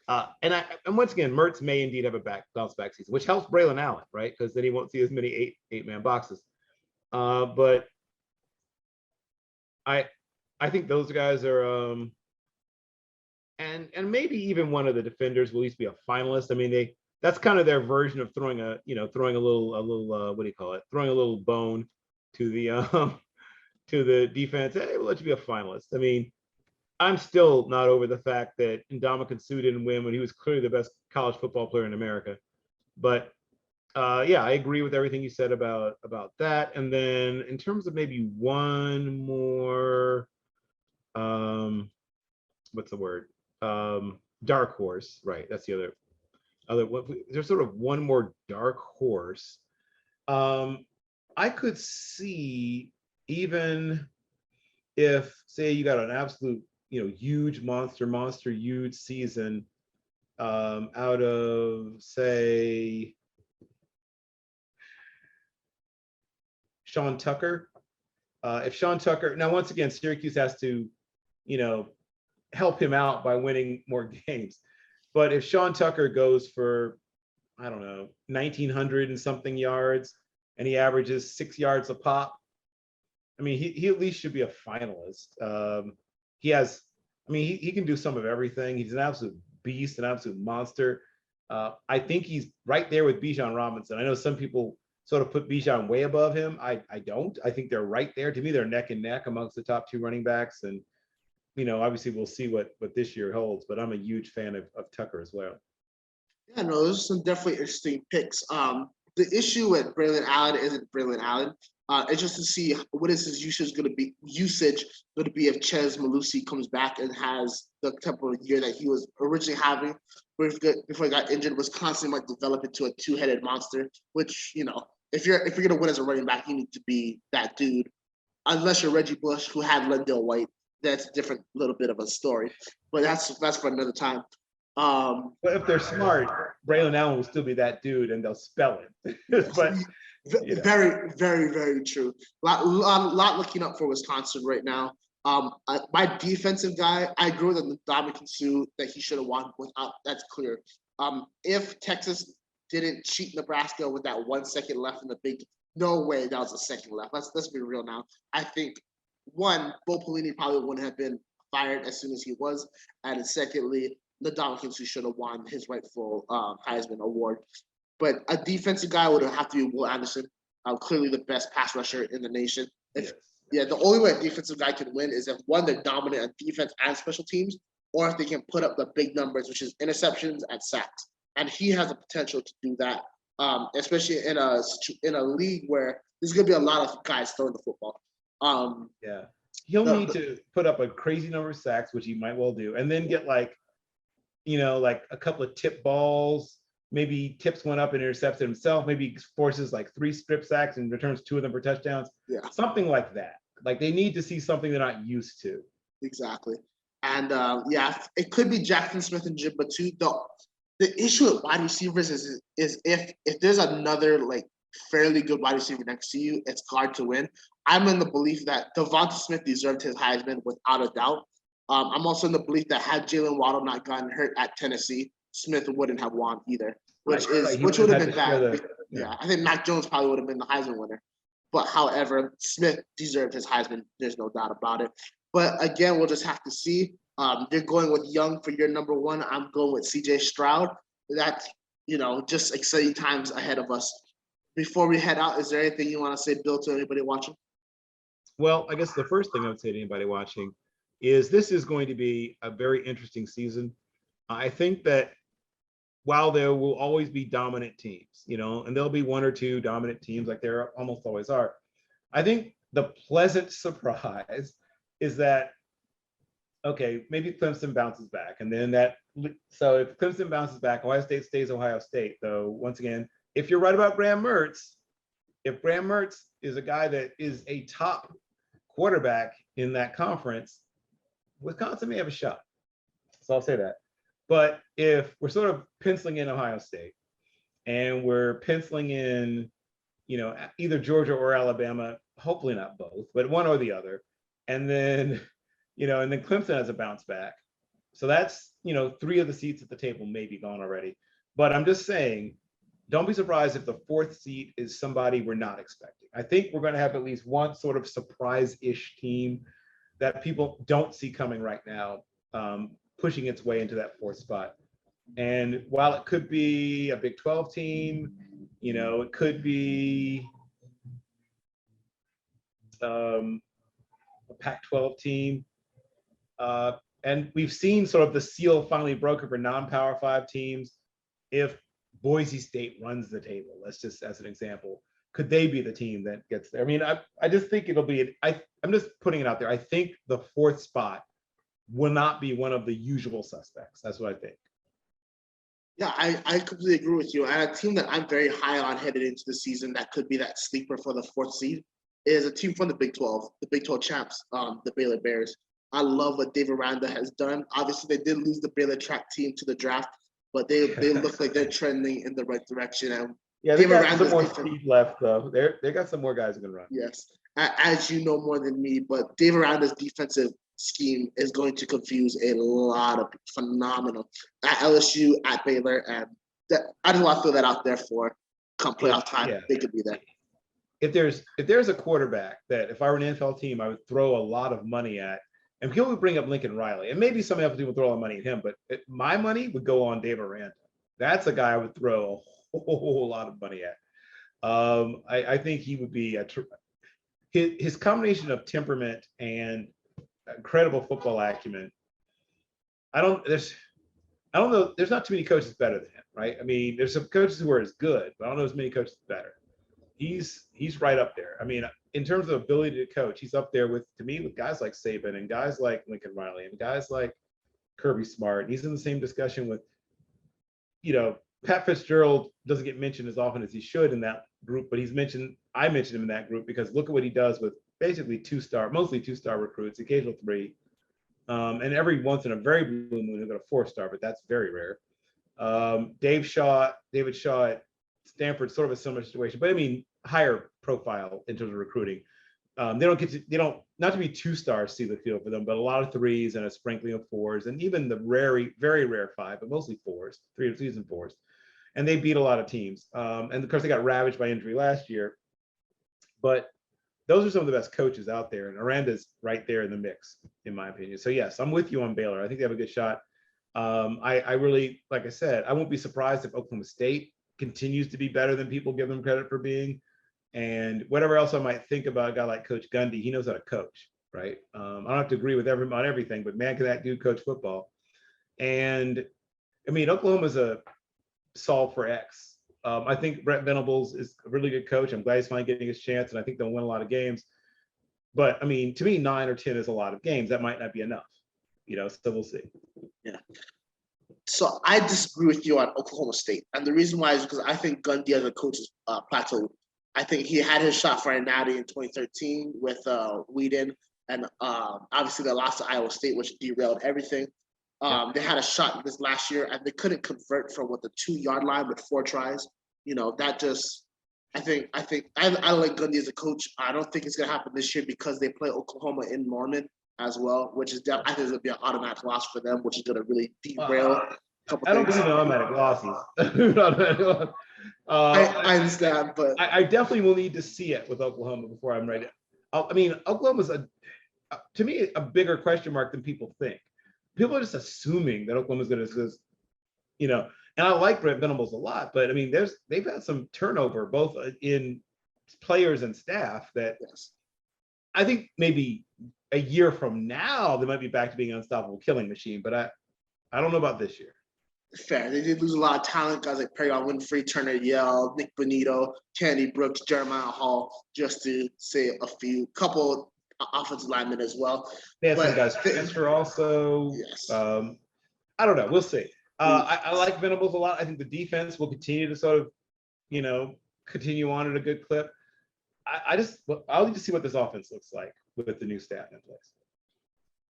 Speaker 3: And once again, Mertz may indeed have a bounce back season, which helps Braylon Allen, right? Because then he won't see as many eight-man boxes. But I think those guys are, and maybe even one of the defenders will at least be a finalist. I mean, that's kind of their version of throwing a little what do you call it? Throwing a little bone to the defense. Hey, we'll let you be a finalist. I mean, I'm still not over the fact that Ndamukong Suh didn't win when he was clearly the best college football player in America. But I agree with everything you said about that. And then in terms of maybe one more, what's the word? Dark horse, right? That's the other. There's sort of one more dark horse. I could see, even if, say, you got an absolute huge monster huge season out of, say, Sean Tucker. If Sean Tucker, now once again, Syracuse has to, help him out by winning more games. But if Sean Tucker goes for, I don't know, 1,900 and something yards, and he averages 6 yards a pop, I mean, he at least should be a finalist. He can do some of everything. He's an absolute beast, an absolute monster. I think he's right there with Bijan Robinson. I know some people sort of put Bijan way above him. I don't. I think they're right there. To me, they're neck and neck amongst the top 2 running backs. And, obviously we'll see what this year holds, but I'm a huge fan of Tucker as well.
Speaker 1: Yeah, no, those are some definitely interesting picks. The issue with Braylon Allen isn't Braylon Allen. It's just to see what is his usage going to be if Ches Malusi comes back and has the type of year that he was originally having before he got injured, was constantly like develop into a 2-headed monster, which, if you're going to win as a running back, you need to be that dude. Unless you're Reggie Bush, who had Lendale White, that's a different little bit of a story. But that's for another time.
Speaker 3: But if they're smart, Braylon Allen will still be that dude, and they'll spell it. But
Speaker 1: very, very, very true. Lot looking up for Wisconsin right now. My defensive guy, I agree with the Ndamukong Suh that he should have won without. That's clear. If Texas didn't cheat Nebraska with that 1 second left in the big, no way that was a second left. Let's be real now. I think one, Bo Pelini probably wouldn't have been fired as soon as he was, and secondly, Ndamukong Suh should have won his rightful Heisman Award. But a defensive guy would have to be Will Anderson, clearly the best pass rusher in the nation. The only way a defensive guy can win is if, one, they're dominant on defense and special teams, or if they can put up the big numbers, which is interceptions and sacks. And he has the potential to do that, especially in a league where there's going to be a lot of guys throwing the football.
Speaker 3: He'll need to put up a crazy number of sacks, which he might well do, and then get like a couple of tip balls. Maybe tips one up and intercepts it himself. Maybe forces like 3 strip sacks and returns 2 of them for touchdowns.
Speaker 1: Yeah.
Speaker 3: Something like that. Like they need to see something they're not used to.
Speaker 1: Exactly. And it could be Jackson Smith and Jibba too. The issue with wide receivers is if there's another like fairly good wide receiver next to you, it's hard to win. I'm in the belief that Devonta Smith deserved his Heisman without a doubt. I'm also in the belief that had Jalen Waddle not gotten hurt at Tennessee, Smith wouldn't have won either, which would have been bad. I think Mac Jones probably would have been the Heisman winner. But however, Smith deserved his Heisman. There's no doubt about it. But again, we'll just have to see. You're going with Young for your number 1. I'm going with CJ Stroud. That's, just exciting times ahead of us. Before we head out, is there anything you want to say, Bill, to anybody watching?
Speaker 3: Well, I guess the first thing I would say to anybody watching is this is going to be a very interesting season. I think that while there will always be dominant teams, and there'll be 1 or 2 dominant teams like there almost always are, I think the pleasant surprise is that, okay, maybe Clemson bounces back. And then so if Clemson bounces back, Ohio State stays Ohio State. Though, once again, if you're right about Graham Mertz, if Graham Mertz is a guy that is a top quarterback in that conference, Wisconsin may have a shot. So I'll say that. But if we're sort of penciling in Ohio State and we're penciling in, either Georgia or Alabama, hopefully not both, but one or the other, and then, and then Clemson has a bounce back. So that's, 3 of the seats at the table may be gone already. But I'm just saying, don't be surprised if the 4th seat is somebody we're not expecting. I think we're going to have at least one sort of surprise-ish team that people don't see coming right now, pushing its way into that 4th spot. And while it could be a Big 12 team, it could be a Pac-12 team. And we've seen sort of the seal finally broken for non-Power 5 teams. If Boise State runs the table, let's just as an example, could they be the team that gets there? I mean, I just think it'll be, I'm just putting it out there. I think the 4th spot will not be one of the usual suspects. That's what I think.
Speaker 1: Yeah, I completely agree with you. And a team that I'm very high on headed into the season that could be that sleeper for the 4th seed is a team from the Big 12 champs, the Baylor Bears. I love what Dave Aranda has done. Obviously, they did lose the Baylor track team to the draft, but they look like they're trending in the right direction. And
Speaker 3: Yeah, they
Speaker 1: Dave
Speaker 3: got some
Speaker 1: Aranda's
Speaker 3: more
Speaker 1: defense,
Speaker 3: speed left though. They got some more guys who can run.
Speaker 1: yes, as you know more than me, but Dave Aranda's defensive scheme is going to confuse a lot of phenomenal at LSU, at Baylor, and I just want to throw that out there for come playoff time.
Speaker 3: Yeah.
Speaker 1: They could be there.
Speaker 3: If there's a quarterback that if I were an NFL team, I would throw a lot of money at, and people would bring up Lincoln Riley, and maybe some NFL team would throw a lot of money at him, but my money would go on Dave Aranda. That's a guy I would throw a whole lot of money at. I think he would be his combination of temperament and incredible football acumen. I don't know. There's not too many coaches better than him, right? I mean, there's some coaches who are as good, but I don't know as many coaches better. He's right up there. I mean, in terms of ability to coach, he's up there with guys like Saban and guys like Lincoln Riley and guys like Kirby Smart. He's in the same discussion with, Pat Fitzgerald doesn't get mentioned as often as he should in that group, but I mentioned him in that group because look at what he does with basically mostly two-star recruits, occasional 3. And every once in a very blue moon, he'll get a 4-star, but that's very rare. David Shaw at Stanford, sort of a similar situation, but I mean, higher profile in terms of recruiting. They don't not to be 2-stars see the field for them, but a lot of 3s and a sprinkling of 4s, and even the very rare 5, but mostly 4s, 3s and 4s. And they beat a lot of teams. And of course, they got ravaged by injury last year. But those are some of the best coaches out there, and Aranda's right there in the mix, in my opinion. So yes, I'm with you on Baylor. I think they have a good shot. I really, like I said, I won't be surprised if Oklahoma State continues to be better than people give them credit for being. And whatever else I might think about a guy like Coach Gundy, he knows how to coach, right? I don't have to agree with on everything, but man, can that dude coach football. And I mean, Oklahoma's a solve for X. I think Brent Venables is a really good coach. I'm glad he's finally getting his chance, and I think they'll win a lot of games. But I mean, to me, 9 or 10 is a lot of games. That might not be enough, so we'll see.
Speaker 1: Yeah. So I disagree with you on Oklahoma State. And the reason why is because I think Gundy as a coach is plateaued. I think he had his shot for a natty in 2013 with Whedon. And obviously they lost to Iowa State, which derailed everything. They had a shot this last year, and they couldn't convert from the 2-yard line with 4 tries. That just I like Gundy as a coach. I don't think it's gonna happen this year because they play Oklahoma in Norman as well, which is I think it's gonna be an automatic loss for them, which is gonna really derail a couple
Speaker 3: I don't
Speaker 1: things.
Speaker 3: believe in automatic losses.
Speaker 1: I understand, but
Speaker 3: I definitely will need to see it with Oklahoma before I'm ready. I mean, Oklahoma's to me a bigger question mark than people think. People are just assuming that Oklahoma's going to, and I like Brent Venables a lot, but I mean, they've had some turnover both in players and staff that I think maybe a year from now they might be back to being an unstoppable killing machine, but I don't know about this year.
Speaker 1: Fair. They did lose a lot of talent, guys like Perry Winfrey, Turner Yell, Nick Bonito, Kennedy Brooks, Jeremiah Hall, just to say couple offensive linemen as well.
Speaker 3: They had some guys transfer also.
Speaker 1: Yes.
Speaker 3: I don't know. We'll see. I like Venables a lot. I think the defense will continue to sort of, continue on at a good clip. I'll need to see what this offense looks like with the new staff in place.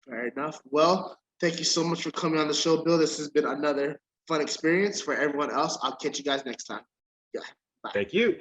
Speaker 1: Fair enough. Well, thank you so much for coming on the show, Bill. This has been another fun experience for everyone else. I'll catch you guys next time. Yeah. Bye.
Speaker 3: Thank you.